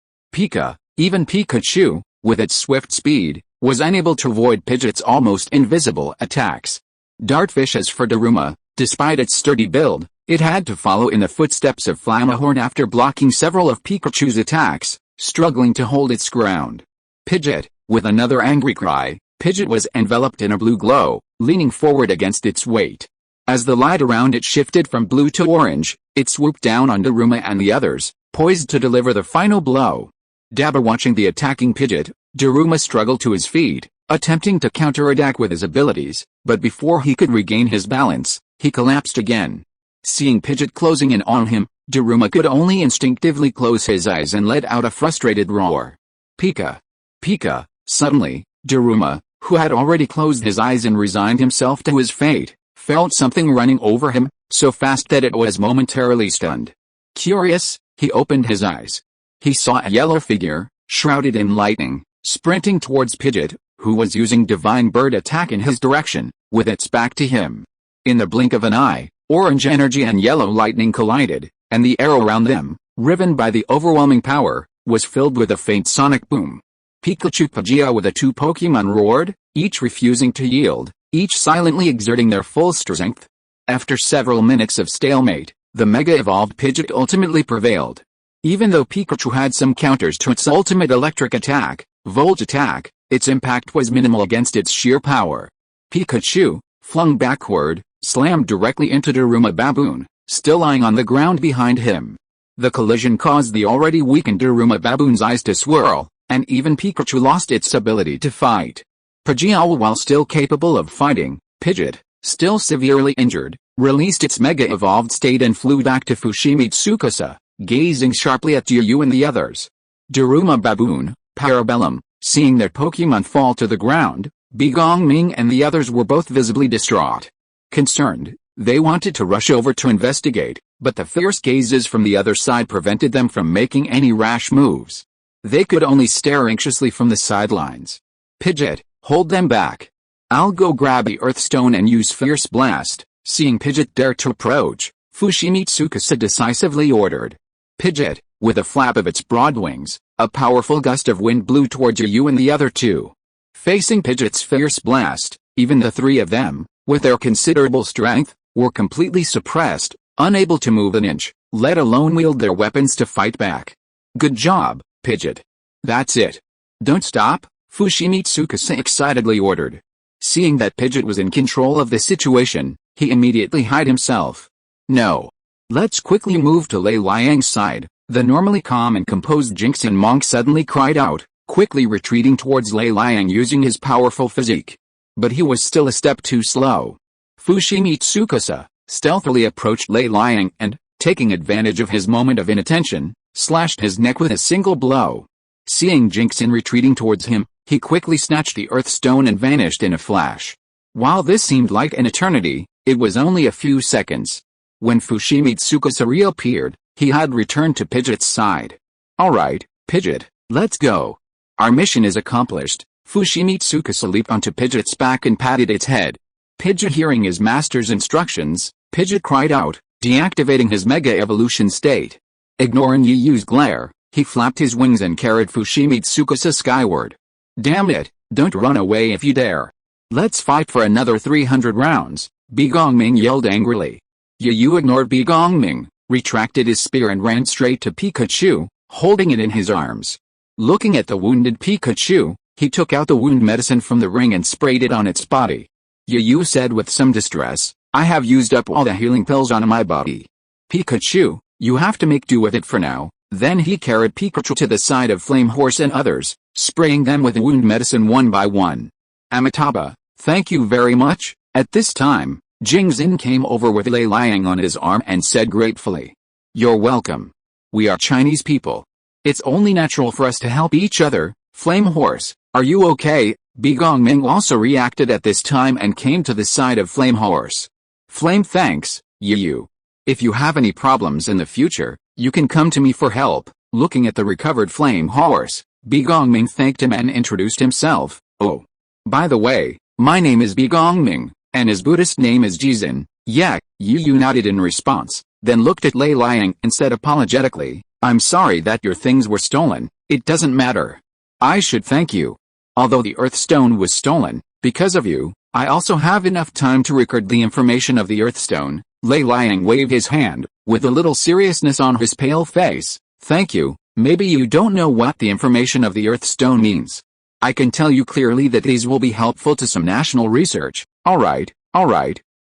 Even Pikachu, with its swift speed, was unable to avoid Pidgeot's almost invisible attacks. Dartfish. As for Daruma, despite its sturdy build, It had to follow in the footsteps of Flamahorn after blocking several of Pikachu's attacks, struggling to hold its ground. Pidgeot, with another angry cry, Pidgeot was enveloped in a blue glow, leaning forward against its weight. As the light around it shifted from blue to orange, it swooped down on Daruma and the others, poised to deliver the final blow. Dabba watching the attacking Pidgeot, Daruma struggled to his feet, attempting to counterattack with his abilities, but before he could regain his balance, he collapsed again. Seeing Pidgeot closing in on him, Daruma could only instinctively close his eyes and let out a frustrated roar. Pika! Pika! Suddenly, Daruma, who had already closed his eyes and resigned himself to his fate, felt something running over him, so fast that it was momentarily stunned. Curious, he opened his eyes. He saw a yellow figure, shrouded in lightning, sprinting towards Pidgeot, who was using Divine Bird attack in his direction, with its back to him. In the blink of an eye, orange energy and yellow lightning collided, and the air around them, riven by the overwhelming power, was filled with a faint sonic boom. Pikachu Pidgeot with the two Pokémon roared, each refusing to yield, each silently exerting their full strength. After several minutes of stalemate, the Mega-Evolved Pidgeot ultimately prevailed. Even though Pikachu had some counters to its ultimate electric attack, Volt attack, its impact was minimal against its sheer power. Pikachu, flung backward, slammed directly into Daruma Baboon, still lying on the ground behind him. The collision caused the already weakened Daruma Baboon's eyes to swirl, and even Pikachu lost its ability to fight. Pidgeot, while still capable of fighting, Pidgeot, still severely injured, released its Mega-Evolved state and flew back to Fushimi-Tsukasa, gazing sharply at Yu and the others. Daruma Baboon, Parabellum, seeing their Pokémon fall to the ground, Begongming and the others were both visibly distraught. Concerned, they wanted to rush over to investigate, but the fierce gazes from the other side prevented them from making any rash moves. They could only stare anxiously from the sidelines. Pidgeot, hold them back. I'll go grab the Earth Stone and use Fierce Blast. Seeing Pidgeot dare to approach, Fushimi Tsukasa decisively ordered. Pidgeot, with a flap of its broad wings, a powerful gust of wind blew towards Yu and the other two. Facing Pidgeot's Fierce Blast, even the three of them, with their considerable strength, were completely suppressed, unable to move an inch, let alone wield their weapons to fight back. Good job, Pidgeot. That's it. Don't stop, Fushimi Tsukasa excitedly ordered. Seeing that Pidgeot was in control of the situation, he immediately hid himself. No. Let's quickly move to Lei Liang's side, the normally calm and composed Jinxian monk suddenly cried out, quickly retreating towards Lei Liang using his powerful physique. But he was still a step too slow. Fushimi Tsukasa stealthily approached Lei Liang and, taking advantage of his moment of inattention, slashed his neck with a single blow. Seeing Jinxian retreating towards him, he quickly snatched the Earth Stone and vanished in a flash. While this seemed like an eternity, it was only a few seconds. When Fushimi Tsukasa reappeared, he had returned to Pidgeot's side. Alright, Pidgeot, let's go. Our mission is accomplished. Fushimi Tsukasa leaped onto Pidgeot's back and patted its head. Pidgeot, hearing his master's instructions, Pidgeot cried out, deactivating his Mega Evolution state. Ignoring Yu's glare, he flapped his wings and carried Fushimi Tsukasa skyward. Damn it, don't run away if you dare. Let's fight for another 300 rounds, Begongming yelled angrily. Yu ignored Begongming, retracted his spear and ran straight to Pikachu, holding it in his arms. Looking at the wounded Pikachu, he took out the wound medicine from the ring and sprayed it on its body. Yu said with some distress, I have used up all the healing pills on my body. Pikachu, you have to make do with it for now. Then he carried Pikachu to the side of Flame Horse and others, spraying them with wound medicine one by one. Amitabha, thank you very much. At this time, Jinxian came over with Lei Liang on his arm and said gratefully, You're welcome. We are Chinese people. It's only natural for us to help each other. Flame Horse, are you okay? Begongming also reacted at this time and came to the side of Flame Horse. Flame, thanks, Yu. If you have any problems in the future, you can come to me for help. Looking at the recovered Flame Horse, Begongming thanked him and introduced himself. Oh. By the way, my name is Begongming, and his Buddhist name is Jizin. Yeah, Yu nodded in response, then looked at Lei Liang and said apologetically, I'm sorry that your things were stolen. It doesn't matter. I should thank you. Although the Earth Stone was stolen, because of you, I also have enough time to record the information of the Earth Stone. Lei Liang waved his hand, with a little seriousness on his pale face. Thank you. Maybe you don't know what the information of the Earth Stone means. I can tell you clearly that these will be helpful to some national research. Alright,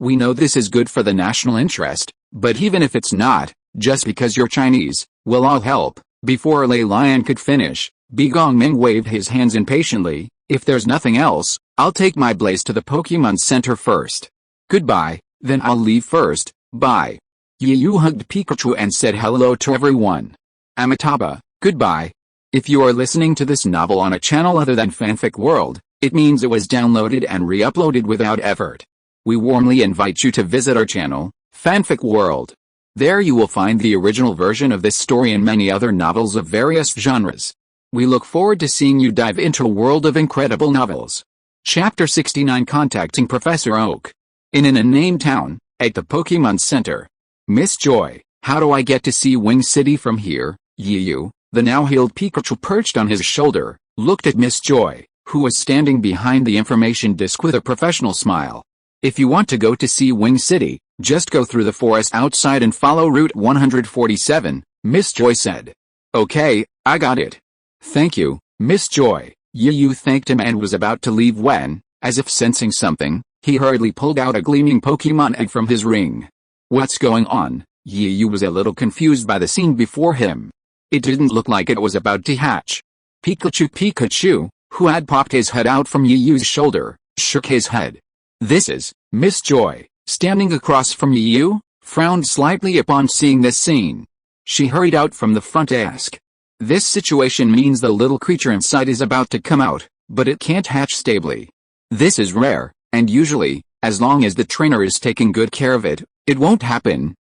we know this is good for the national interest, but even if it's not, just because you're Chinese, we'll all help. Before Lei Lian could finish, Bi Gongming waved his hands impatiently. If there's nothing else, I'll take my blaze to the Pokemon Center first. Goodbye, then I'll leave first, bye. Yu hugged Pikachu and said hello to everyone. Amitabha, goodbye. If you are listening to this novel on a channel other than Fanfic World, it means it was downloaded and re-uploaded without effort. We warmly invite you to visit our channel, Fanfic World. There you will find the original version of this story and many other novels of various genres. We look forward to seeing you dive into a world of incredible novels. Chapter 69 Contacting Professor Oak. In an unnamed town, at the Pokemon Center. Miss Joy, how do I get to see Wing City from here? Yu, the now healed Pikachu perched on his shoulder, looked at Miss Joy, who was standing behind the information disc with a professional smile. If you want to go to see Wing City, just go through the forest outside and follow Route 147, Miss Joy said. Okay, I got it. Thank you, Miss Joy. Yu thanked him and was about to leave when, as if sensing something, he hurriedly pulled out a gleaming Pokemon egg from his ring. What's going on? Yu was a little confused by the scene before him. It didn't look like it was about to hatch. Pikachu, who had popped his head out from Yu's shoulder, shook his head. This is, Miss Joy, standing across from Yu, frowned slightly upon seeing this scene. She hurried out from the front desk. This situation means the little creature inside is about to come out, but it can't hatch stably. This is rare, and usually, as long as the trainer is taking good care of it, it won't happen.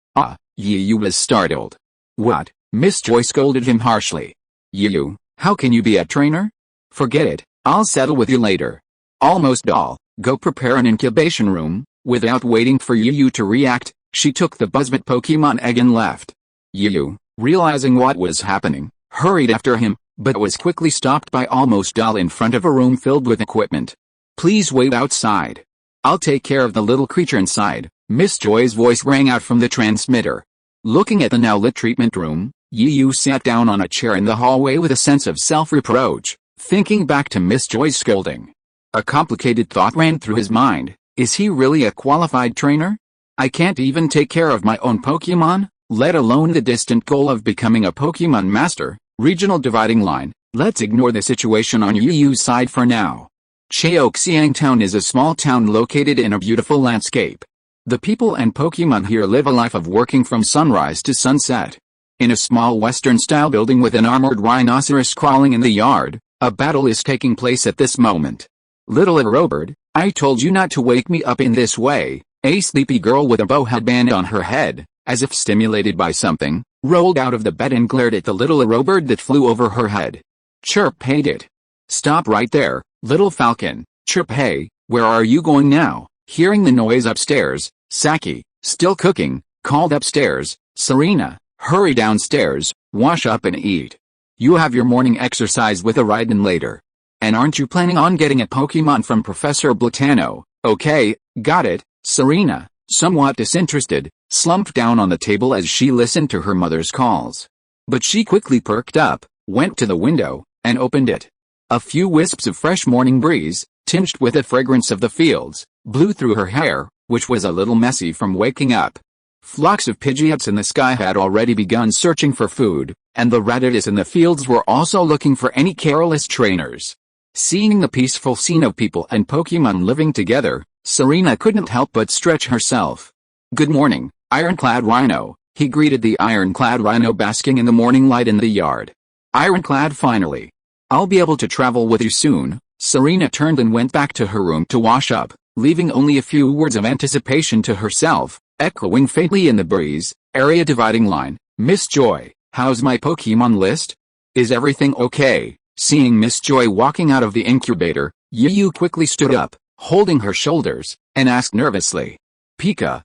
Yu was startled. What? Miss Joy scolded him harshly. Yu, how can you be a trainer? Forget it, I'll settle with you later. Almost all. Go prepare an incubation room. Without waiting for Yu to react, she took the Buzzbit Pokemon egg and left. Yu, realizing what was happening, hurried after him, but was quickly stopped by Almost all in front of a room filled with equipment. Please wait outside. I'll take care of the little creature inside. Miss Joy's voice rang out from the transmitter. Looking at the now lit treatment room, Yu sat down on a chair in the hallway with a sense of self-reproach, thinking back to Miss Joy's scolding. A complicated thought ran through his mind. Is he really a qualified trainer? I can't even take care of my own Pokemon, let alone the distant goal of becoming a Pokemon Master. Regional dividing line. Let's ignore the situation on Yu's side for now. Xiaoxiang Town is a small town located in a beautiful landscape. The people and Pokemon here live a life of working from sunrise to sunset. In a small Western-style building with an armored rhinoceros crawling in the yard, a battle is taking place at this moment. Little Aerobird, I told you not to wake me up in this way. A sleepy girl with a bow headband on her head, as if stimulated by something, rolled out of the bed and glared at the little Aerobird that flew over her head. Chirp, hate it. Stop right there, little falcon. Chirp, hey, where are you going now? Hearing the noise upstairs, Saki, still cooking, called upstairs. Serena, hurry downstairs, wash up and eat. You have your morning exercise with a Raiden later. And aren't you planning on getting a Pokemon from Professor Blatano? Okay, got it. Serena, somewhat disinterested, slumped down on the table as she listened to her mother's calls. But she quickly perked up, went to the window, and opened it. A few wisps of fresh morning breeze, tinged with the fragrance of the fields, blew through her hair, which was a little messy from waking up. Flocks of Pidgeots in the sky had already begun searching for food, and the Rattatas in the fields were also looking for any careless trainers. Seeing the peaceful scene of people and Pokemon living together, Serena couldn't help but stretch herself. Good morning, Ironclad Rhino, he greeted the Ironclad Rhino basking in the morning light in the yard. Ironclad, finally. I'll be able to travel with you soon. Serena turned and went back to her room to wash up, leaving only a few words of anticipation to herself, echoing faintly in the breeze. Area dividing line. Miss Joy, how's my Pokemon list? Is everything okay? Seeing Miss Joy walking out of the incubator, Yu quickly stood up, holding her shoulders, and asked nervously. Pika.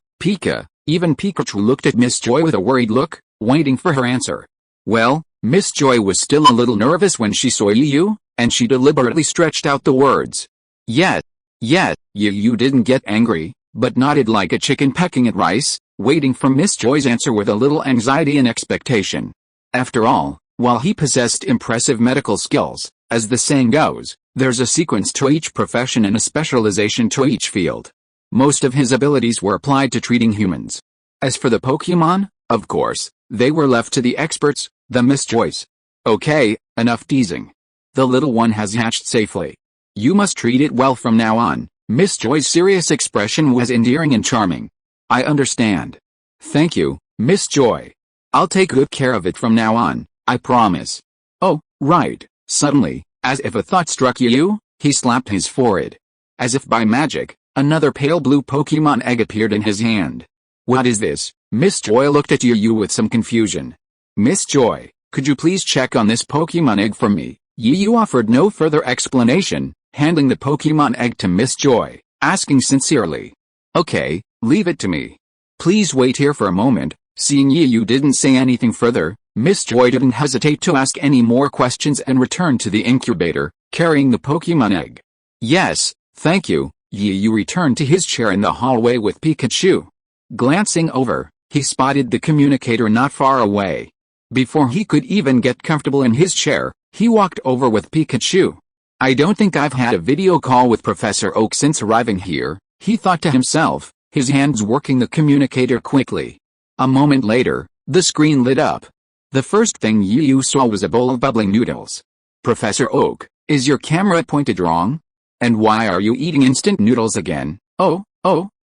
Even Pikachu looked at Miss Joy with a worried look, waiting for her answer. Well, Miss Joy was still a little nervous when she saw Yu, and she deliberately stretched out the words. Yet, Yu didn't get angry. but nodded like a chicken pecking at rice, waiting for Miss Joy's answer with a little anxiety and expectation. After all, while he possessed impressive medical skills, as the saying goes, there's a sequence to each profession and a specialization to each field. Most of his abilities were applied to treating humans. As for the Pokémon, of course, they were left to the experts, the Miss Joys. Okay, enough teasing. The little one has hatched safely. You must treat it well from now on. Miss Joy's serious expression was endearing and charming. I understand. Thank you, Miss Joy. I'll take good care of it from now on, I promise. Oh, right. Suddenly, as if a thought struck Yu, he slapped his forehead. As if by magic, another pale blue Pokémon egg appeared in his hand. What is this? Miss Joy looked at Yu with some confusion. Miss Joy, could you please check on this Pokémon egg for me? Yu offered no further explanation, handing the Pokémon egg to Miss Joy, asking sincerely. Okay, leave it to me. Please wait here for a moment. Seeing Yu didn't say anything further, Miss Joy didn't hesitate to ask any more questions and returned to the incubator, carrying the Pokémon egg. Yes, thank you. Yu returned to his chair in the hallway with Pikachu. Glancing over, he spotted the communicator not far away. Before he could even get comfortable in his chair, he walked over with Pikachu. I don't think I've had a video call with Professor Oak since arriving here, he thought to himself, his hands working the communicator quickly. A moment later, the screen lit up. The first thing Yu saw was a bowl of bubbling noodles. Professor Oak, is your camera pointed wrong? And why are you eating instant noodles again? Oh,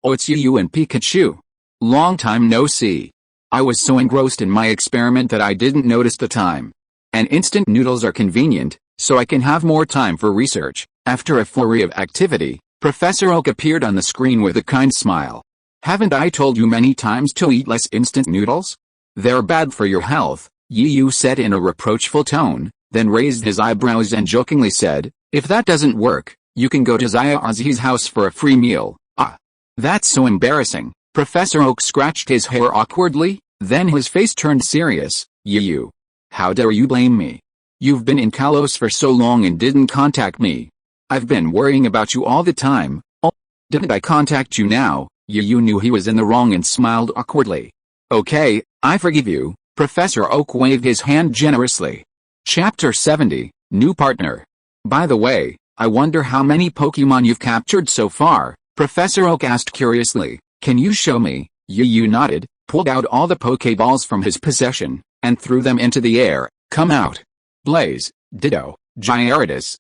it's Yu and Pikachu. Long time no see. I was so engrossed in my experiment that I didn't notice the time. And instant noodles are convenient, so I can have more time for research. After a flurry of activity, Professor Oak appeared on the screen with a kind smile. Haven't I told you many times to eat less instant noodles? They're bad for your health, Yu said in a reproachful tone, then raised his eyebrows and jokingly said, if that doesn't work, you can go to Xiaozi's house for a free meal. Ah, that's so embarrassing. Professor Oak scratched his hair awkwardly, then his face turned serious. Yu, how dare you blame me? You've been in Kalos for so long and didn't contact me. I've been worrying about you all the time. Oh, didn't I contact you now? Yu knew he was in the wrong and smiled awkwardly. Okay, I forgive you. Professor Oak waved his hand generously. Chapter 70, New Partner. By the way, I wonder how many Pokémon you've captured so far, Professor Oak asked curiously. Can you show me? Yu nodded, pulled out all the Pokéballs from his possession, and threw them into the air. Come out. Blaze, Ditto, Gyarados,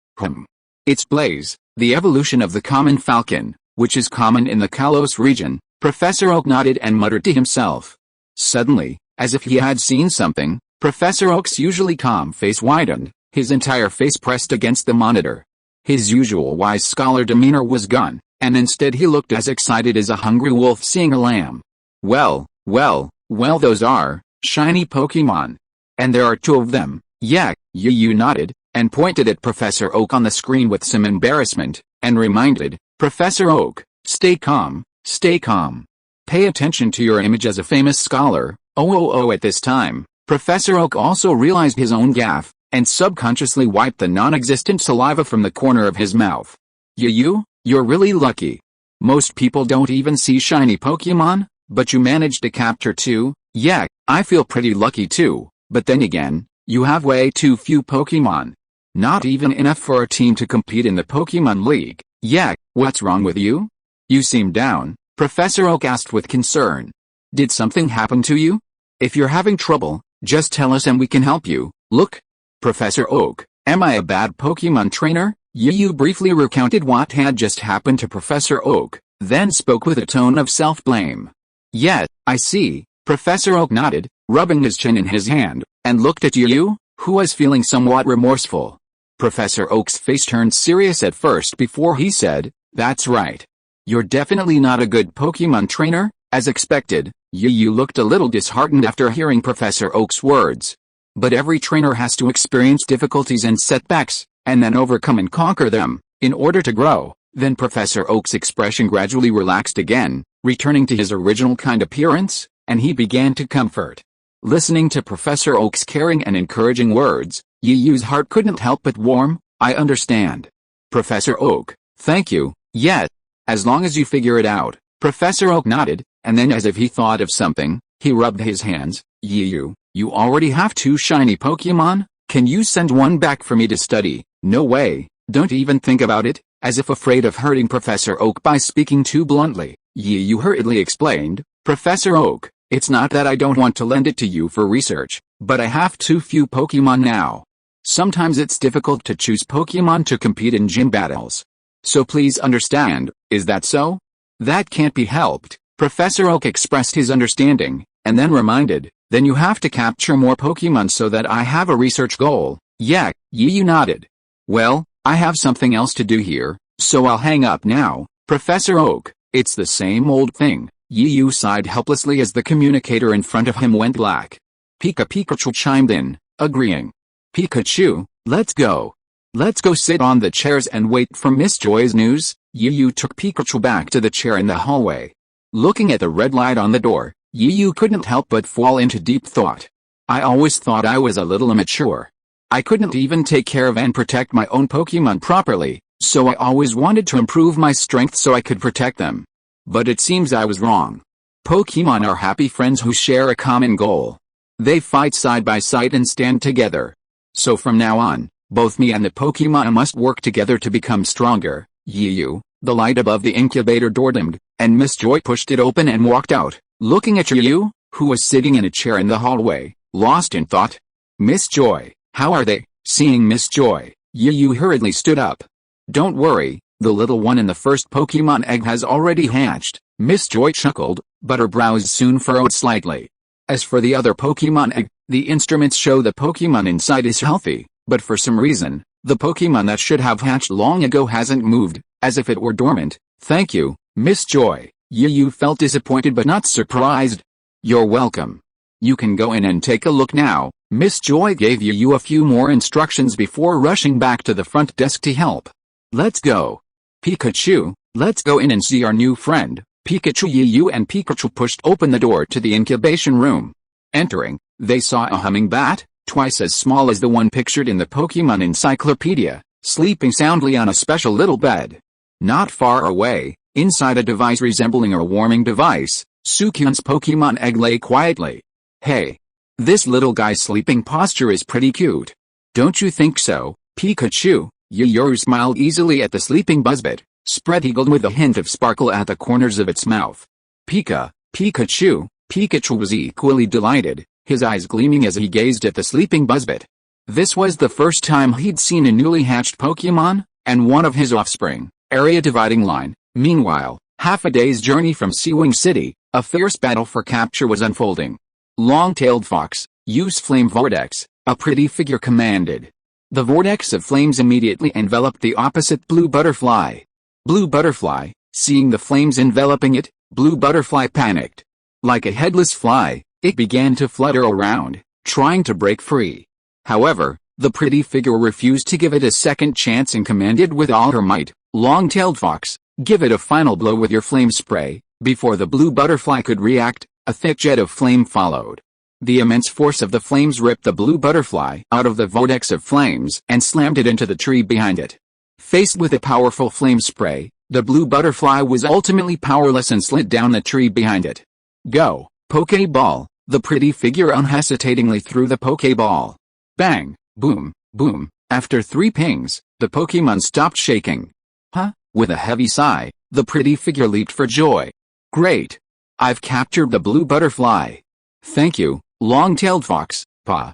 It's Blaze, the evolution of the common falcon, which is common in the Kalos region. Professor Oak nodded and muttered to himself. Suddenly, as if he had seen something, Professor Oak's usually calm face widened, his entire face pressed against the monitor. His usual wise scholar demeanor was gone, and instead he looked as excited as a hungry wolf seeing a lamb. Well, those are shiny Pokémon. And there are 2 of them. Yeah, Yu nodded, and pointed at Professor Oak on the screen with some embarrassment, and reminded, Professor Oak, stay calm, stay calm. Pay attention to your image as a famous scholar. At this time, Professor Oak also realized his own gaffe, and subconsciously wiped the non-existent saliva from the corner of his mouth. Yu, you're really lucky. Most people don't even see shiny Pokémon, but you managed to capture 2. Yeah, I feel pretty lucky too, but then again, you have way too few Pokémon. Not even enough for a team to compete in the Pokémon League. Yeah, what's wrong with you? You seem down, Professor Oak asked with concern. Did something happen to you? If you're having trouble, just tell us and we can help you. Look, Professor Oak, am I a bad Pokémon trainer? Yu briefly recounted what had just happened to Professor Oak, then spoke with a tone of self-blame. Yeah, I see. Professor Oak nodded, rubbing his chin in his hand, and looked at Yu, who was feeling somewhat remorseful. Professor Oak's face turned serious at first before he said, that's right. You're definitely not a good Pokémon trainer, as expected. Yu looked a little disheartened after hearing Professor Oak's words. But every trainer has to experience difficulties and setbacks, and then overcome and conquer them, in order to grow. Then Professor Oak's expression gradually relaxed again, returning to his original kind appearance, and he began to comfort. Listening to Professor Oak's caring and encouraging words, Yuyu's heart couldn't help but warm. I understand. Professor Oak, thank you. Yet, as long as you figure it out, Professor Oak nodded, and then as if he thought of something, he rubbed his hands. You already have 2 shiny Pokemon? Can you send one back for me to study? No way, don't even think about it. As if afraid of hurting Professor Oak by speaking too bluntly, Yu hurriedly explained, Professor Oak, it's not that I don't want to lend it to you for research, but I have too few Pokemon now. Sometimes it's difficult to choose Pokemon to compete in gym battles. So please understand, is that so? That can't be helped. Professor Oak expressed his understanding, and then reminded, then you have to capture more Pokemon so that I have a research goal. Yeah, Yu nodded. Well, I have something else to do here, so I'll hang up now. Professor Oak, it's the same old thing. Yu sighed helplessly as the communicator in front of him went black. Pikachu chimed in, agreeing. Pikachu, let's go. Let's go sit on the chairs and wait for Miss Joy's news. Yu took Pikachu back to the chair in the hallway. Looking at the red light on the door, Yu couldn't help but fall into deep thought. I always thought I was a little immature. I couldn't even take care of and protect my own Pokemon properly, so I always wanted to improve my strength so I could protect them. But it seems I was wrong. Pokemon are happy friends who share a common goal. They fight side by side and stand together. So from now on, both me and the Pokemon must work together to become stronger. Yu, the light above the incubator door dimmed, and Miss Joy pushed it open and walked out, looking at Yu, who was sitting in a chair in the hallway, lost in thought. Miss Joy, how are they? Seeing Miss Joy, Yu hurriedly stood up. Don't worry, the little one in the first Pokemon egg has already hatched. Miss Joy chuckled, but her brows soon furrowed slightly. As for the other Pokemon egg, the instruments show the Pokemon inside is healthy, but for some reason, the Pokemon that should have hatched long ago hasn't moved, as if it were dormant. Thank you, Miss Joy. Yu felt disappointed but not surprised. You're welcome. You can go in and take a look now. Miss Joy gave Yu a few more instructions before rushing back to the front desk to help. Let's go. Pikachu, let's go in and see our new friend. Pikachu. Yu and Pikachu pushed open the door to the incubation room. Entering, they saw a humming bat, twice as small as the one pictured in the Pokemon encyclopedia, sleeping soundly on a special little bed. Not far away, inside a device resembling a warming device, Suicune's Pokemon egg lay quietly. Hey. This little guy's sleeping posture is pretty cute. Don't you think so, Pikachu? Yu smiled easily at the sleeping buzzbit, spread-eagled with a hint of sparkle at the corners of its mouth. Pikachu. Pikachu was equally delighted, his eyes gleaming as he gazed at the sleeping buzzbit. This was the first time he'd seen a newly hatched Pokemon, and one of his offspring, area dividing line. Meanwhile, half a day's journey from Seawing City, a fierce battle for capture was unfolding. Long-tailed fox, use flame vortex, a pretty figure commanded. The vortex of flames immediately enveloped the opposite blue butterfly. Blue butterfly, seeing the flames enveloping it, blue butterfly panicked. Like a headless fly, it began to flutter around, trying to break free. However, the pretty figure refused to give it a second chance and commanded with all her might, Long-tailed fox, give it a final blow with your flame spray. Before the blue butterfly could react, a thick jet of flame followed. The immense force of the flames ripped the blue butterfly out of the vortex of flames and slammed it into the tree behind it. Faced with a powerful flame spray, the blue butterfly was ultimately powerless and slid down the tree behind it. Go, Pokeball! The pretty figure unhesitatingly threw the Pokeball. Bang, boom, boom. After 3 pings, the Pokemon stopped shaking. Huh? With a heavy sigh, the pretty figure leaped for joy. Great! I've captured the blue butterfly. Thank you, long-tailed fox. Pa.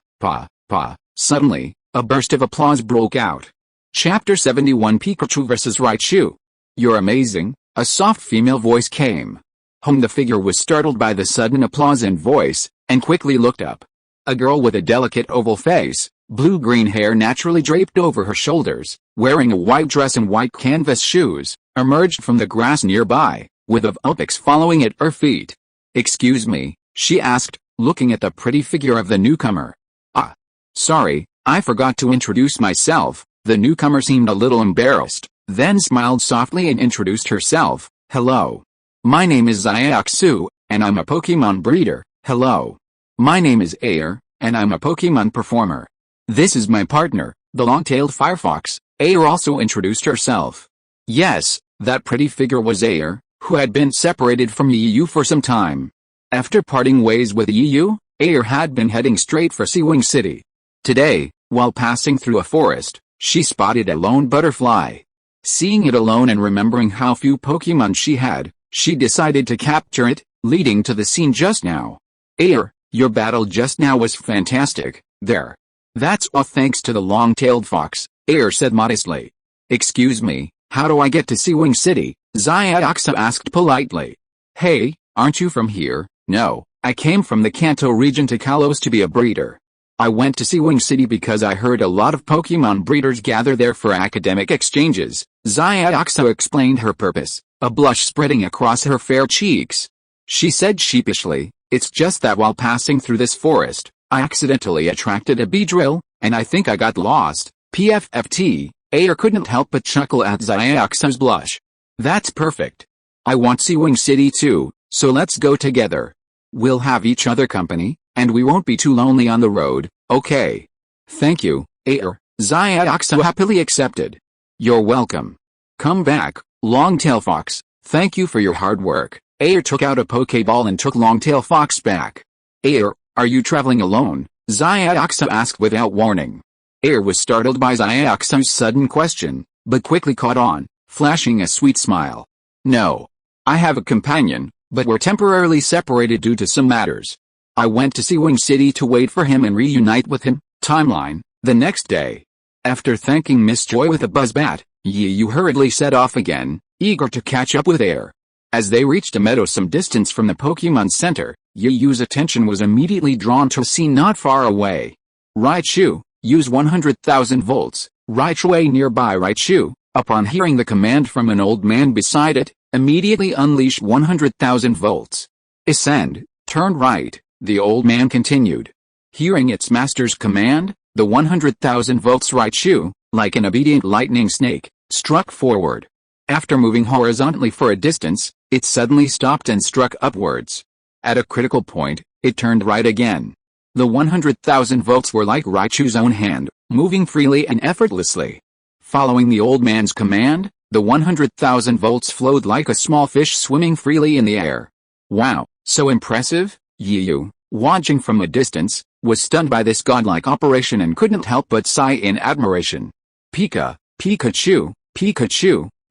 Suddenly, a burst of applause broke out. Chapter 71 Pikachu vs. Raichu. You're amazing, a soft female voice came. The figure was startled by the sudden applause and voice, and quickly looked up. A girl with a delicate oval face, blue-green hair naturally draped over her shoulders, wearing a white dress and white canvas shoes, emerged from the grass nearby, with a Vulpix following at her feet. Excuse me, she asked, looking at the pretty figure of the newcomer. Sorry, I forgot to introduce myself. The newcomer seemed a little embarrassed, then smiled softly and introduced herself. Hello. My name is Xiaoxu, and I'm a Pokemon breeder. Hello. My name is Air, and I'm a Pokemon performer. This is my partner, the long-tailed firefox. Air also introduced herself. Yes, that pretty figure was Air, who had been separated from Yu for some time. After parting ways with Yu, Air had been heading straight for Siwing City. Today, while passing through a forest, she spotted a lone butterfly. Seeing it alone and remembering how few Pokemon she had, she decided to capture it, leading to the scene just now. Air, your battle just now was fantastic. There. That's all thanks to the long-tailed fox, Air said modestly. Excuse me, how do I get to Siwing City? Xiaoxia asked politely. Hey, aren't you from here? No, I came from the Kanto region to Kalos to be a breeder. I went to Siwing City because I heard a lot of Pokemon breeders gather there for academic exchanges. Xiaoxia explained her purpose, a blush spreading across her fair cheeks. She said sheepishly, it's just that while passing through this forest, I accidentally attracted a Beedrill, and I think I got lost. PFFT, Air couldn't help but chuckle at Xiaoxia's blush. That's perfect. I want Siwing City too, so let's go together. We'll have each other company, and we won't be too lonely on the road, okay? Thank you, Air, Xiaoxia happily accepted. You're welcome. Come back, Longtail Fox, thank you for your hard work. Air took out a Pokeball and took Longtail Fox back. Air, are you traveling alone? Xiaoxia asked without warning. Air was startled by Xiaoxia's sudden question, but quickly caught on, flashing a sweet smile. No. I have a companion, but we're temporarily separated due to some matters. I went to Siwing City to wait for him and reunite with him. Timeline, the next day. After thanking Miss Joy with a buzzbat, Yu hurriedly set off again, eager to catch up with Air. As they reached a meadow some distance from the Pokemon Center, Yu's attention was immediately drawn to a scene not far away. Raichu, use 100,000 volts. Raichu, a nearby Raichu, upon hearing the command from an old man beside it, immediately unleashed 100,000 volts. Ascend, turn right, the old man continued. Hearing its master's command, the 100,000 volts Raichu, like an obedient lightning snake, struck forward. After moving horizontally for a distance, it suddenly stopped and struck upwards. At a critical point, it turned right again. The 100,000 volts were like Raichu's own hand, moving freely and effortlessly. Following the old man's command, the 100,000 volts flowed like a small fish swimming freely in the air. Wow, so impressive? Yu, watching from a distance, was stunned by this godlike operation and couldn't help but sigh in admiration. Pikachu,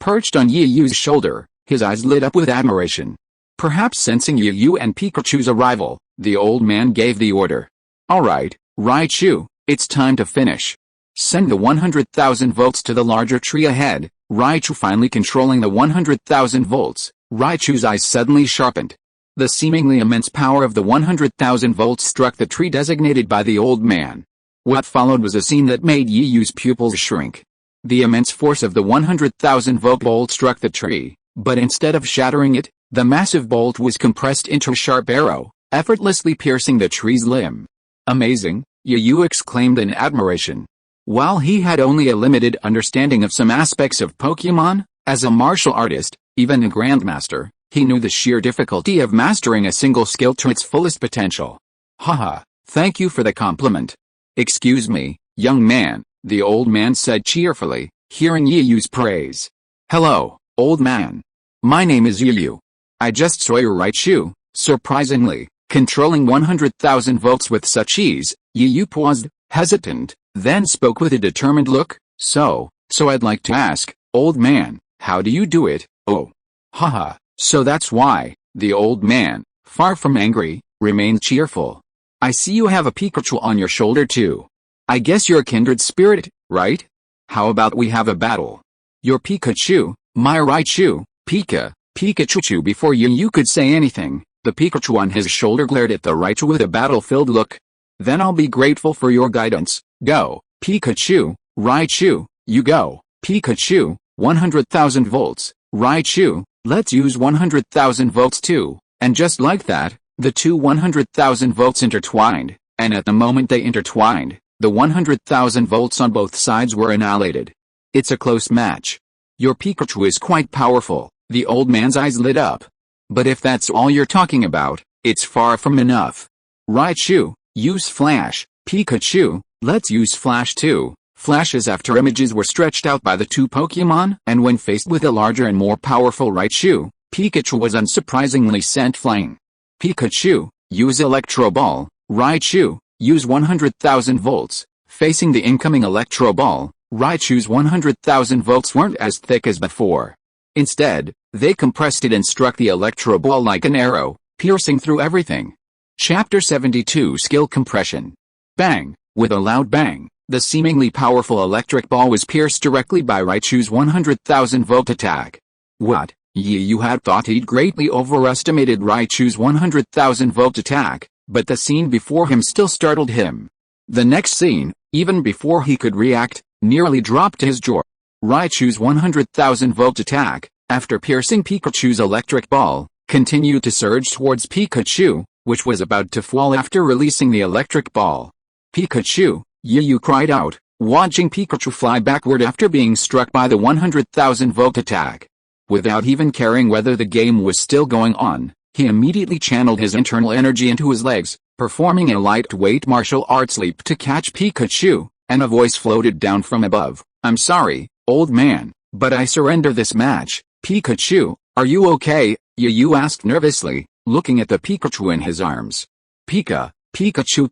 perched on Yu's shoulder, his eyes lit up with admiration. Perhaps sensing Yu and Pikachu's arrival, the old man gave the order. Alright, Raichu, it's time to finish. Send the 100,000 volts to the larger tree ahead. Raichu finally controlling the 100,000 volts, Raichu's eyes suddenly sharpened. The seemingly immense power of the 100,000 volts struck the tree designated by the old man. What followed was a scene that made Yu's pupils shrink. The immense force of the 100,000 volt bolt struck the tree, but instead of shattering it, the massive bolt was compressed into a sharp arrow, effortlessly piercing the tree's limb. Amazing, Yu exclaimed in admiration. While he had only a limited understanding of some aspects of Pokemon, as a martial artist, even a grandmaster, he knew the sheer difficulty of mastering a single skill to its fullest potential. Haha, thank you for the compliment. Excuse me, young man, the old man said cheerfully, hearing Yu's praise. Hello, old man. My name is Yu. I just saw your Raichu. Surprisingly, controlling 100,000 volts with such ease, Yu paused, hesitant, then spoke with a determined look. So I'd like to ask, old man, how do you do it? Oh. Haha, so that's why. The old man, far from angry, remained cheerful. I see you have a Pikachu on your shoulder too. I guess you're a kindred spirit, right? How about we have a battle? Your Pikachu, my Raichu, Pikachu. Before Yu could say anything, the Pikachu on his shoulder glared at the Raichu with a battle-filled look. Then I'll be grateful for your guidance. Go, Pikachu, Raichu, you go. Pikachu, 100,000 volts, Raichu, let's use 100,000 volts too. And just like that, the two 100,000 volts intertwined, and at the moment they intertwined, the 100,000 volts on both sides were annihilated. It's a close match. Your Pikachu is quite powerful, the old man's eyes lit up. But if that's all you're talking about, it's far from enough. Raichu, use Flash. Pikachu, let's use Flash too. Flashes after images were stretched out by the two Pokemon, and when faced with a larger and more powerful Raichu, Pikachu was unsurprisingly sent flying. Pikachu, use Electro Ball. Raichu, use 100,000 volts. Facing the incoming Electro Ball, Raichu's 100,000 volts weren't as thick as before. Instead, they compressed it and struck the Electro Ball like an arrow, piercing through everything. Chapter 72 Skill Compression. Bang! With a loud bang, the seemingly powerful electric ball was pierced directly by Raichu's 100,000 volt attack. What? You had thought he'd greatly overestimated Raichu's 100,000 volt attack, but the scene before him still startled him. The next scene, even before he could react, nearly dropped his jaw. Raichu's 100,000 volt attack, after piercing Pikachu's electric ball, continued to surge towards Pikachu, which was about to fall after releasing the electric ball. Pikachu, Yu cried out, watching Pikachu fly backward after being struck by the 100,000 volt attack. Without even caring whether the game was still going on, he immediately channeled his internal energy into his legs, performing a lightweight martial arts leap to catch Pikachu, and a voice floated down from above. I'm sorry, old man, but I surrender this match. Pikachu, are you okay? Yu asked nervously, looking at the Pikachu in his arms. Pikachu,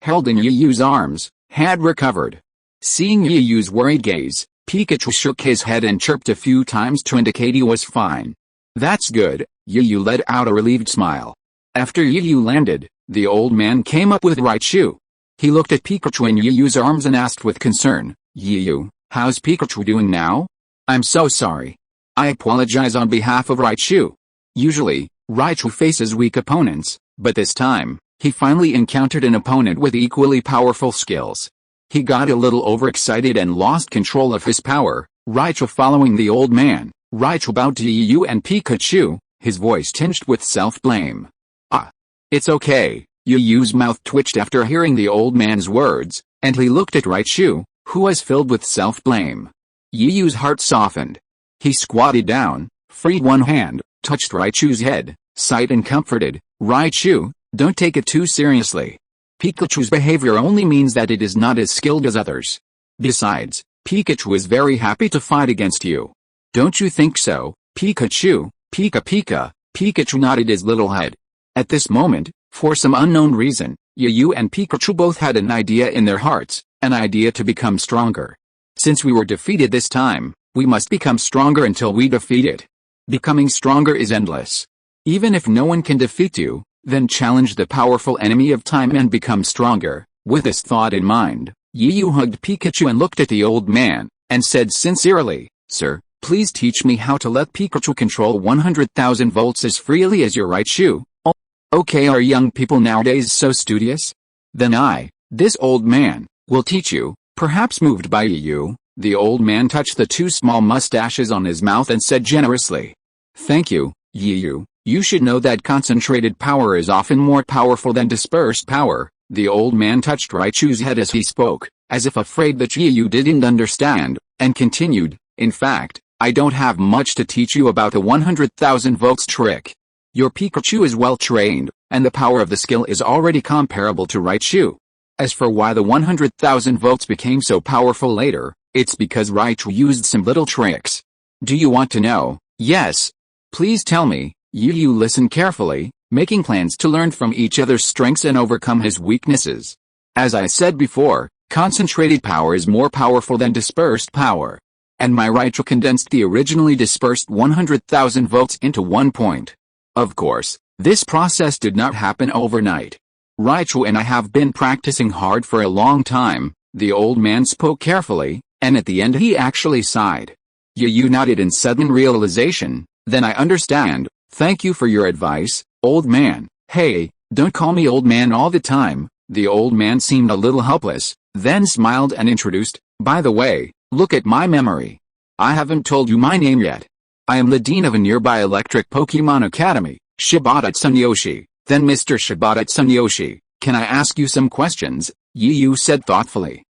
held in Yu's arms, had recovered. Seeing Yu's worried gaze, Pikachu shook his head and chirped a few times to indicate he was fine. That's good, Yu let out a relieved smile. After Yu landed, the old man came up with Raichu. He looked at Pikachu in Yu's arms and asked with concern, Yu, how's Pikachu doing now? I'm so sorry. I apologize on behalf of Raichu. Usually, Raichu faces weak opponents, but this time, he finally encountered an opponent with equally powerful skills. He got a little overexcited and lost control of his power. Raichu following the old man, Raichu bowed to Yu and Pikachu, his voice tinged with self-blame. Ah. It's okay. Yu's mouth twitched after hearing the old man's words, and he looked at Raichu, who was filled with self-blame. Yu's heart softened. He squatted down, freed one hand, touched Raichu's head, sighed and comforted, Raichu, don't take it too seriously. Pikachu's behavior only means that it is not as skilled as others. Besides, Pikachu is very happy to fight against you. Don't you think so, Pikachu? Pikachu nodded his little head. At this moment, for some unknown reason, Yu and Pikachu both had an idea in their hearts, an idea to become stronger. Since we were defeated this time, we must become stronger until we defeat it. Becoming stronger is endless. Even if no one can defeat you, then challenge the powerful enemy of time and become stronger. With this thought in mind, Yu hugged Pikachu and looked at the old man, and said sincerely, Sir, please teach me how to let Pikachu control 100,000 volts as freely as your Raichu. Oh, okay, are young people nowadays so studious? Then this old man, will teach you. Perhaps moved by Yu, the old man touched the two small mustaches on his mouth and said generously, Thank you, Yu. You should know that concentrated power is often more powerful than dispersed power. The old man touched Raichu's head as he spoke, as if afraid that Yu didn't understand, and continued, In fact, I don't have much to teach you about the 100,000 volts trick. Your Pikachu is well trained, and the power of the skill is already comparable to Raichu. As for why the 100,000 volts became so powerful later, it's because Raichu used some little tricks. Do you want to know? Yes. Please tell me. Yu listened carefully, making plans to learn from each other's strengths and overcome his weaknesses. As I said before, concentrated power is more powerful than dispersed power. And my Raichu condensed the originally dispersed 100,000 volts into 1 point. Of course, this process did not happen overnight. Raichu and I have been practicing hard for a long time. The old man spoke carefully, and at the end he actually sighed. Yu nodded in sudden realization. Then I understand. Thank you for your advice, old man. Hey, don't call me old man all the time. The old man seemed a little helpless, then smiled and introduced, By the way, look at my memory. I haven't told you my name yet. I am the dean of a nearby electric Pokemon Academy, Shibata Tsunoyoshi. Then Mr. Shibata Tsunoyoshi, can I ask you some questions? Yu said thoughtfully.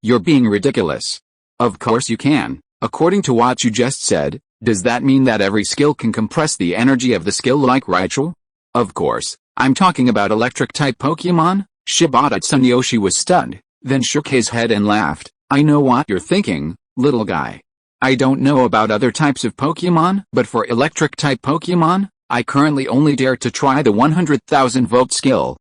You're being ridiculous. Of course you can. According to what you just said, does that mean that every skill can compress the energy of the skill like Raichu? Of course, I'm talking about electric-type Pokemon. Shibata Tsunoyoshi was stunned, then shook his head and laughed. I know what you're thinking, little guy. I don't know about other types of Pokemon, but for electric-type Pokemon, I currently only dare to try the 100,000 volt skill.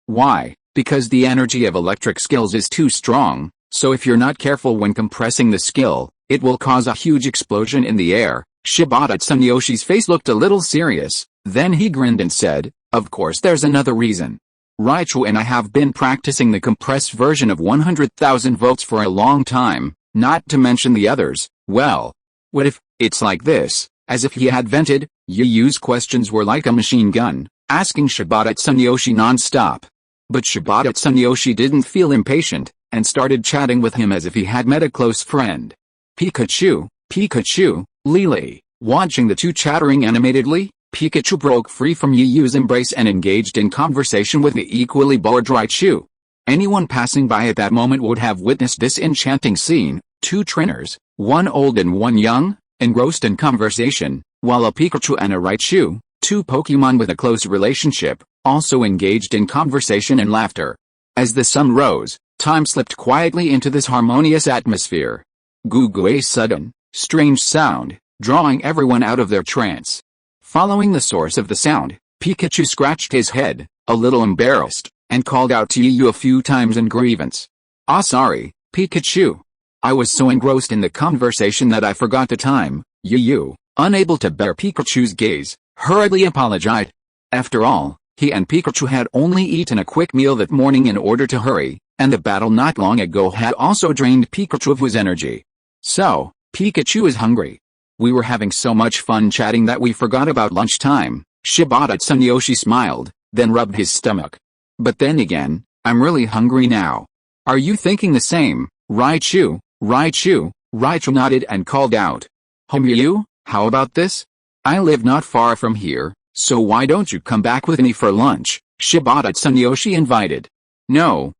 Why? Because the energy of electric skills is too strong, so if you're not careful when compressing the skill, it will cause a huge explosion in the air. Shibata Tsuneyoshi's face looked a little serious, then he grinned and said, of course there's another reason. Raichu and I have been practicing the compressed version of 100,000 volts for a long time, not to mention the others. Well, what if it's like this? As if he had vented, Yu's questions were like a machine gun, asking Shibata Tsuneyoshi non-stop. But Shibata Tsuneyoshi didn't feel impatient, and started chatting with him as if he had met a close friend. Pikachu, Pikachu, Lily. Watching the two chattering animatedly, Pikachu broke free from Yu's embrace and engaged in conversation with the equally bored Raichu. Anyone passing by at that moment would have witnessed this enchanting scene. Two trainers, one old and one young, engrossed in conversation, while a Pikachu and a Raichu, two Pokemon with a close relationship, also engaged in conversation and laughter. As the sun rose, time slipped quietly into this harmonious atmosphere. A sudden, strange sound, drawing everyone out of their trance. Following the source of the sound, Pikachu scratched his head, a little embarrassed, and called out to Yu a few times in grievance. Sorry, Pikachu. I was so engrossed in the conversation that I forgot the time. Yu, unable to bear Pikachu's gaze, hurriedly apologized. After all, he and Pikachu had only eaten a quick meal that morning in order to hurry, and the battle not long ago had also drained Pikachu of his energy. So, Pikachu is hungry. We were having so much fun chatting that we forgot about lunchtime. Shibata Tsuneyoshi smiled, then rubbed his stomach. But then again, I'm really hungry now. Are you thinking the same, Raichu? Raichu nodded and called out. Yu, how about this? I live not far from here, so why don't you come back with me for lunch? Shibata Tsuneyoshi invited. No,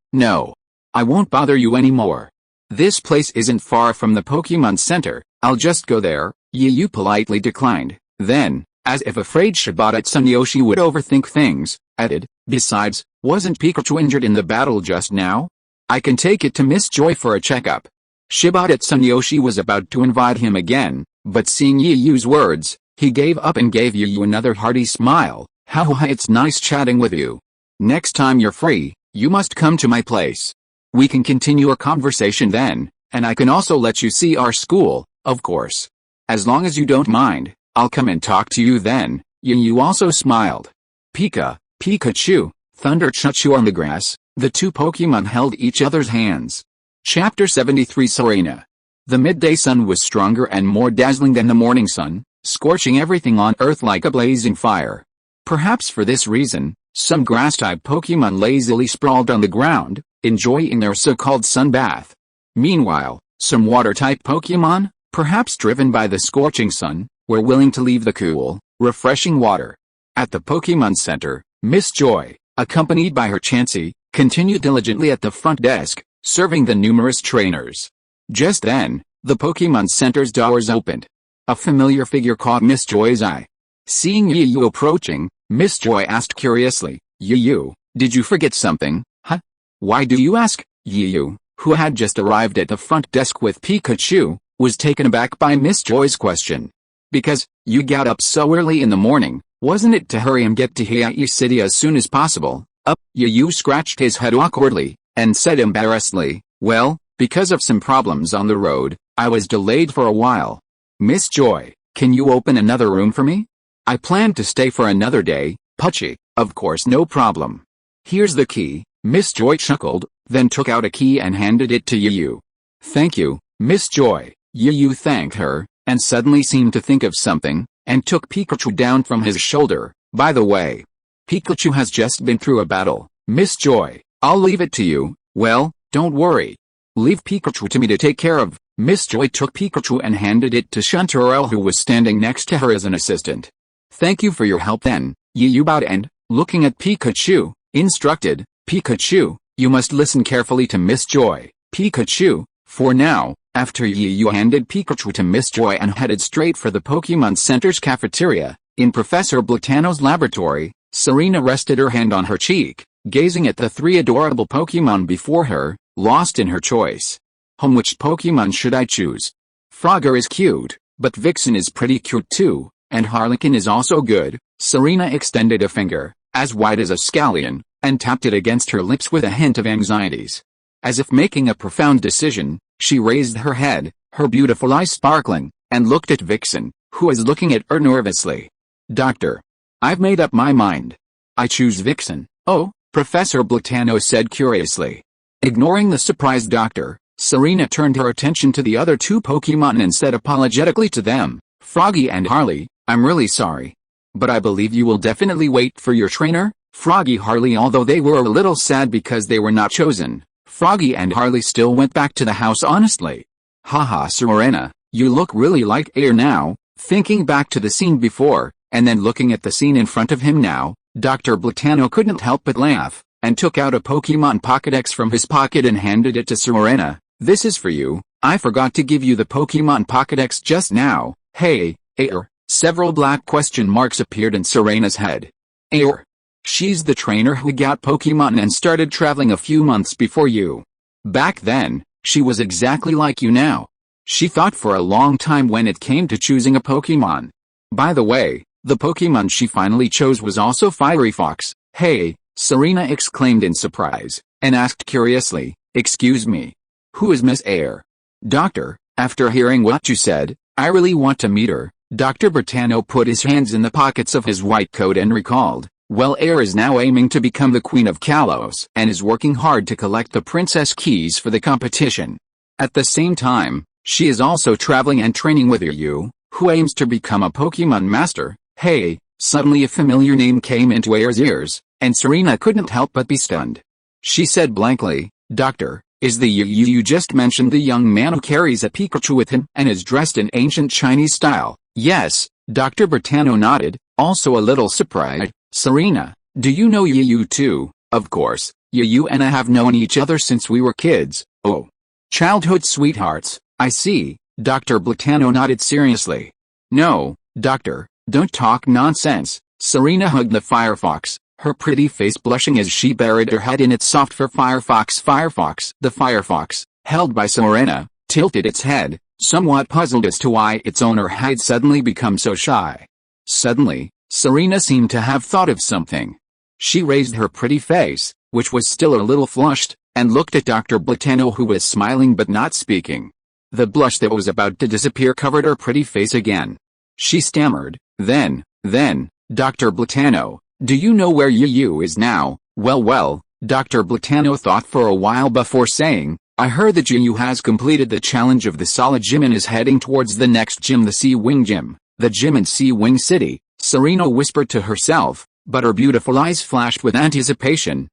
I won't bother you anymore. This place isn't far from the Pokemon Center, I'll just go there. Yu politely declined, then, as if afraid Shibata Tsuneyoshi would overthink things, added, besides, wasn't Pikachu injured in the battle just now? I can take it to Miss Joy for a checkup. Shibata Tsuneyoshi was about to invite him again, but seeing Yu's words, he gave up and gave Yu another hearty smile. Haha, it's nice chatting with you. Next time you're free, you must come to my place. We can continue our conversation then, and I can also let you see our school, of course. As long as you don't mind, I'll come and talk to you then. Yu also smiled. Pikachu, Thunder Chuchu on the grass, the two Pokemon held each other's hands. Chapter 73 Serena. The midday sun was stronger and more dazzling than the morning sun, scorching everything on Earth like a blazing fire. Perhaps for this reason, some grass-type Pokemon lazily sprawled on the ground, enjoying their so-called sun bath. Meanwhile, some water-type Pokemon, perhaps driven by the scorching sun, were willing to leave the cool, refreshing water. At the Pokemon Center, Miss Joy, accompanied by her Chansey, continued diligently at the front desk, serving the numerous trainers. Just then, the Pokemon Center's doors opened. A familiar figure caught Miss Joy's eye. Seeing Yu approaching, Miss Joy asked curiously, Yu, did you forget something, huh? Why do you ask? Yu, who had just arrived at the front desk with Pikachu, was taken aback by Miss Joy's question. Because, you got up so early in the morning, wasn't it to hurry and get to Hawaii City as soon as possible? Yu scratched his head awkwardly, and said embarrassedly, well, because of some problems on the road, I was delayed for a while. Miss Joy, can you open another room for me? I plan to stay for another day, Puchy. Of course, no problem. Here's the key. Miss Joy chuckled, then took out a key and handed it to Yu. Thank you, Miss Joy. Yu thanked her, and suddenly seemed to think of something, and took Pikachu down from his shoulder. By the way, Pikachu has just been through a battle. Miss Joy, I'll leave it to you. Well, don't worry. Leave Pikachu to me to take care of. Miss Joy took Pikachu and handed it to Chanturelle, who was standing next to her as an assistant. Thank you for your help then. Yu bowed and, looking at Pikachu, instructed, Pikachu, you must listen carefully to Miss Joy. Pikachu, for now. After Yu handed Pikachu to Miss Joy and headed straight for the Pokemon Center's cafeteria, in Professor Blatano's laboratory, Serena rested her hand on her cheek, gazing at the three adorable Pokemon before her, lost in her choice. Which Pokemon should I choose? Frogger is cute, but Vixen is pretty cute too, and Harlequin is also good. Serena extended a finger, as white as a scallion, and tapped it against her lips with a hint of anxieties. As if making a profound decision, she raised her head, her beautiful eyes sparkling, and looked at Vixen, who was looking at her nervously. Doctor. I've made up my mind. I choose Vixen. Oh, Professor Blatano said curiously. Ignoring the surprised doctor, Serena turned her attention to the other two Pokémon and said apologetically to them, Froggy and Harley, I'm really sorry. But I believe you will definitely wait for your trainer, Froggy Harley. Although they were a little sad because they were not chosen, Froggy and Harley still went back to the house honestly. Haha Serena, you look really like Air now. Thinking back to the scene before, and then looking at the scene in front of him now, Dr. Blatano couldn't help but laugh, and took out a Pokémon Pokédex from his pocket and handed it to Serena. This is for you. I forgot to give you the Pokémon Pokédex just now. Hey, Air. Several black question marks appeared in Serena's head. Air. She's the trainer who got Pokémon and started traveling a few months before you. Back then, she was exactly like you now. She thought for a long time when it came to choosing a Pokémon. By the way, the Pokémon she finally chose was also Fiery Fox. Hey, Serena exclaimed in surprise, and asked curiously, excuse me. Who is Miss Air? Doctor, after hearing what you said, I really want to meet her. Dr. Blatano put his hands in the pockets of his white coat and recalled, well, Air is now aiming to become the Queen of Kalos and is working hard to collect the princess keys for the competition. At the same time, she is also traveling and training with you, who aims to become a Pokémon Master. Hey, suddenly a familiar name came into Air's ears, and Serena couldn't help but be stunned. She said blankly, Doctor, is the you just mentioned the young man who carries a Pikachu with him and is dressed in ancient Chinese style? Yes, Dr. Blatano nodded, also a little surprised. Serena, do you know Yu too? Of course, Yu and I have known each other since we were kids. Oh. Childhood sweethearts, I see. Dr. Blatano nodded seriously. No, doctor, don't talk nonsense. Serena hugged the Firefox, her pretty face blushing as she buried her head in its soft fur. Firefox. The Firefox, held by Serena, tilted its head, somewhat puzzled as to why its owner had suddenly become so shy. Suddenly, Serena seemed to have thought of something. She raised her pretty face, which was still a little flushed, and looked at Dr. Blatano, who was smiling but not speaking. The blush that was about to disappear covered her pretty face again. She stammered, Then, Dr. Blatano, do you know where Yu is now? Well, Dr. Blatano thought for a while before saying, I heard that Yu has completed the challenge of the Solid Gym and is heading towards the next gym, the Sea Wing Gym, the gym in Sea Wing City. Serena whispered to herself, but her beautiful eyes flashed with anticipation.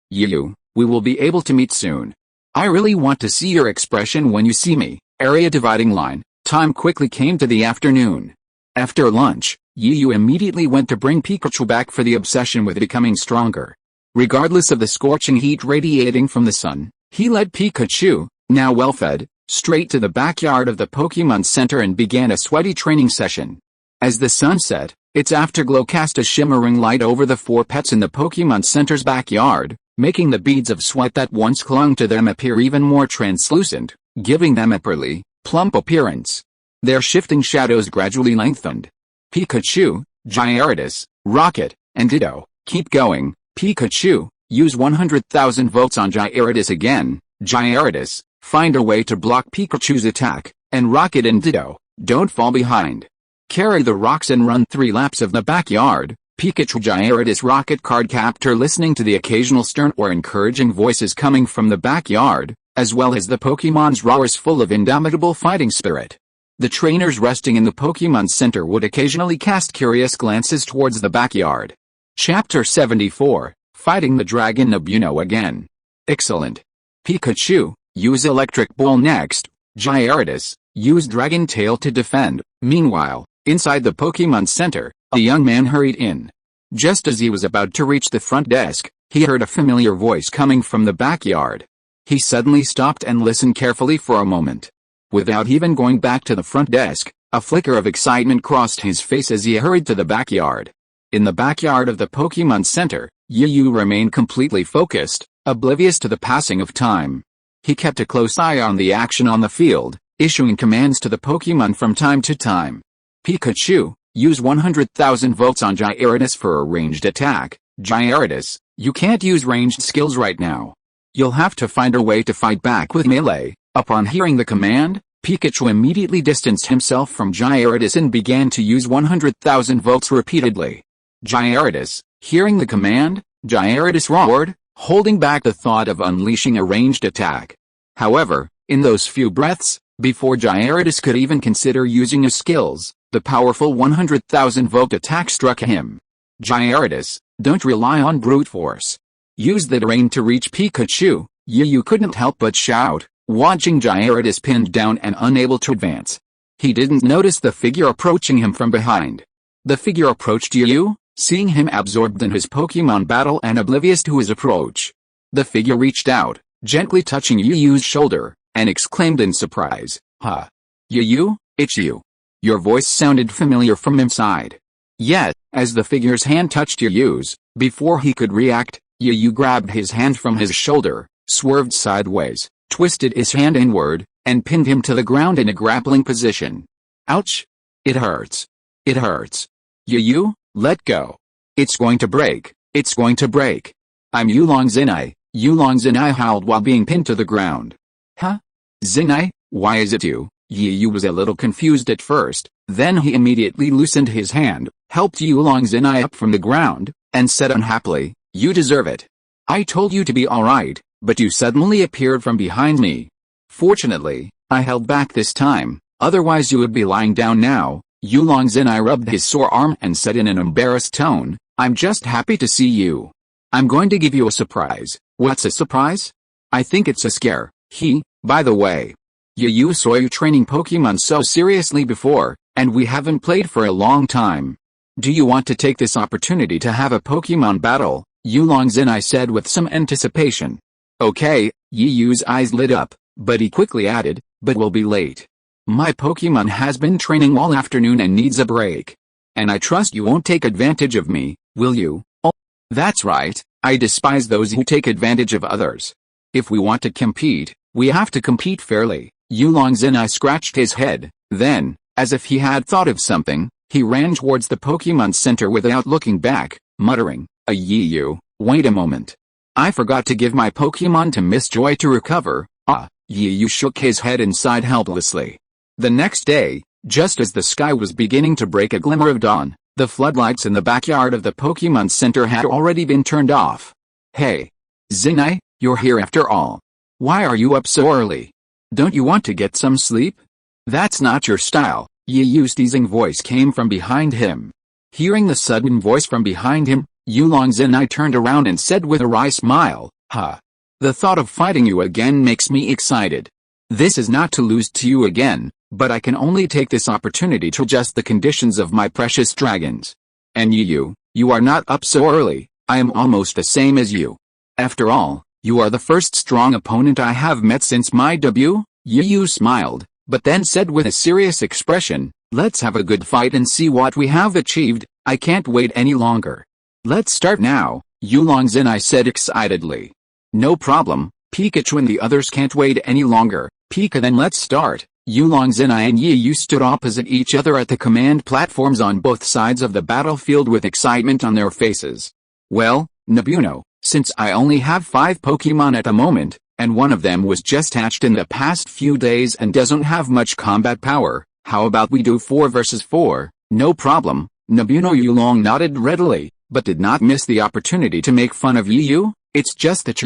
Yu, we will be able to meet soon. I really want to see your expression when you see me. Area dividing line. Time quickly came to the afternoon. After lunch, Yu immediately went to bring Pikachu back for the obsession with becoming stronger. Regardless of the scorching heat radiating from the sun, he led Pikachu, now well-fed, straight to the backyard of the Pokémon Center and began a sweaty training session. As the sun set, its afterglow cast a shimmering light over the four pets in the Pokémon Center's backyard, making the beads of sweat that once clung to them appear even more translucent, giving them a pearly, plump appearance. Their shifting shadows gradually lengthened. Pikachu, Gyarados, Rocket, and Ditto, keep going. Pikachu, use 100,000 volts on Gyarados again. Gyarados, find a way to block Pikachu's attack, and Rocket and Ditto, don't fall behind. Carry the rocks and run 3 laps of the backyard. Pikachu, Gyarados, Rocket card captor, listening to the occasional stern or encouraging voices coming from the backyard, as well as the Pokemon's roars full of indomitable fighting spirit. The trainers resting in the Pokémon Center would occasionally cast curious glances towards the backyard. Chapter 74, Fighting the Dragon Nobuno again. Excellent. Pikachu, use Electric Ball next. Gyarados, use Dragon Tail to defend. Meanwhile, inside the Pokémon Center, a young man hurried in. Just as he was about to reach the front desk, he heard a familiar voice coming from the backyard. He suddenly stopped and listened carefully for a moment. Without even going back to the front desk, a flicker of excitement crossed his face as he hurried to the backyard. In the backyard of the Pokémon Center, Yu remained completely focused, oblivious to the passing of time. He kept a close eye on the action on the field, issuing commands to the Pokémon from time to time. Pikachu, use 100,000 volts on Gyarados for a ranged attack. Gyarados, you can't use ranged skills right now. You'll have to find a way to fight back with melee. Upon hearing the command, Pikachu immediately distanced himself from Gyarados and began to use 100,000 volts repeatedly. Gyarados, hearing the command, Gyarados roared, holding back the thought of unleashing a ranged attack. However, in those few breaths, before Gyarados could even consider using his skills, the powerful 100,000 volt attack struck him. Gyarados, don't rely on brute force. Use the terrain to reach Pikachu. You couldn't help but shout, watching Gyarados pinned down and unable to advance. He didn't notice the figure approaching him from behind. The figure approached Yu, seeing him absorbed in his Pokemon battle and oblivious to his approach. The figure reached out, gently touching Yu's shoulder, and exclaimed in surprise, "Huh? Yu, it's you." Your voice sounded familiar from inside. Yet, as the figure's hand touched Yu's, before he could react, Yu grabbed his hand from his shoulder, swerved sideways, twisted his hand inward, and pinned him to the ground in a grappling position. Ouch! It hurts. It hurts. Yu, let go. It's going to break. It's going to break. I'm Yulong Zinai. Yulong Zinai howled while being pinned to the ground. Huh? Zinai, why is it you? Yu was a little confused at first, then he immediately loosened his hand, helped Yulong Zinai up from the ground, and said unhappily, "You deserve it. I told you to be alright, but you suddenly appeared from behind me. Fortunately, I held back this time, otherwise you would be lying down now." Yulong Zinai rubbed his sore arm and said in an embarrassed tone, "I'm just happy to see you. I'm going to give you a surprise." "What's a surprise?" "I think it's a scare." By the way, Yu saw you training Pokemon so seriously before, and we haven't played for a long time. Do you want to take this opportunity to have a Pokemon battle?" Yulong Zinai said with some anticipation. "Okay," Yu's eyes lit up, but he quickly added, "but we'll be late. My Pokemon has been training all afternoon and needs a break. And I trust you won't take advantage of me, will you?" "Oh, that's right, I despise those who take advantage of others. If we want to compete, we have to compete fairly." Yulong Zinai scratched his head, then, as if he had thought of something, he ran towards the Pokemon Center without looking back, muttering, Yu, wait a moment. I forgot to give my Pokemon to Miss Joy to recover." Yu shook his head and sighed helplessly. The next day, just as the sky was beginning to break a glimmer of dawn, the floodlights in the backyard of the Pokemon Center had already been turned off. "Hey, Zinai, you're here after all. Why are you up so early? Don't you want to get some sleep? That's not your style." Yu's teasing voice came from behind him. Hearing the sudden voice from behind him, Yulong Zinai turned around and said with a wry smile, "Huh. The thought of fighting you again makes me excited. This is not to lose to you again, but I can only take this opportunity to adjust the conditions of my precious dragons. And you are not up so early. I am almost the same as you. After all, you are the first strong opponent I have met since my debut." Yu smiled, but then said with a serious expression, "Let's have a good fight and see what we have achieved. I can't wait any longer." "Let's start now," Yulong Zinai said excitedly. "No problem, Pikachu and the others can't wait any longer." "Pika, then let's start." Yulong Zinai and Yu stood opposite each other at the command platforms on both sides of the battlefield with excitement on their faces. "Well, Nobuno, since I only have 5 Pokemon at the moment, and one of them was just hatched in the past few days and doesn't have much combat power, how about we do 4 versus 4? "No problem," Nobuno Yulong nodded readily, but did not miss the opportunity to make fun of Yu. "It's just that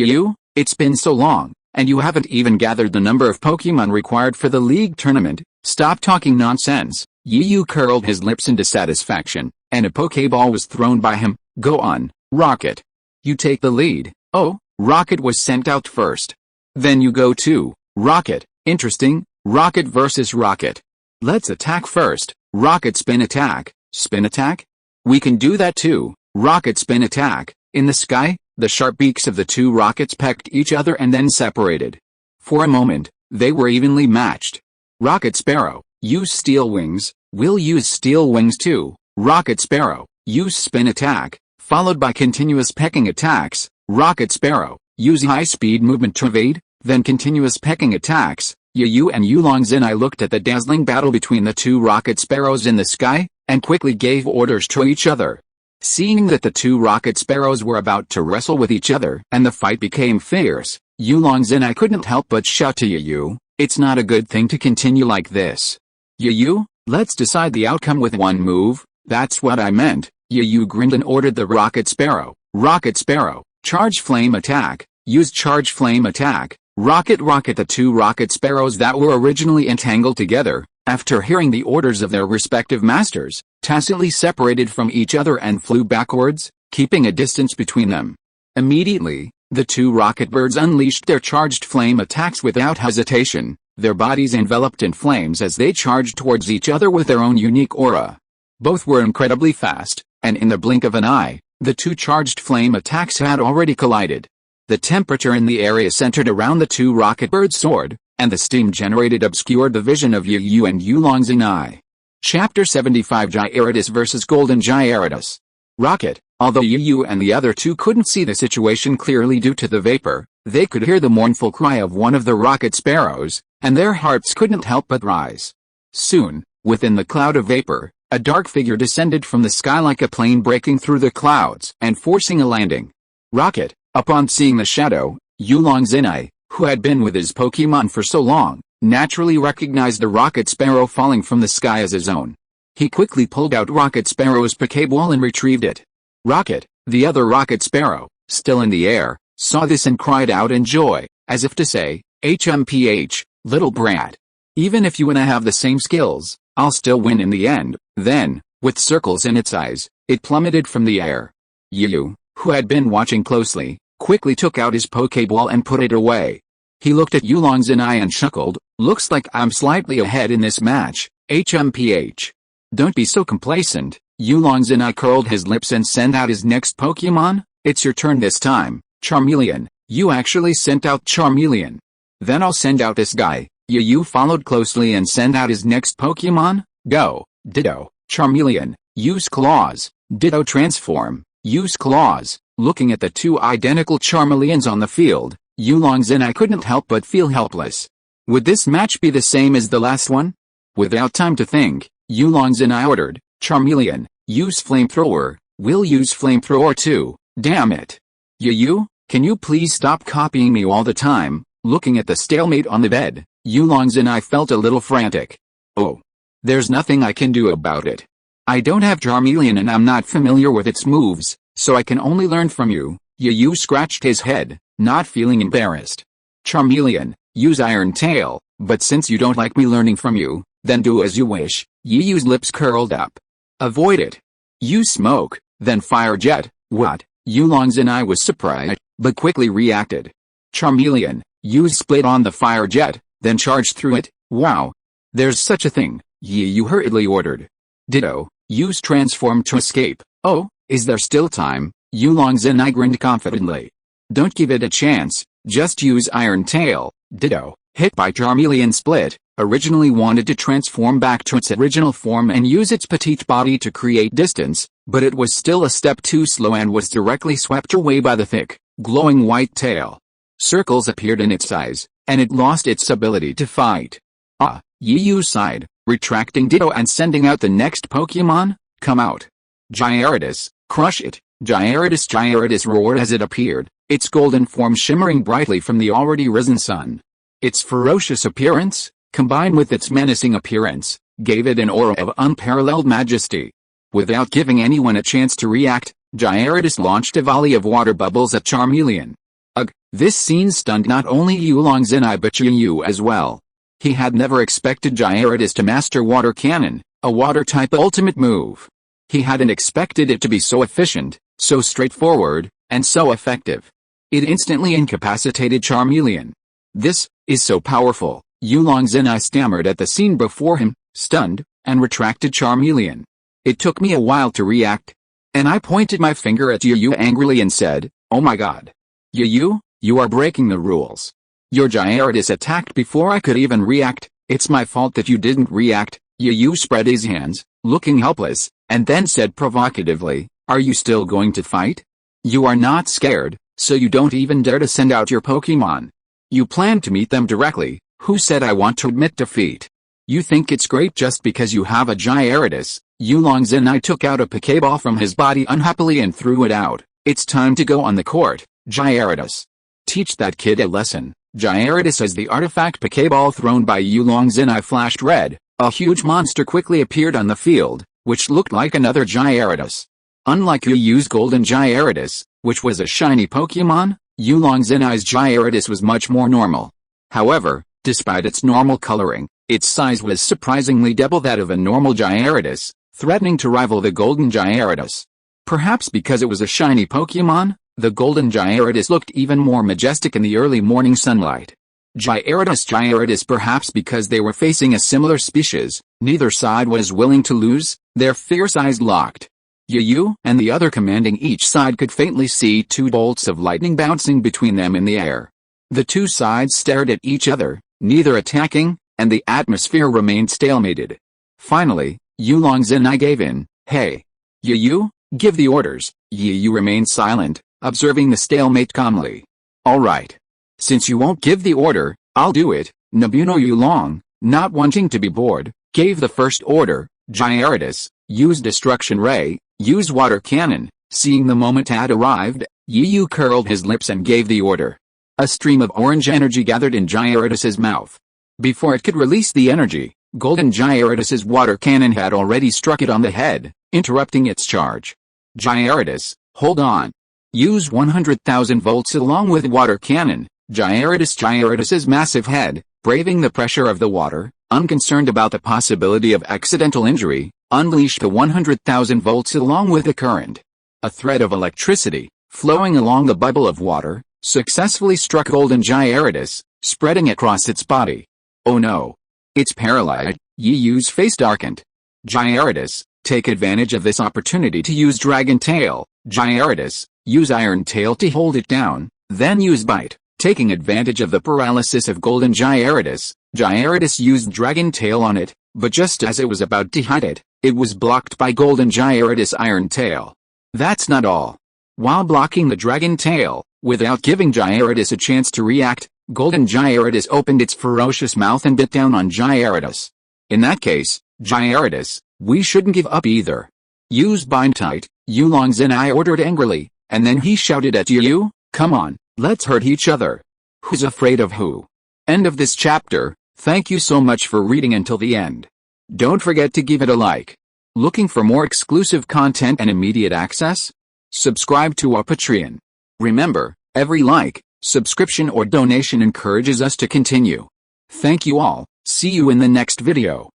it's been so long, and you haven't even gathered the number of Pokemon required for the league tournament. Stop talking nonsense." Yu curled his lips in dissatisfaction, and a Pokeball was thrown by him. "Go on, Rocket. You take the lead." "Oh, Rocket was sent out first. Then you go too, Rocket. Interesting, Rocket versus Rocket. Let's attack first. Rocket spin attack." "Spin attack? We can do that too." Rocket spin attack. In the sky, the sharp beaks of the two rockets pecked each other and then separated. For a moment, they were evenly matched. Rocket Sparrow, use Steel Wings. We'll use Steel Wings too. Rocket Sparrow, use spin attack, followed by continuous pecking attacks. Rocket Sparrow, use high-speed movement to evade, then continuous pecking attacks. Yu and Yulong Zinai looked at the dazzling battle between the two rocket sparrows in the sky, and quickly gave orders to each other. Seeing that the two rocket sparrows were about to wrestle with each other and the fight became fierce, Yulong Zinai couldn't help but shout to Yu, "It's not a good thing to continue like this. Yu, let's decide the outcome with one move." "That's what I meant." Yu grinned and ordered the rocket sparrow. "Rocket sparrow, charge flame attack." "Use charge flame attack." Rocket. The two rocket sparrows that were originally entangled together, after hearing the orders of their respective masters, tacitly separated from each other and flew backwards, keeping a distance between them. Immediately, the two rocket birds unleashed their charged flame attacks without hesitation, their bodies enveloped in flames as they charged towards each other with their own unique aura. Both were incredibly fast, and in the blink of an eye, the two charged flame attacks had already collided. The temperature in the area centered around the two rocket birds soared, and the steam generated obscured the vision of Yu and Yulong Zinai. Chapter 75 Gyarados vs Golden Gyarados. Rocket. Although Yu and the other two couldn't see the situation clearly due to the vapor, they could hear the mournful cry of one of the rocket sparrows, and their hearts couldn't help but rise. Soon, within the cloud of vapor, a dark figure descended from the sky like a plane breaking through the clouds and forcing a landing. Rocket. Upon seeing the shadow, Yulong Zinai, who had been with his Pokémon for so long, naturally recognized the rocket sparrow falling from the sky as his own. He quickly pulled out Rocket Sparrow's Pokéball and retrieved it. Rocket, the other rocket sparrow, still in the air, saw this and cried out in joy, as if to say, "HMPH, little brat. Even if you and I have the same skills, I'll still win in the end." Then, with circles in its eyes, it plummeted from the air. Yu, who had been watching closely, quickly took out his Pokéball and put it away. He looked at Yulong Zinai and chuckled, "Looks like I'm slightly ahead in this match, HMPH. Don't be so complacent." Yulong Zinai curled his lips and sent out his next Pokémon. "It's your turn this time, Charmeleon." "You actually sent out Charmeleon. Then I'll send out this guy." Yu followed closely and sent out his next Pokémon. "Go." "Ditto, Charmeleon. Use claws." "Ditto transform." "Use claws." Looking at the two identical Charmeleons on the field, Yulong Zinai couldn't help but feel helpless. Would this match be the same as the last one? Without time to think, Yulong Zinai ordered, "Charmeleon, use flamethrower." "We'll use flamethrower too, damn it. Yu, can you please stop copying me all the time?" Looking at the stalemate on the bed, Yulong Zinai felt a little frantic. "Oh. There's nothing I can do about it. I don't have Charmeleon and I'm not familiar with its moves, so I can only learn from you." Yu scratched his head, not feeling embarrassed. "Charmeleon, use Iron Tail, but since you don't like me learning from you, then do as you wish." Yu's lips curled up. "Avoid it." "Use Smoke, then Fire Jet." "What?" Yulong Zinai was surprised, but quickly reacted. "Charmeleon, use Split on the Fire Jet, then charge through it." "Wow. There's such a thing," Yu hurriedly ordered. "Ditto, use Transform to escape." "Oh, is there still time?" Yulong Zinai grinned confidently. "Don't give it a chance, just use Iron Tail." "Ditto." Hit by Charmeleon Split, originally wanted to transform back to its original form and use its petite body to create distance, but it was still a step too slow and was directly swept away by the thick, glowing white tail. Circles appeared in its eyes, and it lost its ability to fight. "Ah," Yu sighed, retracting Ditto and sending out the next Pokémon. "Come out. Gyarados, crush it." Gyarados roared as it appeared, its golden form shimmering brightly from the already risen sun. Its ferocious appearance, combined with its menacing appearance, gave it an aura of unparalleled majesty. Without giving anyone a chance to react, Gyarados launched a volley of water bubbles at Charmeleon. Ugh, this scene stunned not only Yulong Zinai but Yu as well. He had never expected Gyarados to master Water Cannon, a water-type ultimate move. He hadn't expected it to be so efficient, so straightforward, and so effective. It instantly incapacitated Charmeleon. "This is so powerful," Yulong Zinai stammered at the scene before him, stunned, and retracted Charmeleon. "It took me a while to react." And I pointed my finger at Yu angrily and said, "Oh my god. Yu, you are breaking the rules. Your Gyarados attacked before I could even react. It's my fault that you didn't react." Yu spread his hands, looking helpless, and then said provocatively, "Are you still going to fight? You are not scared, so you don't even dare to send out your Pokémon. You plan to meet them directly. Who said I want to admit defeat? You think it's great just because you have a Gyarados? Yulong's and I took out a Pokeball from his body unhappily and threw it out. It's time to go on the court, Gyarados. Teach that kid a lesson. Gyarados. As the artifact Pokeball thrown by Yulong's and I flashed red, a huge monster quickly appeared on the field, which looked like another Gyarados. Unlike Yu's golden Gyarados, which was a shiny Pokemon, Yulong's and I's Gyarados was much more normal. However, despite its normal coloring, its size was surprisingly double that of a normal Gyarados, threatening to rival the golden Gyarados. Perhaps because it was a shiny Pokemon, the golden Gyarados looked even more majestic in the early morning sunlight. Gyarados perhaps because they were facing a similar species, neither side was willing to lose, their fierce eyes locked. Yu and the other commanding each side could faintly see two bolts of lightning bouncing between them in the air. The two sides stared at each other, neither attacking, and the atmosphere remained stalemated. Finally, Yulong's and I gave in. Hey! Yu, give the orders. Yu remained silent, observing the stalemate calmly. Alright. Since you won't give the order, I'll do it. Nobuno Yulong, not wanting to be bored, gave the first order. Gyarados, use Destruction Ray, use Water Cannon. Seeing the moment had arrived, Yu curled his lips and gave the order. A stream of orange energy gathered in Gyarados' mouth. Before it could release the energy, golden Gyarados' water cannon had already struck it on the head, interrupting its charge. Gyarados, hold on. Use 100,000 volts along with water cannon. Gyarados' massive head, braving the pressure of the water, unconcerned about the possibility of accidental injury, unleashed the 100,000 volts along with the current. A thread of electricity, flowing along the bubble of water, successfully struck golden Gyarados, spreading across its body. Oh no! It's paralyzed. Yu's face darkened. Gyarados, take advantage of this opportunity to use Dragon Tail. Gyarados, use Iron Tail to hold it down, then use Bite. Taking advantage of the paralysis of golden Gyarados, Gyarados used Dragon Tail on it, but just as it was about to hit it was blocked by golden Gyarados' Iron Tail. That's not all. While blocking the Dragon Tail, without giving Gyarados a chance to react, golden Gyarados opened its ferocious mouth and bit down on Gyarados. In that case, Gyarados, we shouldn't give up either. Use Bind Tight, Yulong's and I ordered angrily, and then he shouted at Yu, come on, let's hurt each other. Who's afraid of who? End of this chapter. Thank you so much for reading until the end. Don't forget to give it a like. Looking for more exclusive content and immediate access? Subscribe to our Patreon. Remember, every like, subscription or donation encourages us to continue. Thank you all. See you in the next video.